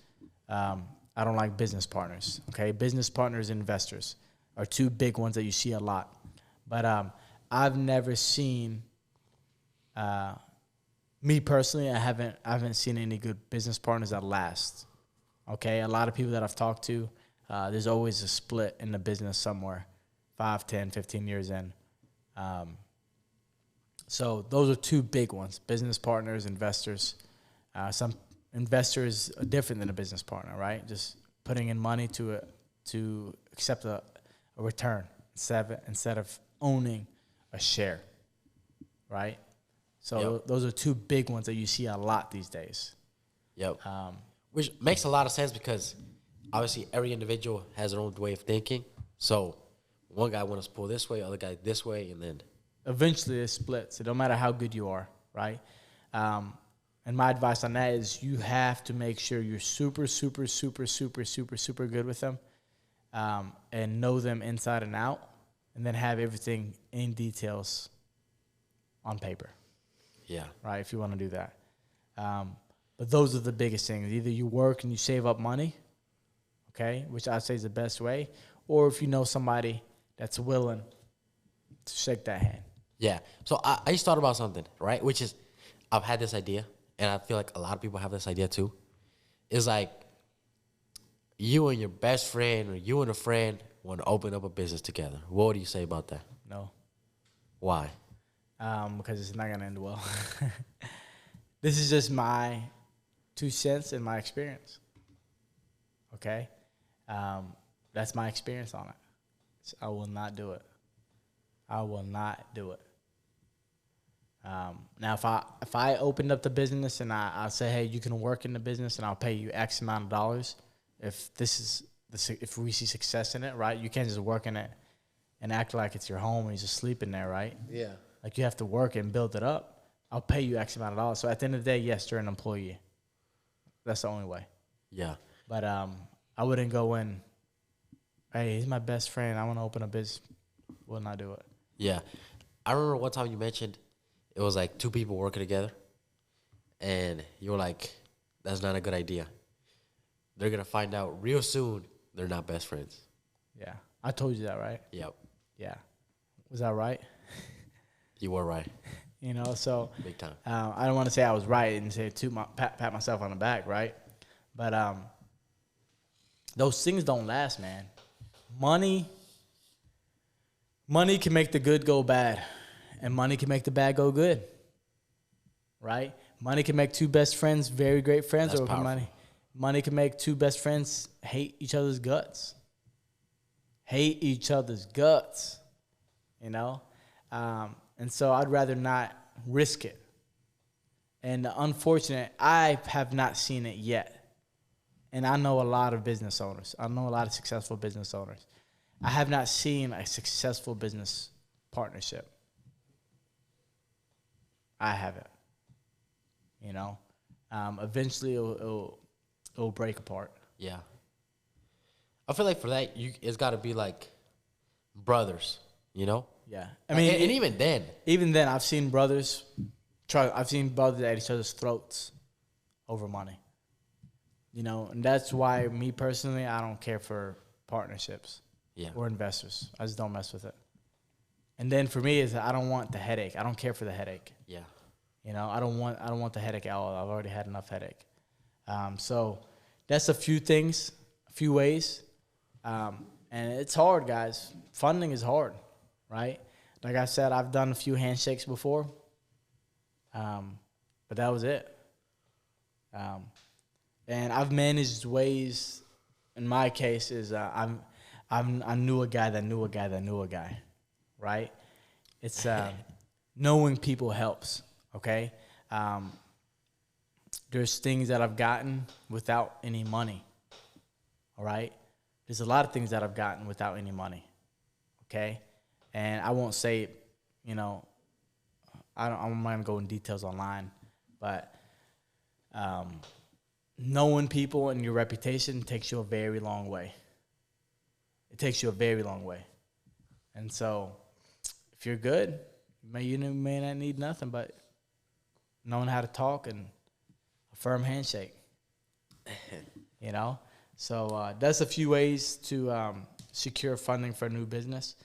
S1: I don't like business partners. Okay, business partners and investors are two big ones that you see a lot. But I've never seen, me personally, I haven't seen any good business partners that last. Okay, a lot of people that I've talked to, there's always a split in the business somewhere, 5, 10, 15 years in. So those are two big ones: business partners, investors. Some investor is different than a business partner, right? Just putting in money to accept a return instead of owning a share, right? So those are two big ones that you see a lot these days.
S3: Yep. Which makes a lot of sense because obviously every individual has their own way of thinking. So one guy wants to pull this way, other guy this way, and then
S1: eventually it splits. It don't matter how good you are, right? And my advice on that is you have to make sure you're super, super, super, super, super, super good with them, and know them inside and out, and then have everything in details on paper.
S3: yeah,
S1: Right, if you want to do that. But those are the biggest things. Either you work and you save up money, okay, which I'd say is the best way, or if you know somebody that's willing to shake that hand.
S3: yeah. So I just thought about something, right? Which is, I've had this idea, and I feel like a lot of people have this idea too. It's like you and your best friend or you and a friend want to open up a business together. What do you say about that?
S1: No,
S3: Why?
S1: because it's not going to end well. This is just my 2 cents and my experience, okay? That's my experience on it. So I will not do it. I will not do it. Now, if I opened up the business and I say, hey, you can work in the business and I'll pay you X amount of dollars, if we see success in it, right? You can't just work in it and act like it's your home and you just sleep in there, right?
S3: Yeah.
S1: Like you have to work and build it up. I'll pay you X amount of dollars. So at the end of the day, yes, you're an employee. That's the only way.
S3: Yeah.
S1: But I wouldn't go in, hey, he's my best friend. I want to open a business. Will not do it.
S3: Yeah. I remember one time you mentioned it was like 2 people working together, and you were like, that's not a good idea. They're going to find out real soon they're not best friends.
S1: Yeah. I told you that, right?
S3: Yep.
S1: Yeah. Was that right?
S3: You were right.
S1: You know, so
S3: Big time.
S1: I don't want to say I was right and say pat myself on the back, right? But those things don't last, man. Money can make the good go bad, and money can make the bad go good, right? Money can make 2 best friends very great friends,
S3: That's
S1: or
S3: powerful.
S1: money can make 2 best friends hate each other's guts. Hate each other's guts, you know? And so I'd rather not risk it. And unfortunate, I have not seen it yet. And I know a lot of business owners. I know a lot of successful business owners. I have not seen a successful business partnership. I haven't. You know? Eventually it'll break apart.
S3: Yeah. I feel like for that, it's got to be like brothers, you know?
S1: Yeah.
S3: I mean, and even then,
S1: I've seen brothers at each other's throats over money. You know, and that's why me personally, I don't care for partnerships or investors. I just don't mess with it. And then for me is I don't want the headache. I don't care for the headache.
S3: Yeah.
S1: You know, I don't want the headache at all. I've already had enough headache. So that's a few ways. And it's hard, guys. Funding is hard, right? Like I said, I've done a few handshakes before, but that was it. And I've managed ways. In my case, is I knew a guy that knew a guy that knew a guy, right? It's knowing people helps. Okay, there's things that I've gotten without any money. All right, there's a lot of things that I've gotten without any money. Okay, and I won't say, you know, I'm not gonna go in details online, but knowing people and your reputation takes you a very long way. It takes you a very long way, and so if you're good, you may not need nothing but knowing how to talk and a firm handshake. You know, so that's a few ways to secure funding for a new business.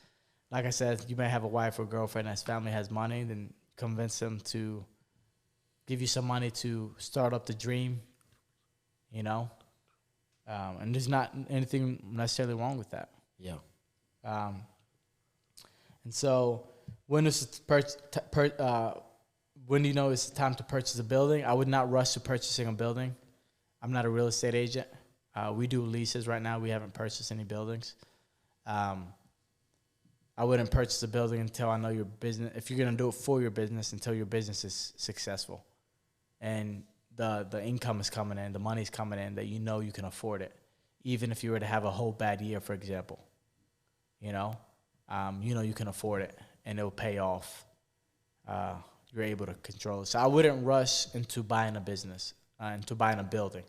S1: Like I said, you may have a wife or girlfriend that's family has money, then convince them to give you some money to start up the dream, you know. And there's not anything necessarily wrong with that.
S3: Yeah.
S1: And so when do you know it's time to purchase a building? I would not rush to purchasing a building. I'm not a real estate agent. We do leases right now. We haven't purchased any buildings. I wouldn't purchase a building until I know your business. If you're gonna do it for your business, until your business is successful, and the income is coming in, the money's coming in, that you know you can afford it, even if you were to have a whole bad year, for example. You know you can afford it, and it'll pay off. You're able to control it. So I wouldn't rush into buying a business, into buying a building.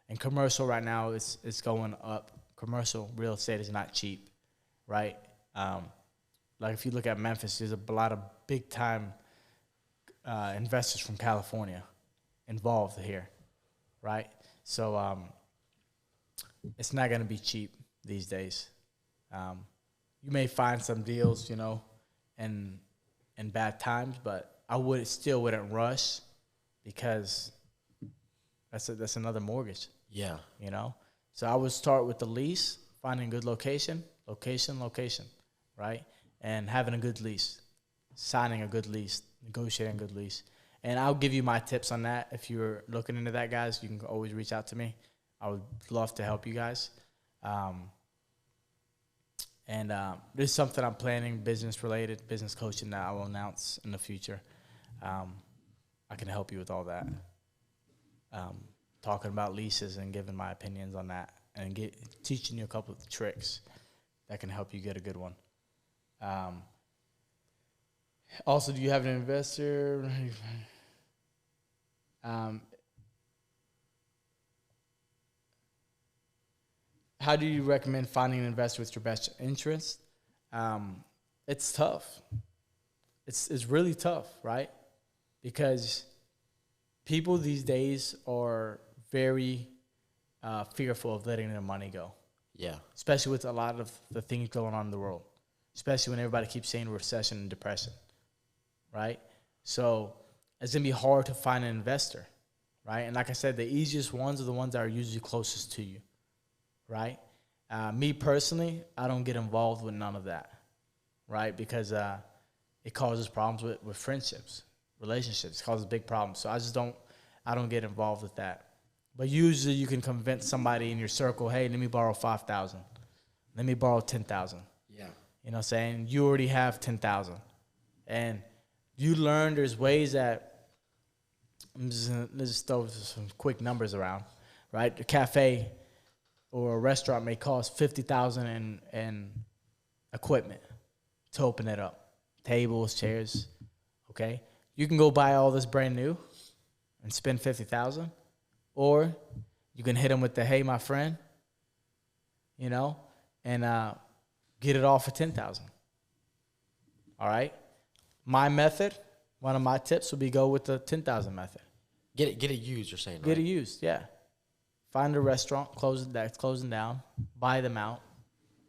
S1: And commercial right now is going up. Commercial real estate is not cheap, right? Like if you look at Memphis, there's a lot of big time investors from California involved here, right? So it's not going to be cheap these days. You may find some deals, in bad times, but I wouldn't rush, because that's another mortgage.
S3: Yeah.
S1: So I would start with the lease, finding a good location, right? And having a good lease, signing a good lease, negotiating a good lease. And I'll give you my tips on that. If you're looking into that, guys, you can always reach out to me. I would love to help you guys. There's something I'm planning, business-related, business coaching, that I will announce in the future. I can help you with all that. Talking about leases and giving my opinions on that, and teaching you a couple of tricks that can help you get a good one. Also, do you have an investor? How do you recommend finding an investor with your best interest? It's tough. It's really tough, right? Because people these days are very fearful of letting their money go.
S3: Yeah.
S1: Especially with a lot of the things going on in the world. Especially when everybody keeps saying recession and depression, right? So it's going to be hard to find an investor, right? And like I said, the easiest ones are the ones that are usually closest to you, right? Me personally, I don't get involved with none of that, right? Because it causes problems with friendships, relationships. It causes big problems. So I don't get involved with that. But usually you can convince somebody in your circle, hey, let me borrow $5,000. Let me borrow $10,000.
S3: Yeah.
S1: You know what I'm saying? You already have 10,000. And you learn there's ways that, let's just throw some quick numbers around, right? A cafe or a restaurant may cost $50,000 in equipment to open it up. Tables, chairs, okay? You can go buy all this brand new and spend $50,000, or you can hit them with the, hey, my friend, and get it all for $10,000. All right? My method, one of my tips would be go with the 10,000 method.
S3: Get it used, you're saying, right?
S1: Get it used, yeah. Find a restaurant, that's closing down, buy them out,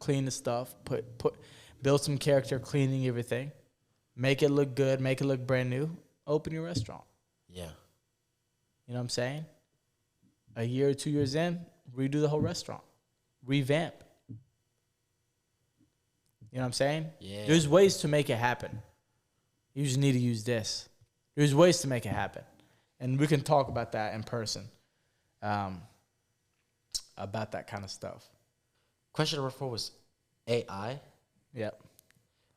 S1: clean the stuff, build some character, cleaning everything, make it look good, make it look brand new, open your restaurant.
S3: Yeah.
S1: You know what I'm saying? A year or 2 years in, redo the whole restaurant, revamp. You know what I'm saying?
S3: Yeah.
S1: There's ways to make it happen. You just need to use this. There's ways to make it happen. And we can talk about that in person, about that kind of stuff.
S3: Question number 4 was AI.
S1: Yep.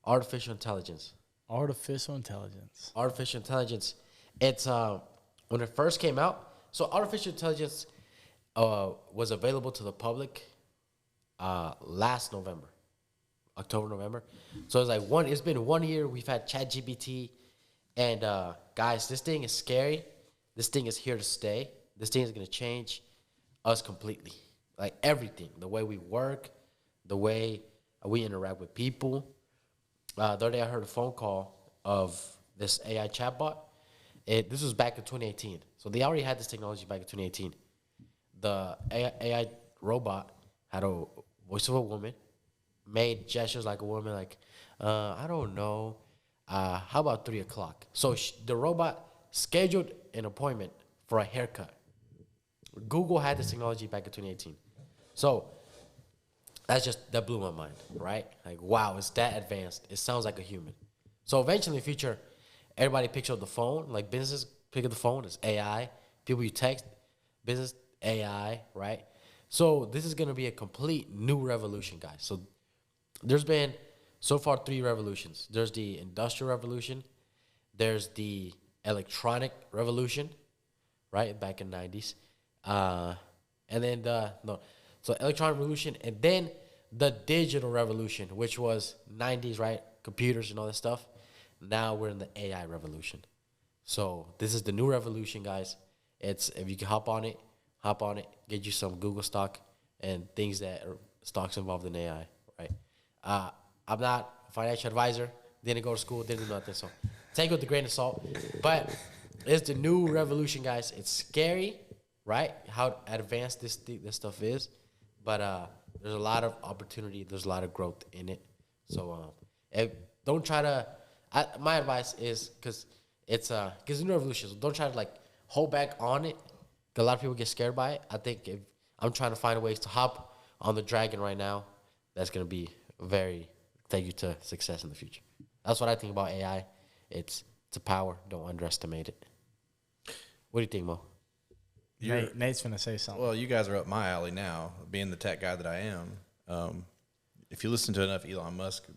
S3: Artificial intelligence.
S1: Artificial intelligence.
S3: Artificial intelligence. It's when it first came out. So artificial intelligence was available to the public last November. October, November. So it's been 1 year. We've had ChatGPT, and guys, this thing is scary. This thing is here to stay. This thing is gonna change us completely. Like everything, the way we work, the way we interact with people. The other day I heard a phone call of this AI chatbot. This was back in 2018. So they already had this technology back in 2018. The AI robot had a voice of a woman, made gestures like a woman, like, I don't know, how about 3 o'clock? So the robot scheduled an appointment for a haircut. Google had this technology back in 2018. So that blew my mind, right? Like, wow, it's that advanced. It sounds like a human. So eventually in the future, everybody picks up the phone, like businesses pick up the phone, it's AI. People you text, business AI, right? So this is going to be a complete new revolution, guys. So there's been so far 3 revolutions. There's the industrial revolution, there's the electronic revolution, right, back in the 90s, and then so electronic revolution, and then the digital revolution, which was 90s, right, computers and all that stuff. Now we're in the AI revolution. So this is the new revolution, guys. It's, if you can hop on it, get you some Google stock and things that are stocks involved in AI, right? I'm not a financial advisor, didn't go to school, didn't do nothing, so take it with a grain of salt. But it's the new revolution, guys. It's scary, right? How advanced this stuff is, but there's a lot of opportunity. There's a lot of growth in it. So don't try to. My advice is, because it's new revolution. So don't try to like hold back on it. 'Cause a lot of people get scared by it. I think if I'm trying to find ways to hop on the dragon right now, that's gonna be take you to success in the future. That's what I think about AI. It's a power. Don't underestimate it. What do you think, Mo?
S1: Nate's gonna say something.
S2: Well, you guys are up my alley now, being the tech guy that I am. If you listen to enough Elon Musk,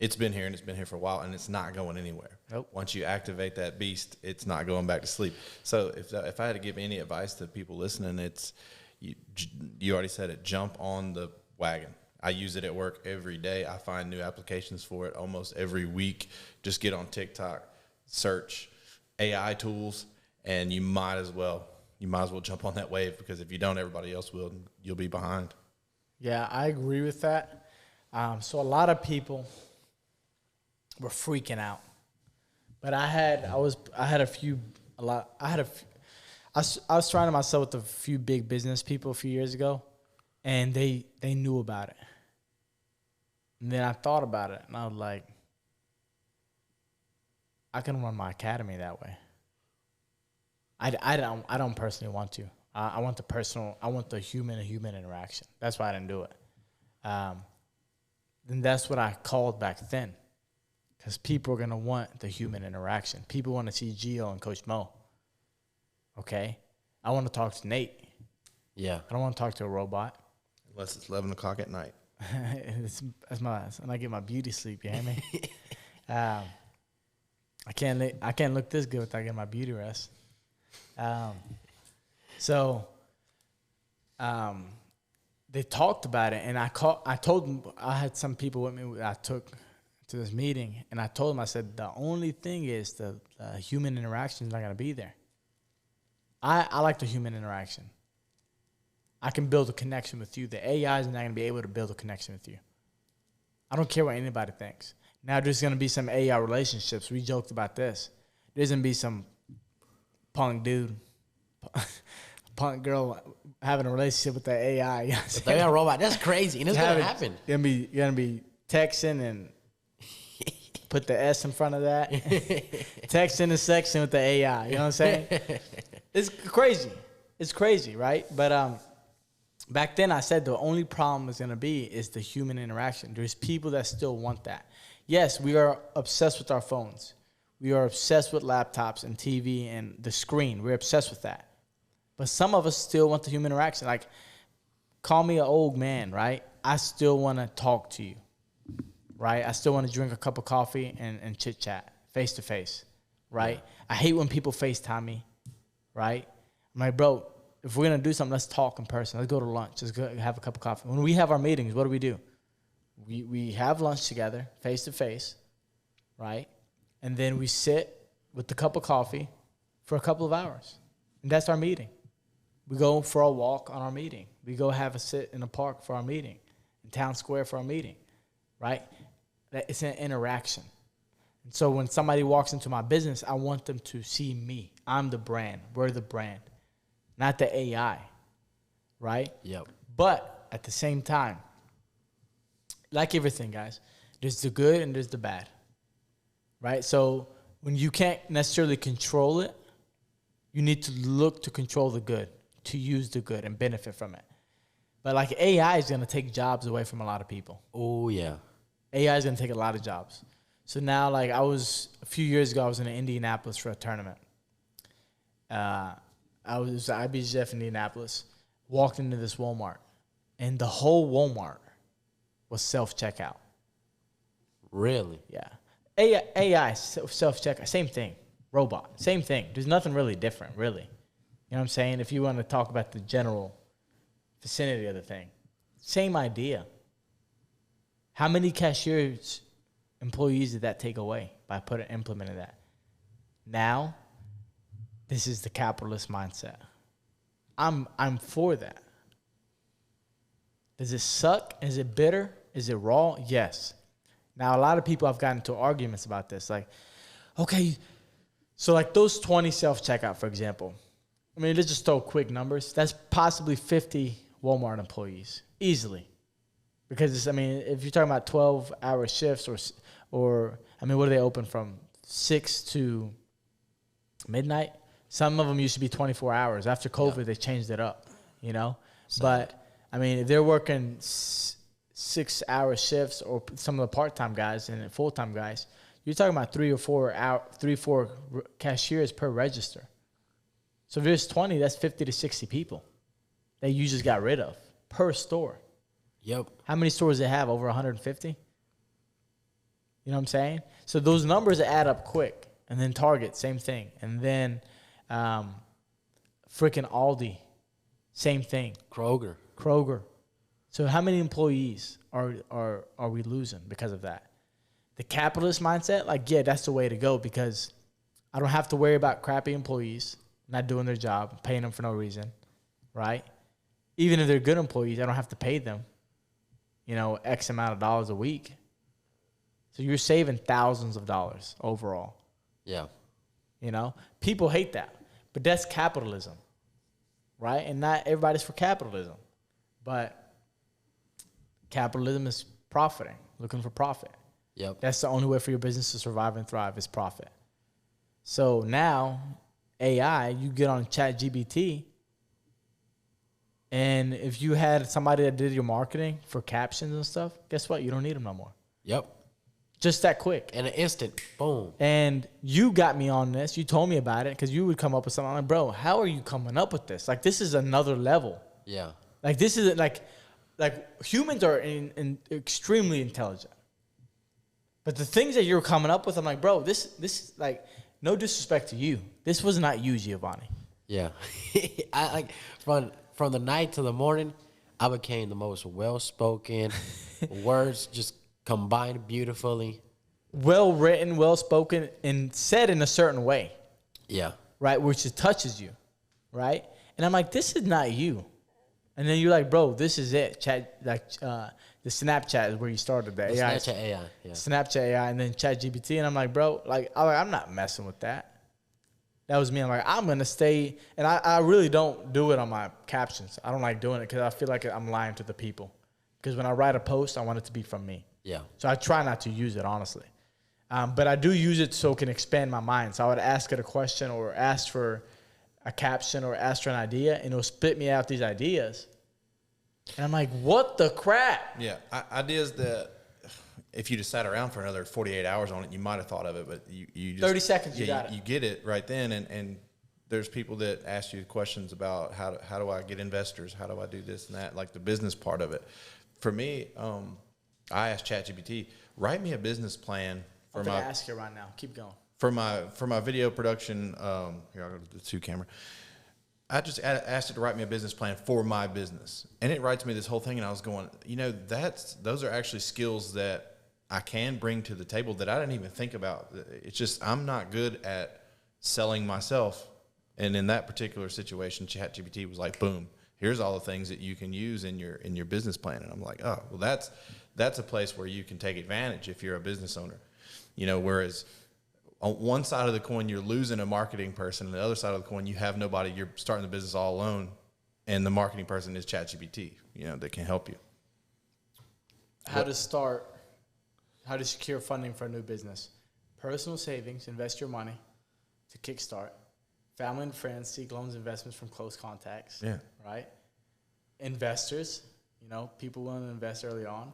S2: it's been here and it's been here for a while, and it's not going anywhere.
S1: Nope.
S2: Once you activate that beast, it's not going back to sleep. So if I had to give any advice to people listening, it's you already said it. Jump on the wagon. I use it at work every day. I find new applications for it almost every week. Just get on TikTok, search AI tools, and you might as well jump on that wave, because if you don't, everybody else will. And you'll be behind.
S1: Yeah, I agree with that. So a lot of people were freaking out, but I was trying myself with a few big business people a few years ago, and they knew about it. And then I thought about it, and I was like, I can run my academy that way. I don't personally want to. I want the human interaction. That's why I didn't do it. And that's what I called back then, because people are going to want the human interaction. People want to see Gio and Coach Mo. Okay? I want to talk to Nate.
S3: Yeah.
S1: I don't want to talk to a robot.
S2: Unless it's 11 o'clock at night.
S1: That's when I get my beauty sleep, you hear me? I can't look this good without getting my beauty rest. They talked about it, and I told them, I had some people with me I took to this meeting, and I told them, I said, the only thing is the human interaction is not going to be there. I like the human interaction. I can build a connection with you. The AI is not going to be able to build a connection with you. I don't care what anybody thinks. Now there's going to be some AI relationships. We joked about this. There's going to be some punk dude, punk girl having a relationship with the AI. You know
S3: The AI robot, that's crazy, and it's going to happen.
S1: You're going to be texting and put the S in front of that. Texting and sexting with the AI. You know what I'm saying? It's crazy. It's crazy, right? But back then I said the only problem is going to be is the human interaction. There's people that still want that. Yes, we are obsessed with our phones. We are obsessed with laptops and TV and the screen. We're obsessed with that. But some of us still want the human interaction. Like, call me an old man, right? I still want to talk to you, right? I still want to drink a cup of coffee and chit-chat face-to-face, right? Yeah. I hate when people FaceTime me, right? I'm like, bro, if we're going to do something, let's talk in person. Let's go to lunch. Let's go have a cup of coffee. When we have our meetings, what do? We have lunch together, face-to-face, right? And then we sit with the cup of coffee for a couple of hours. And that's our meeting. We go for a walk on our meeting. We go have a sit in the park for our meeting, in town square for our meeting, right? It's an interaction. And so when somebody walks into my business, I want them to see me. I'm the brand. We're the brand, not the AI, right?
S3: Yep.
S1: But at the same time, like everything, guys, there's the good and there's the bad, right? So when you can't necessarily control it, you need to look to control the good, to use the good and benefit from it. But like AI is going to take jobs away from a lot of people.
S3: Oh, yeah.
S1: AI is going to take a lot of jobs. So now, like a few years ago, I was in Indianapolis for a tournament. I I was at IBGF in Indianapolis, walked into this Walmart, and the whole Walmart was self-checkout.
S3: Really?
S1: Yeah. AI self-checkout, same thing. Robot, same thing. There's nothing really different, really. You know what I'm saying? If you want to talk about the general vicinity of the thing, same idea. How many cashiers, employees did that take away by implementing that? Now, this is the capitalist mindset. I'm for that. Does it suck? Is it bitter? Is it raw? Yes. Now, a lot of people have gotten into arguments about this. Like, okay, so like those 20 self-checkout, for example. I mean, let's just throw quick numbers. That's possibly 50 Walmart employees, easily. Because, I mean, if you're talking about 12-hour shifts or, I mean, what do they open from? 6 to midnight? Some of them used to be 24 hours. After COVID, they changed it up, you know? But, I mean, if they're working 6-hour shifts or some of the part-time guys and full-time guys, you're talking about 3 or 4 cashiers per register. So if there's 20, that's 50 to 60 people that you just got rid of per store.
S3: Yep.
S1: How many stores they have? Over 150? You know what I'm saying? So those numbers add up quick. And then Target, same thing. And then freaking Aldi, same thing. Kroger. So how many employees are we losing because of that? The capitalist mindset, like, yeah, that's the way to go because I don't have to worry about crappy employees not doing their job, paying them for no reason, right? Even if they're good employees, I don't have to pay them, you know, X amount of dollars a week. So you're saving thousands of dollars overall.
S3: Yeah.
S1: You know, people hate that, but that's capitalism, right? And not everybody's for capitalism, but capitalism is profiting, looking for profit.
S3: Yep.
S1: That's the only way for your business to survive and thrive is profit. So now, AI, you get on ChatGPT, and if you had somebody that did your marketing for captions and stuff, guess what? You don't need them no more.
S3: Yep.
S1: Just that quick.
S3: In an instant, boom.
S1: And you got me on this. You told me about it because you would come up with something. I'm like, bro, how are you coming up with this? Like, this is another level.
S3: Yeah.
S1: Like, this is like humans are extremely intelligent. But the things that you're coming up with, I'm like, bro, this like, no disrespect to you. This was not you, Giovanni.
S3: Yeah. I like from the night to the morning, I became the most well-spoken, words just combined beautifully. Well
S1: written, well spoken, and said in a certain way.
S3: Yeah.
S1: Right? Which it touches you. Right? And I'm like, this is not you. And then you're like, bro, this is it. Chat, like, the Snapchat is where you started the AI.
S3: Snapchat AI, yeah.
S1: Snapchat AI and then ChatGPT. And I'm like, bro, I'm not messing with that. That was me. I'm like, I'm going to stay. And I really don't do it on my captions. I don't like doing it because I feel like I'm lying to the people. Because when I write a post, I want it to be from me.
S3: Yeah.
S1: So I try not to use it, honestly. But I do use it so it can expand my mind. So I would ask it a question or ask for a caption or ask for an idea, and it'll spit me out these ideas. And I'm like, what the crap?
S2: Yeah, ideas that if you just sat around for another 48 hours on it, you might have thought of it, but you just
S1: 30 seconds, you got it.
S2: You get it right then, and there's people that ask you questions about how do I get investors, how do I do this and that, like the business part of it. For me, I asked ChatGPT, write me a business plan for
S1: I'm
S2: my.
S1: going to ask you right now. Keep going.
S2: For my video production. Here, I'll go to the 2 camera. I just asked it to write me a business plan for my business, and it writes me this whole thing. And I was going, you know, those are actually skills that I can bring to the table that I didn't even think about. It's just I'm not good at selling myself, and in that particular situation, ChatGPT was like, boom, here's all the things that you can use in your business plan. And I'm like, oh, well, that's a place where you can take advantage if you're a business owner, you know. Whereas on one side of the coin, you're losing a marketing person. On the other side of the coin, you have nobody. You're starting the business all alone, and the marketing person is ChatGPT, you know, that can help you.
S1: How to secure funding for a new business. Personal savings, invest your money to kickstart. Family and friends, seek loans, investments from close contacts.
S2: Yeah.
S1: Right? Investors, you know, people willing to invest early on.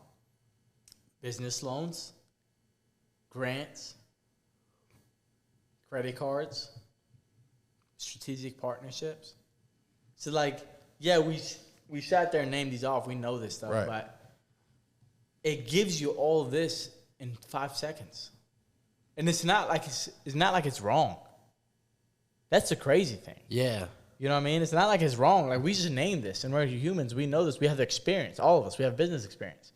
S1: Business loans, grants, credit cards, strategic partnerships. So like, yeah, we sat there and named these off. We know this stuff,
S2: Right.
S1: but it gives you all of this in 5 seconds, and it's not like it's wrong. That's the crazy thing.
S3: Yeah.
S1: You know what I mean? It's not like it's wrong. Like, we just named this, and we're humans. We know this. We have the experience. All of us. We have business experience.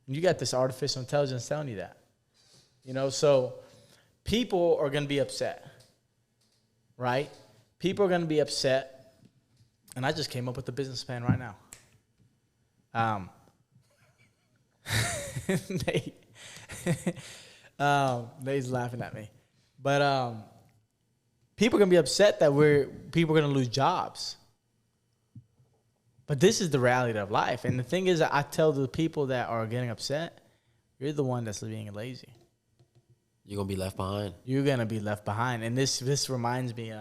S1: And you got this artificial intelligence telling you that. You know, so people are going to be upset, right? People are going to be upset, and I just came up with the business plan right now. Nate, Nate's laughing at me, but people are gonna be upset that people are gonna lose jobs. But this is the reality of life, and the thing is, I tell the people that are getting upset, you're the one that's being lazy.
S3: You're gonna be left behind.
S1: You're gonna be left behind, and this reminds me.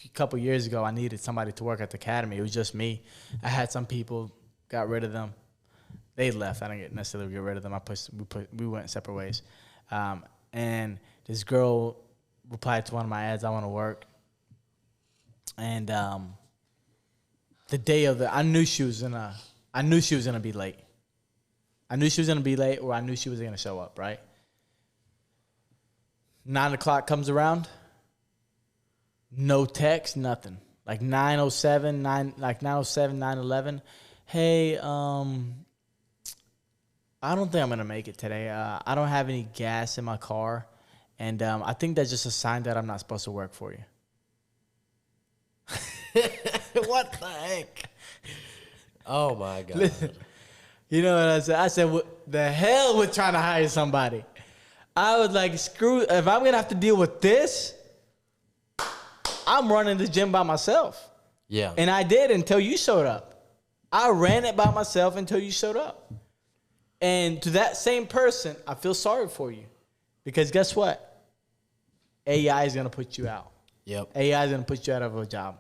S1: A couple years ago, I needed somebody to work at the academy. It was just me. I had some people, got rid of them. They left. I didn't necessarily get rid of them. We went separate ways. And this girl replied to one of my ads, I want to work. And the day of I knew she was gonna be late. I knew she was gonna be late, or I knew she was gonna show up, right? 9 o'clock comes around, no text, nothing. Like 9:07, 9:11. Hey, I don't think I'm gonna make it today. I don't have any gas in my car, and I think that's just a sign that I'm not supposed to work for you.
S3: What the heck? Oh my God.
S1: Listen, you know what I said? I said, what the hell with trying to hire somebody? I was like, screw, if I'm gonna have to deal with this, I'm running the gym by myself.
S3: Yeah.
S1: And I did until you showed up. I ran it by myself until you showed up. And to that same person, I feel sorry for you. Because guess what? AI is going to put you out.
S3: Yep.
S1: AI is going to put you out of a job.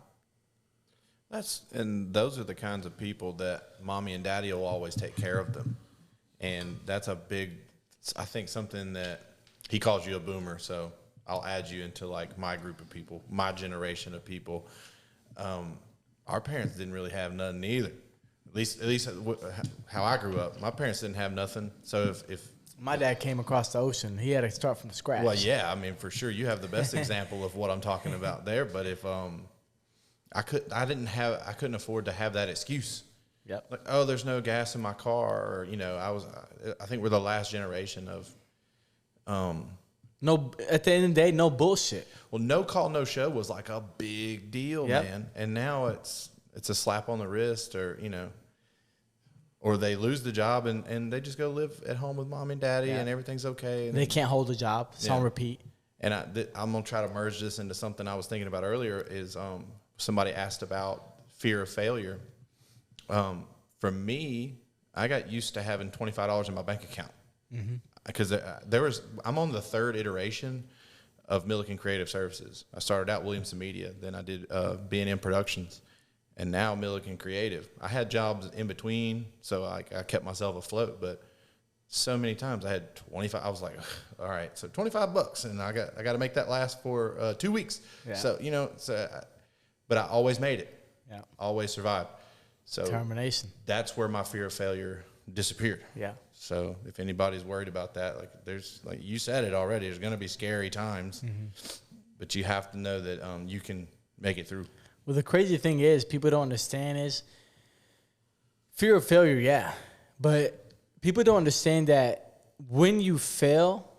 S2: And those are the kinds of people that mommy and daddy will always take care of them. And that's a big, I think, something that he calls you a boomer. So I'll add you into like my group of people, my generation of people. Our parents didn't really have nothing either. At least how I grew up. My parents didn't have nothing. So if
S1: my dad came across the ocean, he had to start from scratch.
S2: Well, yeah, I mean, for sure, you have the best example of what I'm talking about there. But if I couldn't afford to have that excuse.
S1: Yep.
S2: Like, oh, there's no gas in my car, or I think we're the last generation of.
S1: No, at the end of the day, no bullshit.
S2: Well, no call, no show was like a big deal,
S1: Yep.
S2: man. And now it's a slap on the wrist, or they lose the job and they just go live at home with mom and daddy, and everything's okay. And
S1: They can't hold a job. It's on repeat.
S2: And I'm going to try to merge this into something I was thinking about earlier is somebody asked about fear of failure. For me, I got used to having $25 in my bank account because I'm on the third iteration of Milliken Creative Services. I started out Williamson Media, then I did B&M Productions, and now Milliken Creative. I had jobs in between, so I kept myself afloat, but so many times I had 25. I was like, all right, so $25, and I got to make that last for 2 weeks.
S1: Yeah.
S2: So but I always made it.
S1: Yeah.
S2: Always survived. So
S1: Determination.
S2: that's where my fear of failure disappeared.
S1: Yeah.
S2: So if anybody's worried about that, like you said it already, there's going to be scary times, but you have to know that you can make it through.
S1: Well, the crazy thing is, people don't understand is fear of failure, yeah. But people don't understand that when you fail,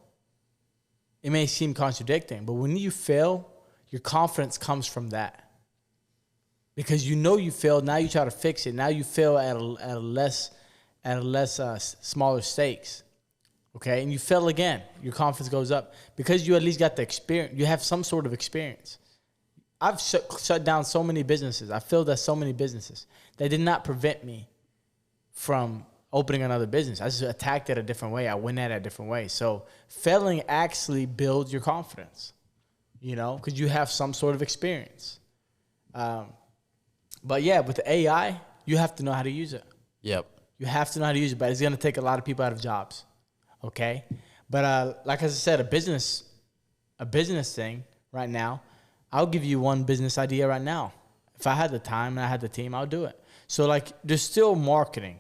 S1: it may seem contradicting, but when you fail, your confidence comes from that. Because you know you failed, now you try to fix it. Now you fail at a less smaller stakes. Okay? And you fail again. Your confidence goes up. Because you at least got the experience. You have some sort of experience. I've shut down so many businesses. I failed at so many businesses. That did not prevent me from opening another business. I just attacked it a different way. I went at it a different way. So failing actually builds your confidence, because you have some sort of experience. But yeah, with the AI, you have to know how to use it.
S3: Yep.
S1: You have to know how to use it, but it's going to take a lot of people out of jobs. Okay? But like I said, a business thing right now, I'll give you one business idea right now. If I had the time and I had the team, I'll do it. So like, there's still marketing.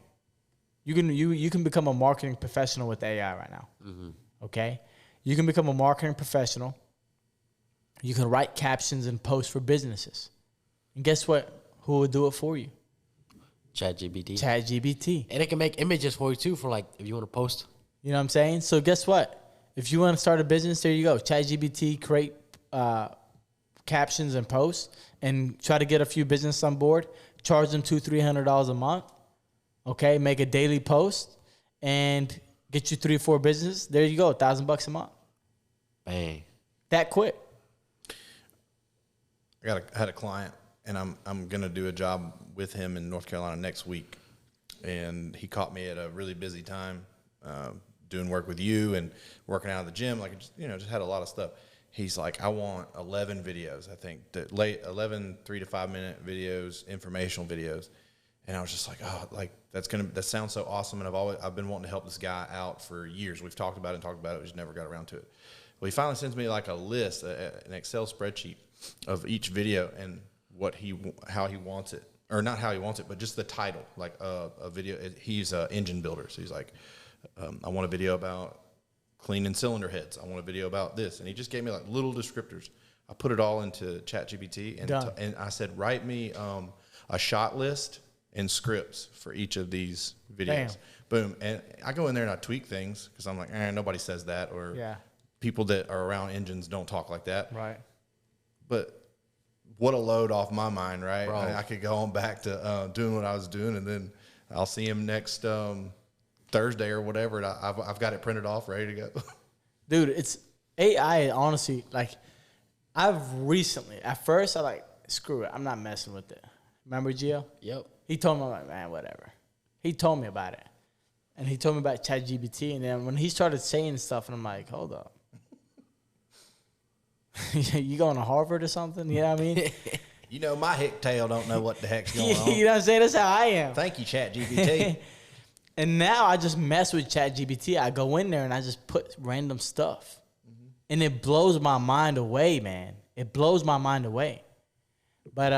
S1: You can become a marketing professional with AI right now. Okay, you can become a marketing professional. You can write captions and posts for businesses, and guess what? Who will do it for you?
S3: ChatGPT.
S1: ChatGPT.
S3: And it can make images for you too, for like if you want to post.
S1: You know what I'm saying? So guess what? If you want to start a business, there you go. ChatGPT, create captions and posts, and try to get a few businesses on board. Charge them $200-$300 a month. Okay, make a daily post and get you 3 or 4 businesses. There you go, $1,000 a month.
S3: Bang.
S1: That quick.
S2: I had a client, and I'm gonna do a job with him in North Carolina next week, and he caught me at a really busy time, doing work with you and working out of the gym. Like, just had a lot of stuff. He's like, I want 11 videos. I think 11 3 to 5 minute videos, informational videos. And I was just like, oh, like that sounds so awesome. And I've been wanting to help this guy out for years. We've talked about it. We just never got around to it. Well, he finally sends me like a list, an Excel spreadsheet of each video and how he wants it, or not how he wants it, but just the title, like a video. He's an engine builder. So he's like, I want a video about cleaning cylinder heads. I want a video about this. And he just gave me like little descriptors. I put it all into ChatGPT and I said, write me a shot list and scripts for each of these videos.
S1: Damn.
S2: Boom. And I go in there and I tweak things because I'm like, nobody says that, or people that are around engines don't talk like that.
S1: Right.
S2: But what a load off my mind, right?
S3: Bro.
S2: I could go on back to doing what I was doing, and then I'll see him next Thursday or whatever, and I've got it printed off, ready to go.
S1: Dude, it's AI, honestly, like, I've recently, at first, I like, screw it, I'm not messing with it. Remember Gio?
S3: Yep.
S1: He told me, I'm like, man, whatever. He told me about it. And he told me about ChatGPT, and then when he started saying stuff, and I'm like, hold up. You going to Harvard or something? You know what I mean?
S2: My hick tail don't know what the heck's going on.
S1: You know what I'm saying? That's how I am.
S2: Thank you, ChatGPT.
S1: And now I just mess with ChatGPT. I go in there and I just put random stuff. And it blows my mind away, man. It blows my mind away. But,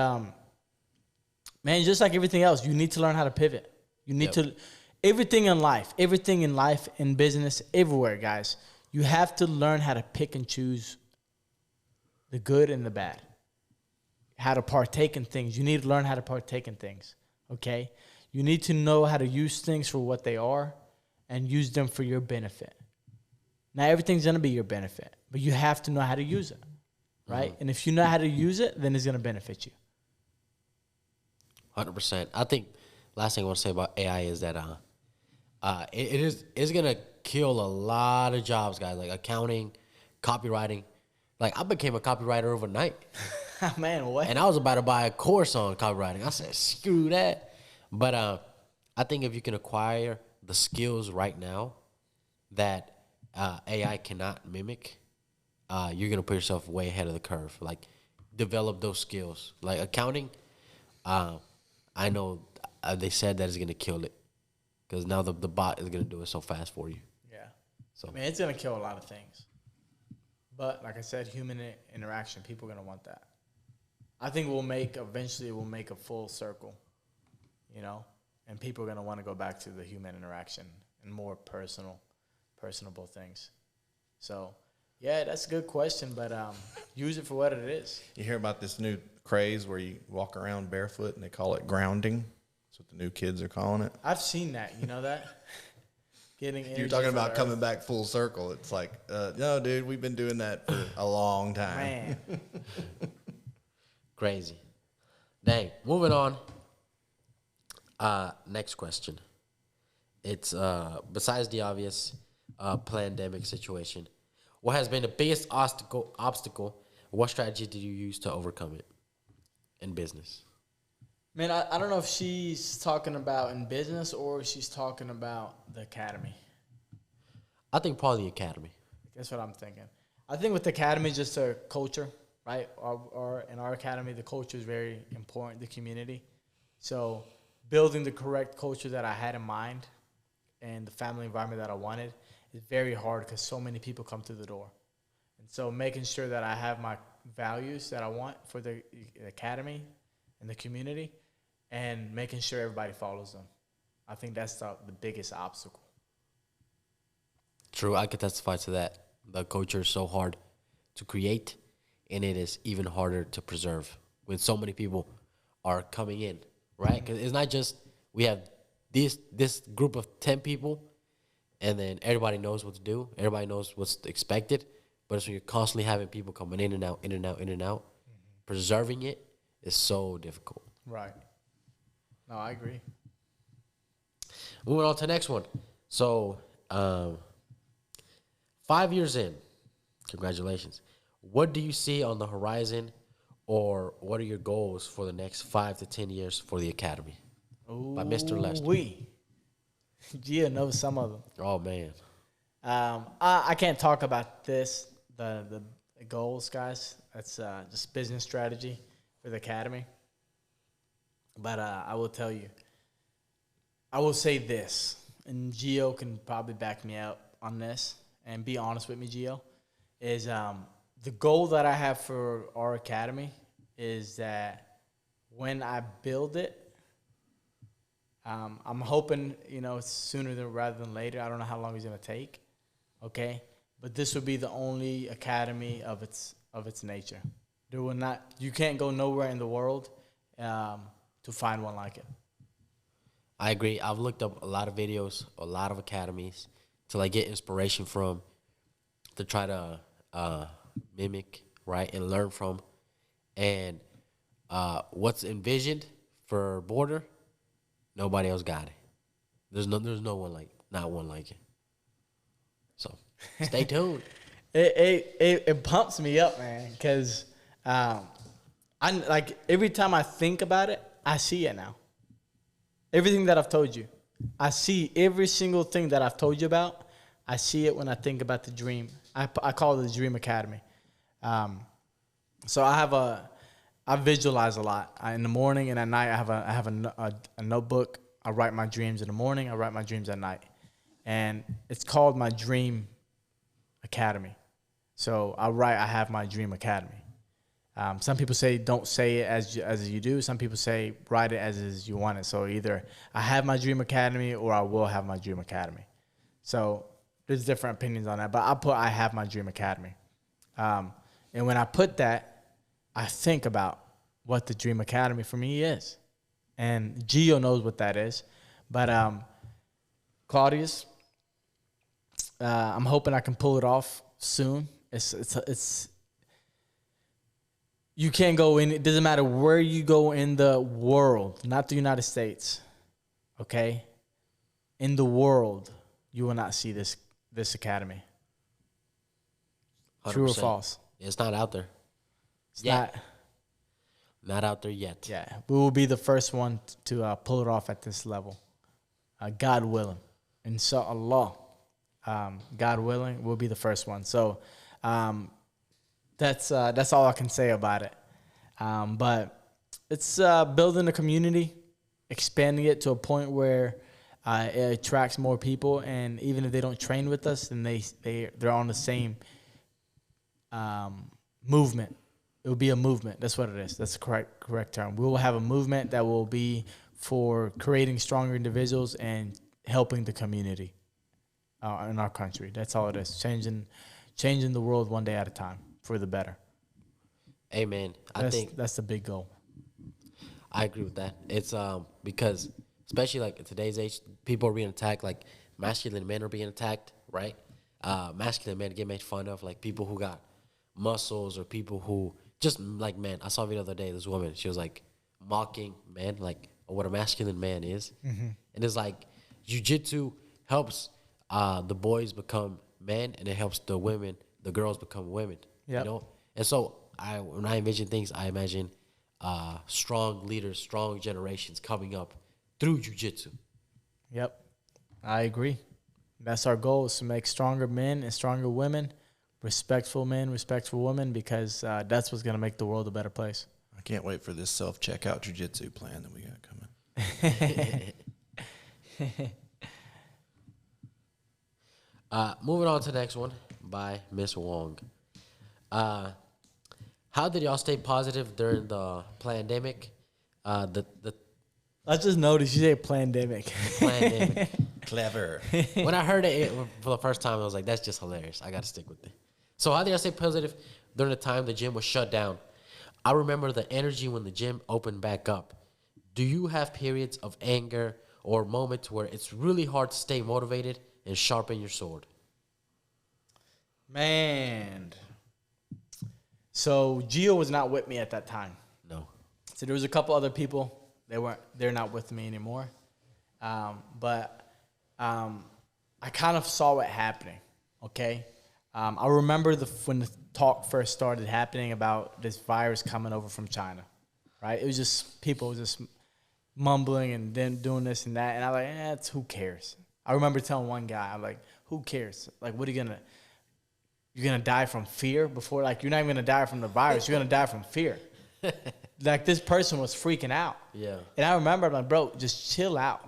S1: man, just like everything else, you need to learn how to pivot. You need to, everything in life, in business, everywhere, guys, you have to learn how to pick and choose the good and the bad. How to partake in things. You need to learn how to partake in things, okay? You need to know how to use things for what they are and use them for your benefit. Now, everything's going to be your benefit, but you have to know how to use it, right? And if you know how to use it, then it's going to benefit you.
S3: 100%. I think last thing I want to say about AI is that it's going to kill a lot of jobs, guys, like accounting, copywriting. Like, I became a copywriter overnight.
S1: Man, what?
S3: And I was about to buy a course on copywriting. I said, screw that. But I think if you can acquire the skills right now that AI cannot mimic, you're going to put yourself way ahead of the curve. Like, develop those skills. Like, accounting, I know they said that is going to kill it because now the bot is going to do it so fast for you.
S1: Yeah.
S3: So,
S1: I mean, it's going to kill a lot of things. But like I said, human interaction, people are going to want that. I think eventually we'll make a full circle, and people are going to want to go back to the human interaction and more personable things. So, yeah, that's a good question, but use it for what it is.
S2: You hear about this new craze where you walk around barefoot and they call it grounding? That's what the new kids are calling it.
S1: I've seen that. You know that?
S2: You're talking about coming back full circle. It's like, no, dude, we've been doing that for a long time.
S1: Man.
S3: Crazy. Dang. Moving on. Next question. It's besides the obvious pandemic situation, what has been the biggest obstacle? What strategy did you use to overcome it in business?
S1: Man, I don't know if she's talking about in business or she's talking about the academy.
S3: I think probably the academy.
S1: That's what I'm thinking. I think with the academy, just a culture, right? In our academy, the culture is very important, the community. So building the correct culture that I had in mind and the family environment that I wanted is very hard because so many people come through the door. And so making sure that I have my values that I want for the academy in the community and making sure everybody follows them. I think that's the biggest obstacle.
S3: True, I could testify to that. The culture is so hard to create, and it is even harder to preserve when so many people are coming in, right? Because it's not just we have this group of 10 people, and then everybody knows what to do. Everybody knows what's expected. But it's when you're constantly having people coming in and out, in and out, in and out. Preserving it is so difficult.
S1: Right. No, I agree.
S3: Moving on to the next one. So, 5 years in, congratulations. What do you see on the horizon, or what are your goals for the next 5 to 10 years for the Academy? By Mr. Lester.
S1: Gia knows some of them.
S3: Oh, man.
S1: I can't talk about this, the goals, guys. That's just business strategy for the Academy. But I will tell you, I will say this, and Gio can probably back me up on this, and be honest with me, Gio, is the goal that I have for our Academy is that when I build it, I'm hoping, sooner rather than later. I don't know how long it's going to take, okay? But this would be the only academy of its nature. There will not. You can't go nowhere in the world to find one like it.
S3: I agree. I've looked up a lot of videos, a lot of academies to get inspiration from, to try to mimic, right, and learn from. And what's envisioned for Border, nobody else got it. There's no one not one like it. So stay tuned.
S1: It pumps me up, man, because every time I think about it, I see it now. Everything that I've told you, I see every single thing that I've told you about. I see it when I think about the dream. I call it the Dream Academy. So I visualize a lot. In the morning and at night, I have a notebook. I write my dreams in the morning. I write my dreams at night, and it's called my Dream Academy. So I have my Dream Academy. Some people say don't say it as you do. Some people say write it as you want it. So either I have my Dream Academy or I will have my Dream Academy. So there's different opinions on that, but I have my Dream Academy. And when I put that, I think about what the Dream Academy for me is. And Gio knows what that is. But Claudius, I'm hoping I can pull it off soon. It's you can't go in. It doesn't matter where you go in the world, not the United States. Okay, in the world, you will not see this academy. 100%. True or false?
S3: It's not out there.
S1: It's not
S3: out there yet.
S1: Yeah, we will be the first one to pull it off at this level. God willing, inshallah. God willing, we'll be the first one. So that's all I can say about it. But it's building a community, expanding it to a point where it attracts more people, and even if they don't train with us, then they're on the same movement. It will be a movement. That's what it is. That's the correct term. We will have a movement that will be for creating stronger individuals and helping the community in our country. That's all it is. Changing the world one day at a time for the better.
S3: Amen. I think
S1: that's the big goal.
S3: I agree with that. It's because especially in today's age, people are being attacked. Masculine men are being attacked, right? Masculine men get made fun of, people who got muscles or people who just men. I saw a video the other day. This woman, she was mocking men, what a masculine man is, and it's jiu-jitsu helps the boys become men, and it helps the girls become women.
S1: Yep.
S3: And so when I envision things, I imagine strong leaders, strong generations coming up through jiu-jitsu.
S1: Yep, I agree. That's our goal, is to make stronger men and stronger women, respectful men, respectful women, because that's what's going to make the world a better place.
S2: I can't wait for this self-checkout jiu-jitsu plan that we got coming.
S3: Moving on to the next one by Miss Wong. How did y'all stay positive during the pandemic? The
S1: I just noticed you say pandemic.
S3: pandemic.
S2: Clever.
S3: When I heard it for the first time, I was like, that's just hilarious. I got to stick with it. So how did I stay positive during the time the gym was shut down? I remember the energy when the gym opened back up. Do you have periods of anger or moments where it's really hard to stay motivated and sharpen your sword?
S1: Man. So Gio was not with me at that time.
S3: No.
S1: So there was a couple other people. They're not with me anymore. But I kind of saw it happening. Okay. I remember when the talk first started happening about this virus coming over from China, right? It was just people just mumbling and then doing this and that. And I was like, who cares? I remember telling one guy, I'm like, who cares? Like, what are you're going to die from fear before? Like, you're not even going to die from the virus. You're going to die from fear. Like, this person was freaking out.
S3: Yeah.
S1: And I remember, I'm like, bro, just chill out.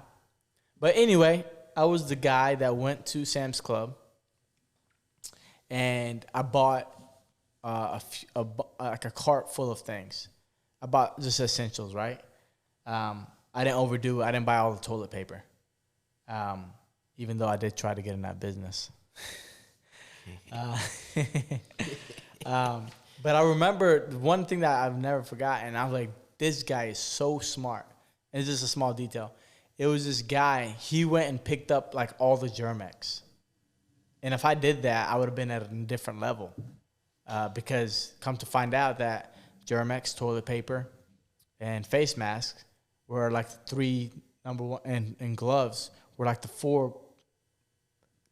S1: But anyway, I was the guy that went to Sam's Club. And I bought like a cart full of things. I bought just essentials, right? I didn't overdo it. I didn't buy all the toilet paper, even though I did try to get in that business. But I remember one thing that I've never forgotten. I was like, this guy is so smart. And it's just a small detail. It was this guy. He went and picked up like all the Germex. And if I did that, I would have been at a different level. Because come to find out that Germex, toilet paper, and face masks were like the three number one, and gloves were like the four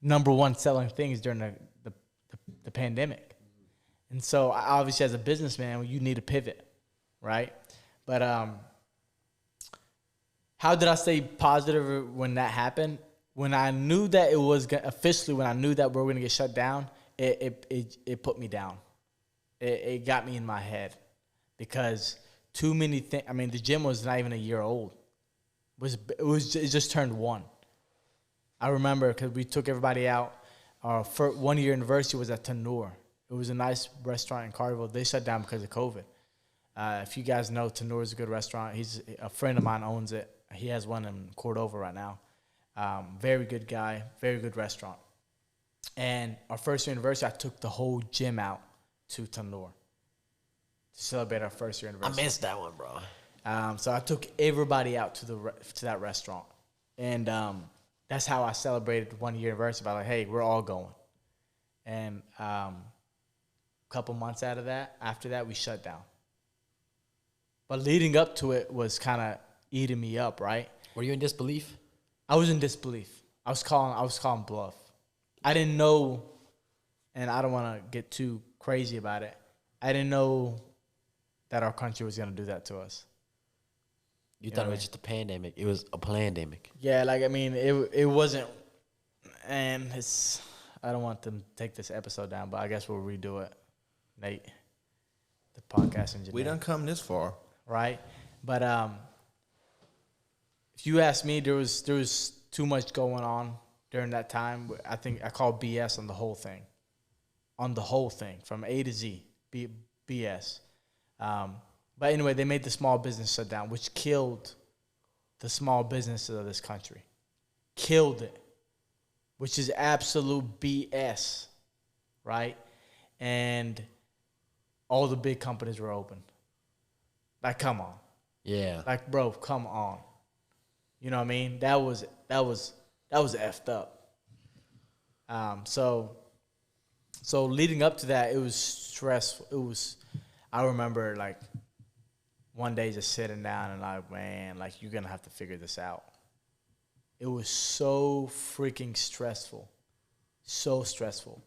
S1: number one selling things during the pandemic. And so obviously as a businessman, you need to pivot, right? But how did I stay positive when that happened? When I knew that it was officially, when I knew that we were going to get shut down, it put me down. It got me in my head because too many things. I mean, the gym was not even a year old. It just turned one. I remember because we took everybody out. Our 1 year anniversary was at Tanur. It was a nice restaurant in Carterville. They shut down because of COVID. If you guys know, Tanur is a good restaurant. A friend of mine owns it. He has one in Cordova right now. Very good guy, very good restaurant. And our first year anniversary, I took the whole gym out to Tanur to celebrate our first year anniversary.
S3: I missed that one, bro.
S1: So I took everybody out to that restaurant. And that's how I celebrated 1 year anniversary by like, hey, we're all going. And a couple months after that, we shut down. But leading up to it was kind of eating me up, right?
S3: Were you in disbelief?
S1: I was in disbelief. I was calling bluff. I didn't know, and I don't want to get too crazy about it. I didn't know that our country was going to do that to us.
S3: You thought it was just a pandemic. It was a pandemic.
S1: Yeah, like, I mean, it wasn't, and I don't want them to take this episode down, but I guess we'll redo it. Nate, the podcast engineer.
S2: We done come this far.
S1: Right? But if you ask me, there was too much going on during that time. I think I call BS on the whole thing. On the whole thing, from A to Z, BS. But anyway, they made the small business shut down, which killed the small businesses of this country. Killed it, which is absolute BS, right? And all the big companies were open. Like, come on.
S3: Yeah.
S1: Like, bro, come on. You know what I mean? That was effed up. So leading up to that, it was stressful. I remember like one day just sitting down and like, man, like, you're gonna have to figure this out. It was so freaking stressful. So stressful.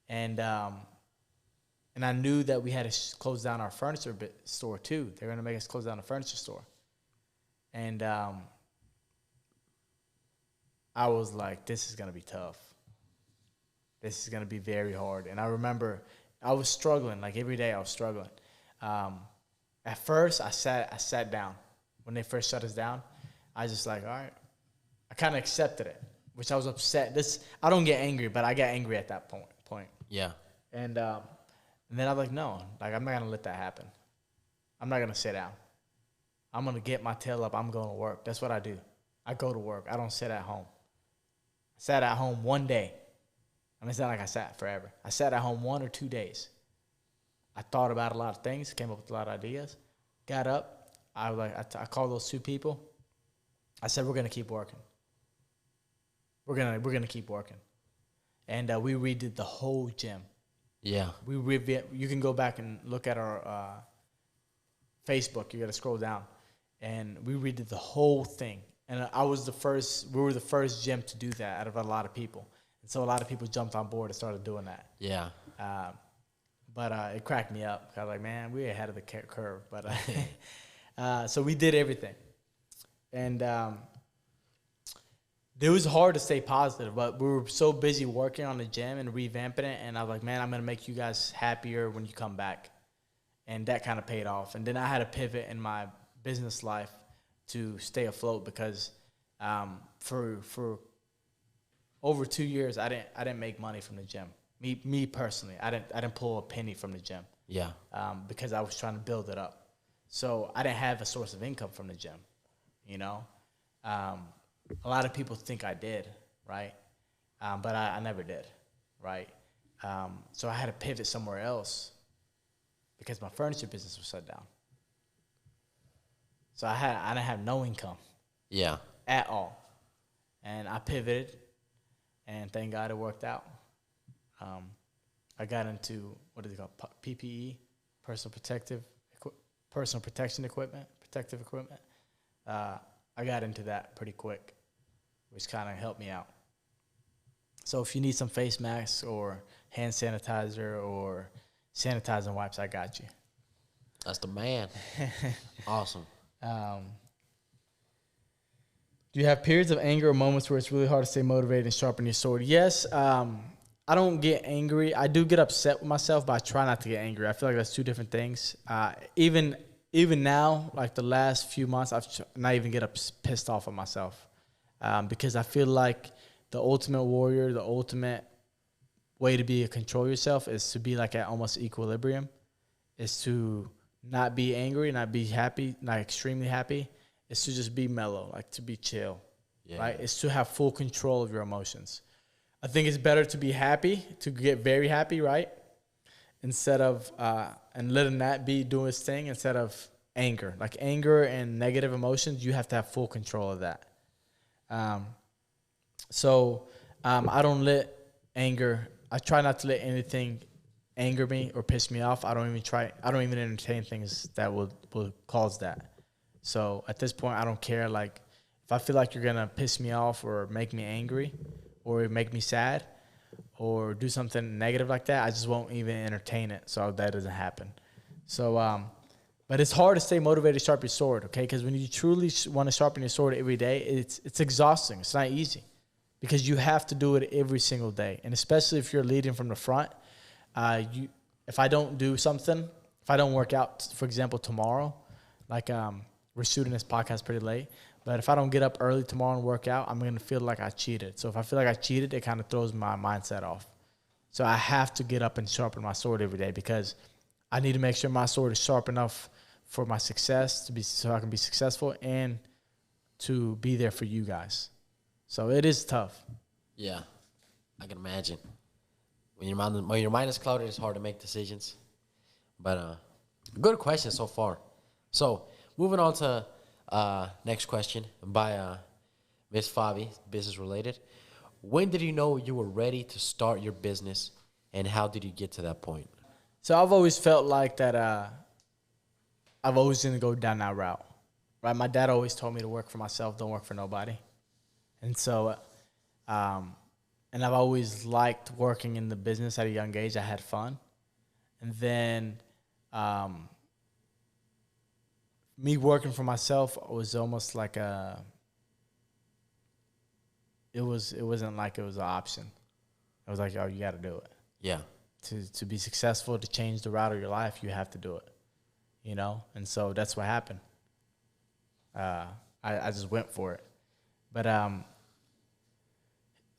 S1: And I knew that we had to close down our furniture store too. They're gonna make us close down the furniture store. And I was like, this is gonna be tough. This is gonna be very hard. And I remember I was struggling. Like, every day I was struggling. At first, I sat down. When they first shut us down, I was just like, all right. I kind of accepted it, which I was upset. I don't get angry, but I got angry at that point.
S3: Yeah.
S1: And then I was like, no, like, I'm not gonna let that happen. I'm not gonna sit down. I'm going to get my tail up. I'm going to work. That's what I do. I go to work. I don't sit at home. I sat at home one day. I mean, it's not like I sat forever. I sat at home 1 or 2 days. I thought about a lot of things, came up with a lot of ideas, got up. I called those 2 people. I said, we're going to keep working. We're gonna keep working. And we redid the whole gym.
S3: Yeah.
S1: You can go back and look at our Facebook. You got to scroll down. And we redid the whole thing. And we were the first gym to do that out of a lot of people. And so a lot of people jumped on board and started doing that.
S3: Yeah.
S1: But it cracked me up. I was like, man, we're ahead of the curve. But so we did everything. And it was hard to stay positive, but we were so busy working on the gym and revamping it. And I was like, man, I'm going to make you guys happier when you come back. And that kind of paid off. And then I had to pivot in my business life to stay afloat because for over 2 years, I didn't make money from the gym. Me personally, I didn't pull a penny from the gym.
S3: Yeah.
S1: Because I was trying to build it up. So I didn't have a source of income from the gym, you know. A lot of people think I did, right? But I never did, right? So I had to pivot somewhere else because my furniture business was shut down. So I didn't have no income.
S3: Yeah.
S1: At all. And I pivoted, and thank God it worked out. I got into, what is it called, PPE, personal protection equipment, protective equipment. I got into that pretty quick, which kind of helped me out. So if you need some face masks or hand sanitizer or sanitizing wipes, I got you.
S3: That's the man. Awesome.
S1: Do you have periods of anger or moments where it's really hard to stay motivated and sharpen your sword? Yes. I don't get angry. I do get upset with myself, but I try not to get angry. I feel like that's 2 different things. Even now, like the last few months, I've not even get pissed off at myself because I feel like the ultimate warrior, the ultimate way to control yourself is to be like at almost equilibrium, is to not be angry, not be happy, not extremely happy. It's to just be mellow, like to be chill, right? It's to have full control of your emotions. I think it's better to be happy, to get very happy, right? Instead of, and letting that be doing its thing instead of anger. Like anger and negative emotions, you have to have full control of that. So I don't let anger, I try not to let anything anger me or piss me off. I don't even entertain things that will cause that. So at this point, I don't care. Like if I feel like you're going to piss me off or make me angry or make me sad or do something negative like that, I just won't even entertain it. So that doesn't happen. So, but it's hard to stay motivated to sharpen your sword, okay? Because when you truly want to sharpen your sword every day, it's exhausting. It's not easy because you have to do it every single day. And especially if you're leading from the front, if I don't do something, if I don't work out, for example, tomorrow, like we're shooting this podcast pretty late, but if I don't get up early tomorrow and work out, I'm going to feel like I cheated. So if I feel like I cheated, it kind of throws my mindset off. So I have to get up and sharpen my sword every day because I need to make sure my sword is sharp enough for my success, so I can be successful and to be there for you guys. So it is tough.
S3: Yeah, I can imagine. When your mind is clouded, it's hard to make decisions. But good question so far. So moving on to next question by Miss Fabi, business related. When did you know you were ready to start your business, and how did you get to that point?
S1: So I've always felt like that I've always going to go down that route, right? My dad always told me to work for myself, don't work for nobody. And so, and I've always liked working in the business at a young age. I had fun. And then me working for myself was almost like it wasn't like it was an option. It was like, oh, you got to do it.
S3: Yeah.
S1: To be successful, to change the route of your life, you have to do it, you know? And so that's what happened. I just went for it. But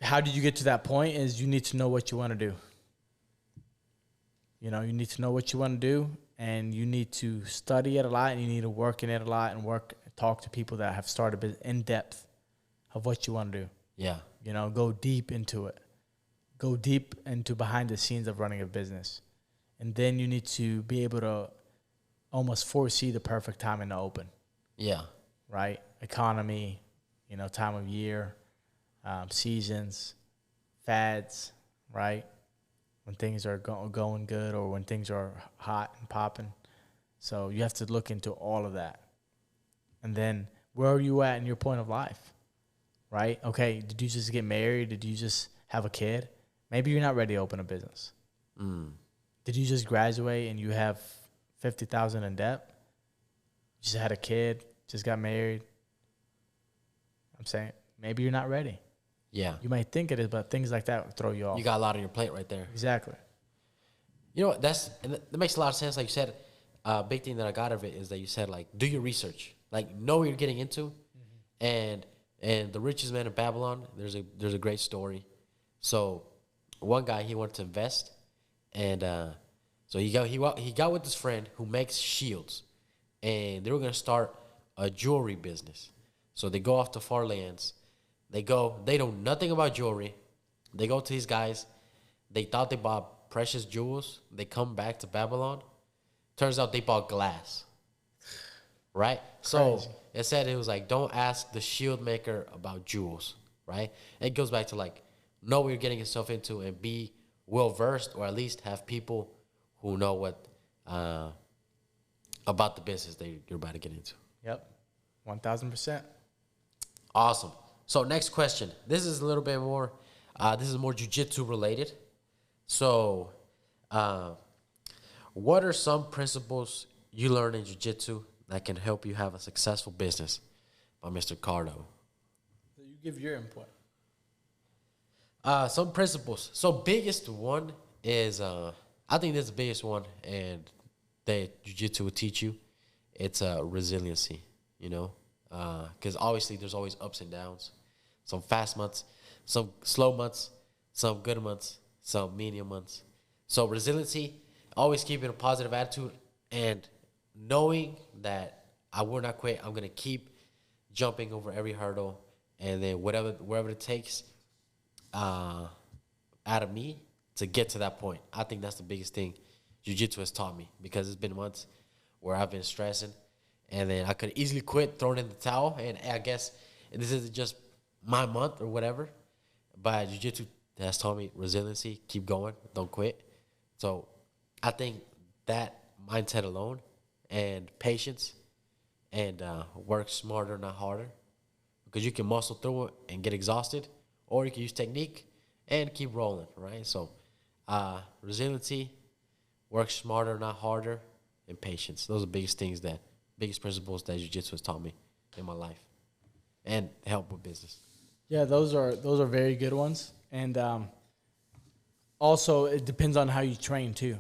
S1: how did you get to that point is you need to know what you want to do. You know, you need to know what you want to do, and you need to study it a lot, and you need to work in it a lot, and talk to people that have started in depth of what you want to do.
S3: Yeah.
S1: You know, go deep into it. Go deep into behind the scenes of running a business. And then you need to be able to almost foresee the perfect time in the open.
S3: Yeah.
S1: Right? Economy, you know, time of year, seasons, fads, right? When things are going good or when things are hot and popping. So you have to look into all of that. And then where are you at in your point of life? Right? Okay, did you just get married? Did you just have a kid? Maybe you're not ready to open a business. Did you just graduate and you have $50,000 in debt? You just had a kid, just got married. I'm saying maybe you're not ready.
S3: Yeah.
S1: You might think it is, but things like that will throw you off.
S3: You got a lot on your plate right there.
S1: Exactly.
S3: You know what? That makes a lot of sense. Like you said, big thing that I got of it is that you said, like, do your research. Like, know what you're getting into. And the richest man in Babylon, there's a great story. So one guy, he wanted to invest, and so he got with his friend who makes shields, and they were gonna start a jewelry business. So they go off to far lands. They know nothing about jewelry. They go to these guys. They thought they bought precious jewels. They come back to Babylon. Turns out they bought glass. Right? So it said, it was like, don't ask the shield maker about jewels. Right? It goes back to, like, know what you're getting yourself into and be well versed, or at least have people who know what about the business that you're about to get into.
S1: Yep. 1,000%.
S3: Awesome. So next question. This is a little bit more, this is more jiu-jitsu related. So what are some principles you learned in jiu-jitsu that can help you have a successful business? By Mr. Cardo.
S1: So you give your input.
S3: Some principles. So biggest one is, I think that's the biggest one, and that jiu-jitsu will teach you. It's resiliency, you know, because obviously there's always ups and downs. Some fast months, some slow months, some good months, some medium months. So resiliency, always keeping a positive attitude, and knowing that I will not quit. I'm gonna keep jumping over every hurdle, and then wherever it takes out of me to get to that point. I think that's the biggest thing jiu-jitsu has taught me, because it's been months where I've been stressing, and then I could easily quit, throw in the towel, and I guess this isn't just my month or whatever, but jiu-jitsu has taught me resiliency, keep going, don't quit. So I think that mindset alone, and patience, and work smarter, not harder, because you can muscle through it and get exhausted, or you can use technique and keep rolling, right? So resiliency, work smarter, not harder, and patience. Those are the biggest principles that jiu-jitsu has taught me in my life and help with business.
S1: Yeah, those are very good ones. And also, it depends on how you train too,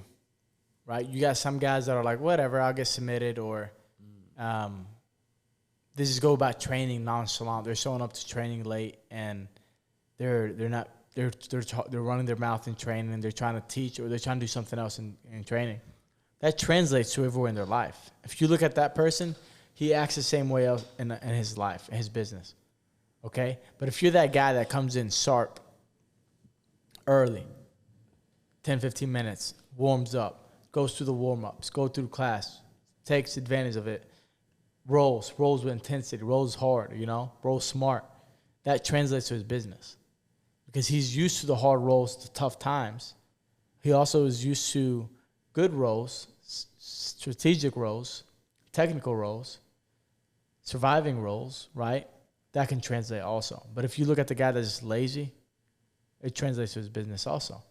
S1: right? You got some guys that are like, whatever, I'll get submitted, or they just go about training nonchalant. They're showing up to training late, and they're running their mouth in training, and they're trying to teach, or they're trying to do something else in training. That translates to everywhere in their life. If you look at that person, he acts the same way else in his life, in his business. Okay? But if you're that guy that comes in sharp, early, 10, 15 minutes, warms up, goes through the warm-ups, go through class, takes advantage of it, rolls with intensity, rolls hard, rolls smart, that translates to his business. Because he's used to the hard rolls, the tough times. He also is used to good rolls, strategic rolls, technical rolls, surviving rolls, right? That can translate also. But if you look at the guy that's just lazy, it translates to his business also.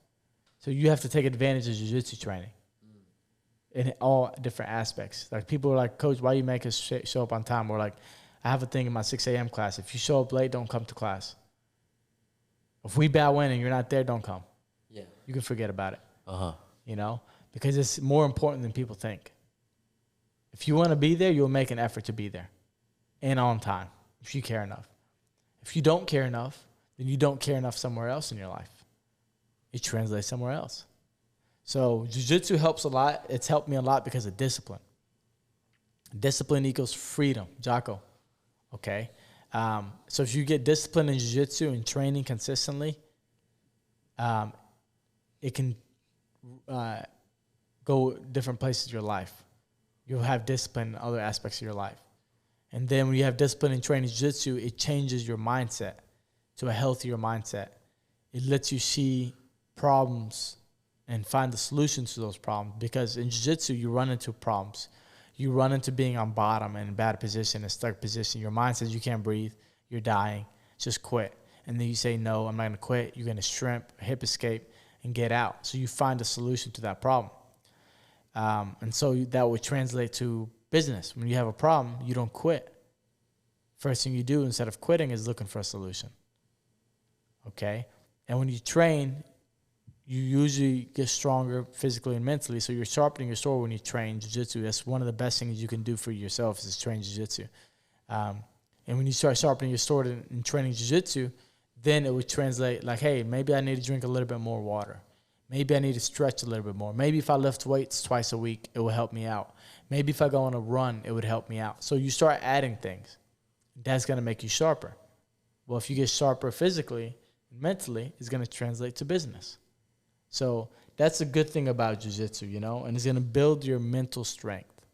S1: So you have to take advantage of jiu-jitsu training in all different aspects. Like, people are like, Coach, why you make us show up on time? Or like, I have a thing in my 6 a.m. class. If you show up late, don't come to class. If we bow in and you're not there, don't come.
S3: Yeah.
S1: You can forget about it. Because it's more important than people think. If you want to be there, you'll make an effort to be there and on time if you care enough. If you don't care enough, then you don't care enough somewhere else in your life. It translates somewhere else. So jiu-jitsu helps a lot. It's helped me a lot because of discipline. Discipline equals freedom, Jocko. Okay? So if you get discipline in jiu-jitsu and training consistently, it can go different places in your life. You'll have discipline in other aspects of your life. And then when you have discipline in training jiu-jitsu, it changes your mindset to a healthier mindset. It lets you see problems and find the solutions to those problems. Because in jiu-jitsu, you run into problems. You run into being on bottom and in bad position, a stuck position. Your mind says you can't breathe, you're dying, just quit. And then you say, no, I'm not going to quit. You're going to shrimp, hip escape, and get out. So you find a solution to that problem. And so that would translate to business. When you have a problem, you don't quit. First thing you do instead of quitting is looking for a solution. Okay? And when you train, you usually get stronger physically and mentally. So you're sharpening your sword when you train jiu-jitsu. That's one of the best things you can do for yourself is train jiu-jitsu. And when you start sharpening your sword and training jiu-jitsu, then it would translate like, hey, maybe I need to drink a little bit more water. Maybe I need to stretch a little bit more. Maybe if I lift weights twice a week, it will help me out. Maybe if I go on a run, it would help me out. So you start adding things. That's going to make you sharper. Well, if you get sharper physically and mentally, it's going to translate to business. So that's a good thing about jiu-jitsu, you know, and it's going to build your mental strength.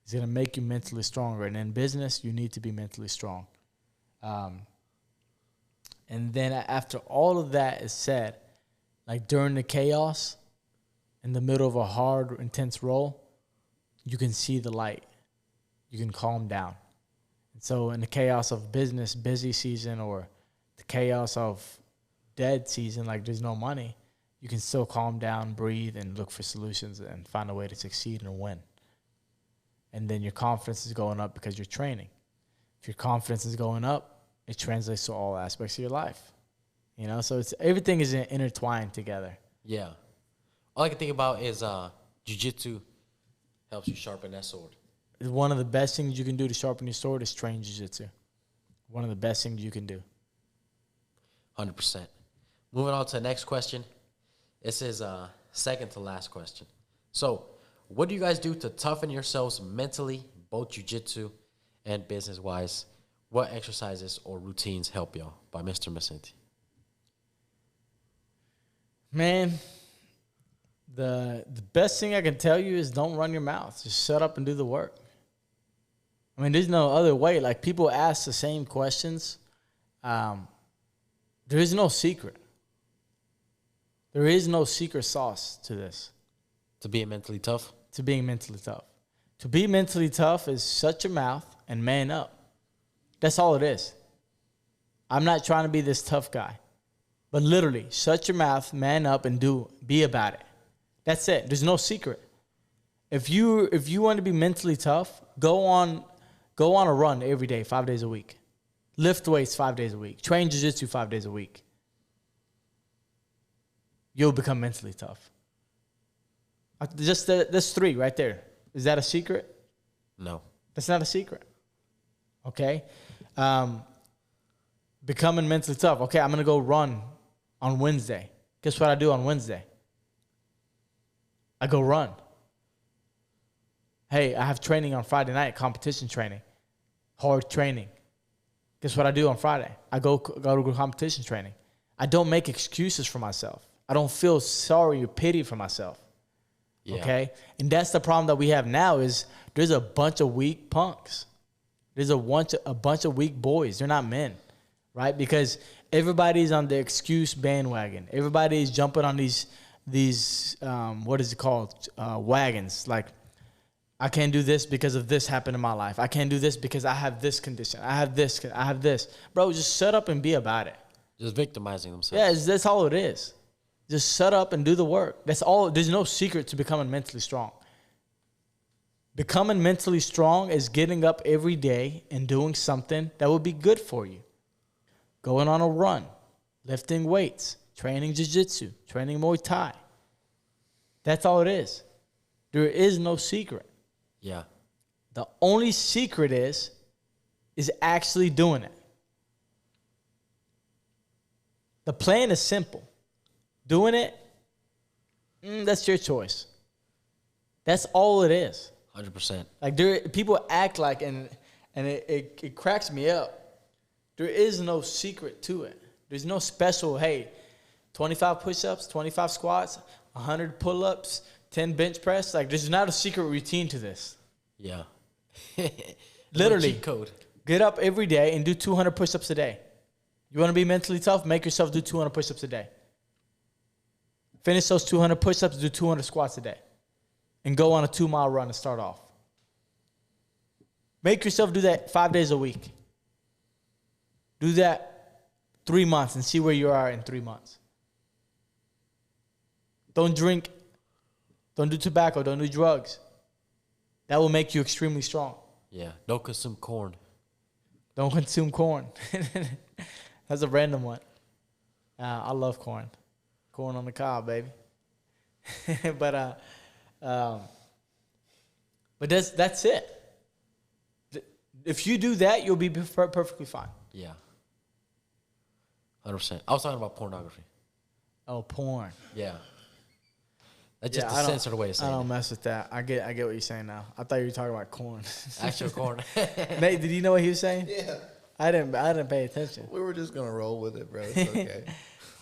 S1: It's going to make you mentally stronger. And in business, you need to be mentally strong. And then after all of that is said, like during the chaos, in the middle of a hard, intense roll, you can see the light. You can calm down. And so in the chaos of business, busy season, or the chaos of dead season, like there's no money, you can still calm down, breathe, and look for solutions and find a way to succeed and win. And then your confidence is going up because you're training. If your confidence is going up, it translates to all aspects of your life. You know, so it's everything is intertwined together.
S3: Yeah. All I can think about is jiu-jitsu helps you sharpen that sword.
S1: One of the best things you can do to sharpen your sword is train jiu-jitsu. One of the best things you can do.
S3: 100%. Moving on to the next question. This is second to last question. So, what do you guys do to toughen yourselves mentally, both jiu-jitsu and business-wise? What exercises or routines help y'all? By Mr. Macinti.
S1: Man, the best thing I can tell you is don't run your mouth. Just shut up and do the work. I mean, there's no other way. Like, people ask the same questions. There is no secret. There is no secret sauce to this.
S3: To being mentally tough?
S1: To being mentally tough. To be mentally tough is shut your mouth and man up. That's all it is. I'm not trying to be this tough guy. But literally, shut your mouth, man up, and be about it. That's it. There's no secret. If you want to be mentally tough, go on a run every day, 5 days a week. Lift weights 5 days a week. Train jiu-jitsu 5 days a week. You'll become mentally tough. That's 3 right there. Is that a secret?
S3: No.
S1: That's not a secret. Okay? Becoming mentally tough. Okay, I'm going to go run on Wednesday. Guess what I do on Wednesday? I go run. Hey, I have training on Friday night, competition training, hard training. Guess what I do on Friday? I go to competition training. I don't make excuses for myself. I don't feel sorry or pity for myself. Yeah. Okay? And that's the problem that we have now is there's a bunch of weak punks. There's a bunch of weak boys. They're not men, right? Because everybody's on the excuse bandwagon. Everybody's jumping on these what is it called? Wagons. Like, I can't do this because of this happened in my life. I can't do this because I have this condition. I have this. Bro, just shut up and be about it.
S3: Just victimizing themselves.
S1: Yeah, that's all it is. Just shut up and do the work. That's all. There's no secret to becoming mentally strong. Becoming mentally strong is getting up every day and doing something that will be good for you. Going on a run, lifting weights, training jiu-jitsu, training Muay Thai. That's all it is. There is no secret.
S3: Yeah.
S1: The only secret is actually doing it. The plan is simple. Doing it That's your choice. That's all it is.
S3: 100%.
S1: Like people act like, and it cracks me up. There is no secret to it. There's no special, hey, 25 push-ups, 25 squats, 100 pull-ups, 10 bench press. Like, there's not a secret routine to this.
S3: Yeah.
S1: Literally.
S3: Cheat code.
S1: Get up every day and do 200 push-ups a day. You want to be mentally tough? Make yourself do 200 push-ups a day. Finish those 200 push-ups, do 200 squats a day. And go on a 2-mile run to start off. Make yourself do that 5 days a week. Do that 3 months and see where you are in 3 months. Don't drink. Don't do tobacco. Don't do drugs. That will make you extremely strong.
S3: Yeah. Don't consume corn.
S1: Don't consume corn. That's a random one. I love corn. Corn on the cob, baby. But that's it. If you do that, you'll be perfectly fine.
S3: Yeah. 100%. I was talking about pornography.
S1: Oh, porn.
S3: Yeah. That's just a censored way of saying
S1: I
S3: it.
S1: don't mess with that. I get what you're saying now. I thought you were talking about corn.
S3: Actual corn.
S1: Nate, did you know what he was saying?
S2: Yeah.
S1: I didn't pay attention.
S2: We were just gonna roll with it, bro. It's okay.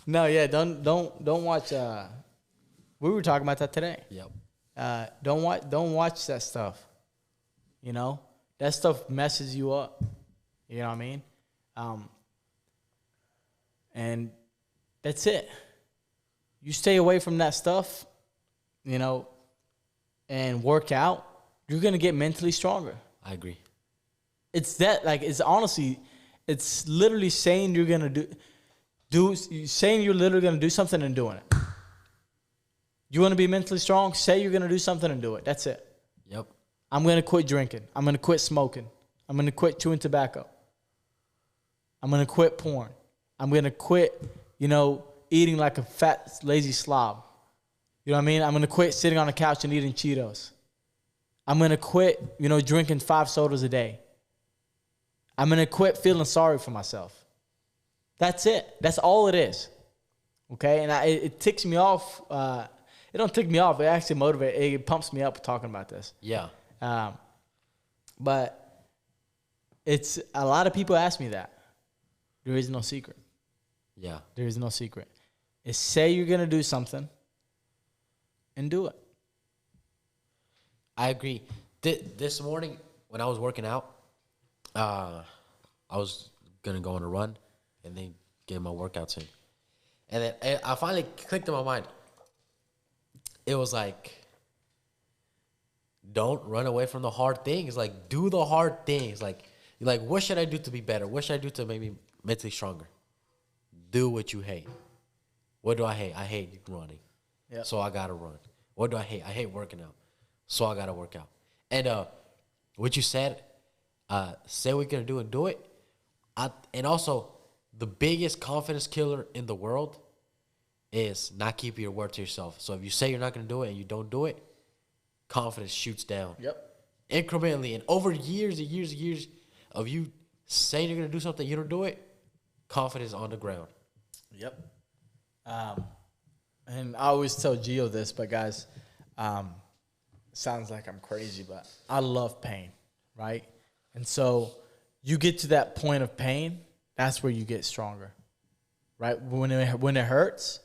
S1: No, yeah, don't watch. We were talking about that today.
S3: Yep.
S1: Don't watch that stuff. You know, that stuff messes you up. You know what I mean? And that's it. You stay away from that stuff, you know, and work out. You're gonna get mentally stronger.
S3: I agree.
S1: It's that, like, it's honestly, it's literally saying you're gonna saying you're literally gonna do something and doing it. You want to be mentally strong? Say you're gonna do something and do it. That's it.
S3: Yep.
S1: I'm gonna quit drinking. I'm gonna quit smoking. I'm gonna quit chewing tobacco. I'm gonna quit porn. I'm gonna quit, eating like a fat, lazy slob. You know what I mean? I'm gonna quit sitting on the couch and eating Cheetos. I'm gonna quit, drinking 5 sodas a day. I'm gonna quit feeling sorry for myself. That's it. That's all it is. Okay? And it ticks me off. It don't tick me off. It actually motivates. It pumps me up talking about this.
S3: Yeah.
S1: But it's a lot of people ask me that. There is no secret.
S3: Yeah.
S1: There is no secret. It's say you're gonna do something and do it.
S3: I agree. This morning when I was working out, I was gonna go on a run and then get my workouts in, and then I finally clicked in my mind. It was like, don't run away from the hard things. Like, do the hard things. Like, what should I do to be better? What should I do to make me mentally stronger? Do what you hate. What do I hate? I hate running. Yep. So I gotta run. What do I hate? I hate working out. So I gotta work out. And what you said, say what you're gonna do and do it. And also, the biggest confidence killer in the world is not keeping your word to yourself. So if you say you're not gonna do it and you don't do it, confidence shoots down.
S1: Yep.
S3: Incrementally. And over years and years and years of you saying you're gonna do something, you don't do it, confidence on the ground.
S1: Yep. And I always tell Gio this, but guys, sounds like I'm crazy, but I love pain, right? And so you get to that point of pain, that's where you get stronger, right? When it hurts,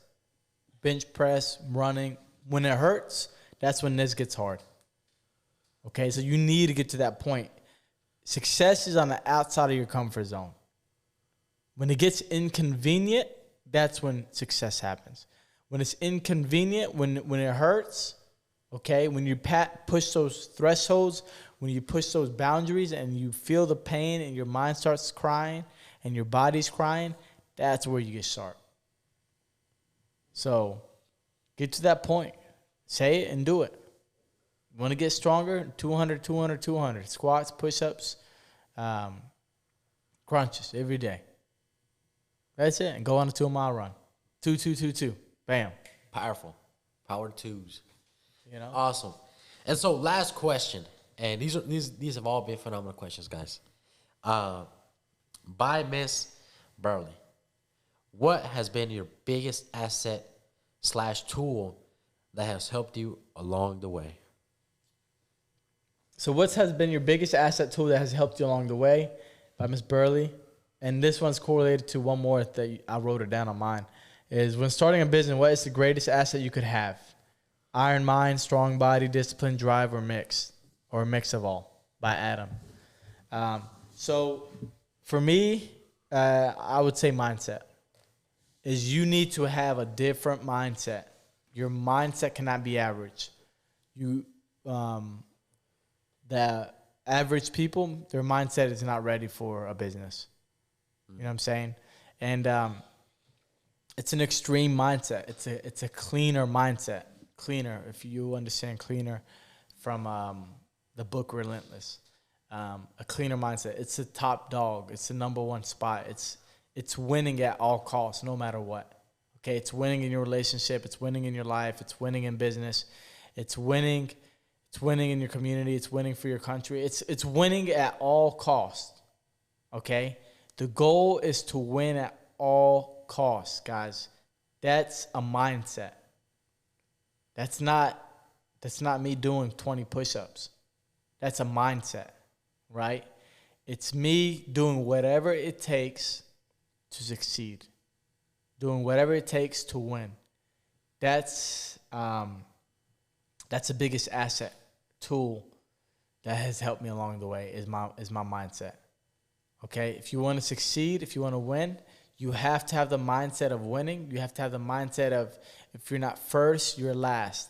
S1: bench press, running, when it hurts, that's when this gets hard. Okay, so you need to get to that point. Success is on the outside of your comfort zone. When it gets inconvenient, that's when success happens. When it's inconvenient, when it hurts, okay, when you push those thresholds, when you push those boundaries and you feel the pain and your mind starts crying and your body's crying, that's where you get sharp. So get to that point. Say it and do it. You want to get stronger? 200, 200, 200. Squats, push-ups, crunches every day. That's it. And go on a 2-mile run. 2, 2, 2, 2. Bam.
S3: Powerful. Power twos.
S1: Awesome.
S3: And so last question, and these have all been phenomenal questions, guys. By Miss Burley, what has been your biggest asset / tool that has helped you along the way.
S1: So what has been your biggest asset tool that has helped you along the way? By Miss Burley. And this one's correlated to one more that I wrote it down on mine. Is when starting a business, what is the greatest asset you could have? Iron mind, strong body, discipline, drive, or mix? Or a mix of all, by Adam. So for me, I would say mindset. Is you need to have a different mindset. Your mindset cannot be average. The average people, their mindset is not ready for a business. You know what I'm saying? And it's an extreme mindset. It's a cleaner mindset. Cleaner, if you understand cleaner from the book Relentless. A cleaner mindset. It's a top dog. It's the number one spot. It's winning at all costs, no matter what. Okay, it's winning in your relationship. It's winning in your life. It's winning in business. It's winning. It's winning in your community. It's winning for your country. It's winning at all costs. Okay, the goal is to win at all costs, guys. That's a mindset. That's not me doing 20 push-ups. That's a mindset, right? It's me doing whatever it takes to succeed, doing whatever it takes to win. That's the biggest asset tool that has helped me along the way is my mindset. Okay, if you want to succeed, if you want to win, you have to have the mindset of winning. You have to have the mindset of if you're not first, you're last.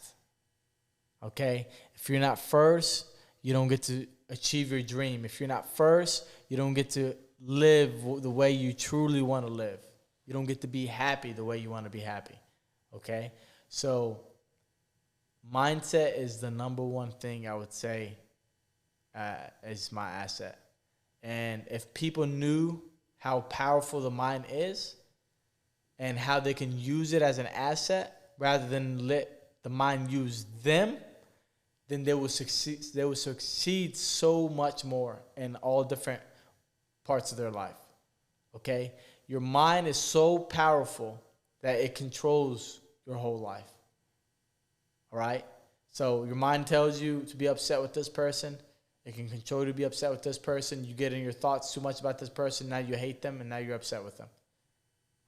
S1: Okay, if you're not first, you don't get to achieve your dream. If you're not first, you don't get to live the way you truly want to live. You don't get to be happy the way you want to be happy. Okay, so mindset is the number one thing I would say is my asset. And if people knew how powerful the mind is and how they can use it as an asset rather than let the mind use them, then they will succeed. They will succeed so much more in all different parts of their life. Okay? Your mind is so powerful that it controls your whole life. All right? So your mind tells you to be upset with this person. It can control you to be upset with this person. You get in your thoughts too much about this person. Now you hate them, and now you're upset with them.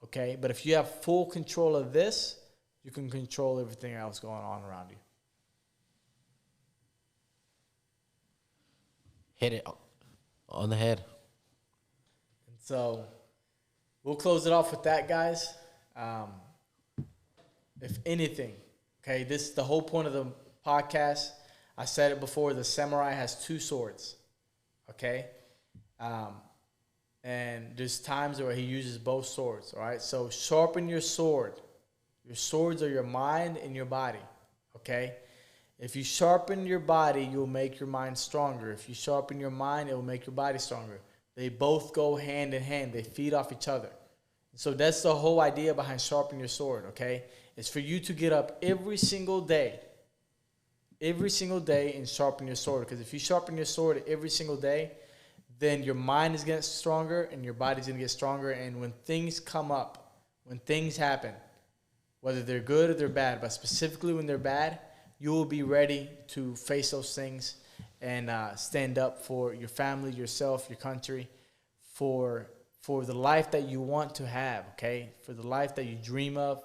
S1: Okay? But if you have full control of this, you can control everything else going on around you.
S3: Hit it on the head.
S1: And so we'll close it off with that, guys. If anything, okay, this is the whole point of the podcast. I said it before, the samurai has two swords, okay? And there's times where he uses both swords, all right? So sharpen your sword. Your swords are your mind and your body, okay? If you sharpen your body, you'll make your mind stronger. If you sharpen your mind, it will make your body stronger. They both go hand in hand. They feed off each other. So that's the whole idea behind sharpening your sword, okay? It's for you to get up every single day and sharpen your sword. Because if you sharpen your sword every single day, then your mind is getting stronger and your body's going to get stronger. And when things come up, when things happen, whether they're good or they're bad, but specifically when they're bad, you will be ready to face those things and stand up for your family, yourself, your country, for the life that you want to have, okay? For the life that you dream of,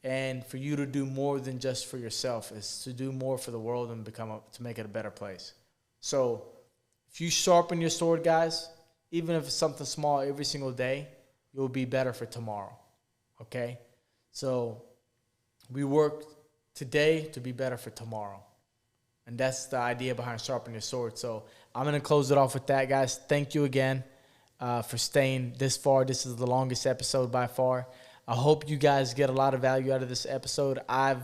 S1: and for you to do more than just for yourself. Is to do more for the world and to make it a better place. So if you sharpen your sword, guys, even if it's something small every single day, you'll be better for tomorrow, okay? So we work today to be better for tomorrow. And that's the idea behind sharpening your sword. So I'm going to close it off with that, guys. Thank you again for staying this far. This is the longest episode by far. I hope you guys get a lot of value out of this episode. I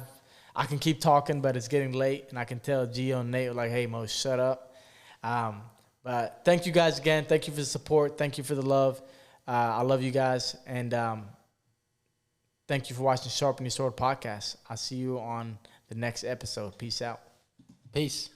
S1: can keep talking, but it's getting late, and I can tell Gio and Nate are like, hey, Mo, shut up. But thank you guys again. Thank you for the support. Thank you for the love. I love you guys. And thank you for watching Sharpen Your Sword podcast. I'll see you on the next episode. Peace out.
S3: Peace.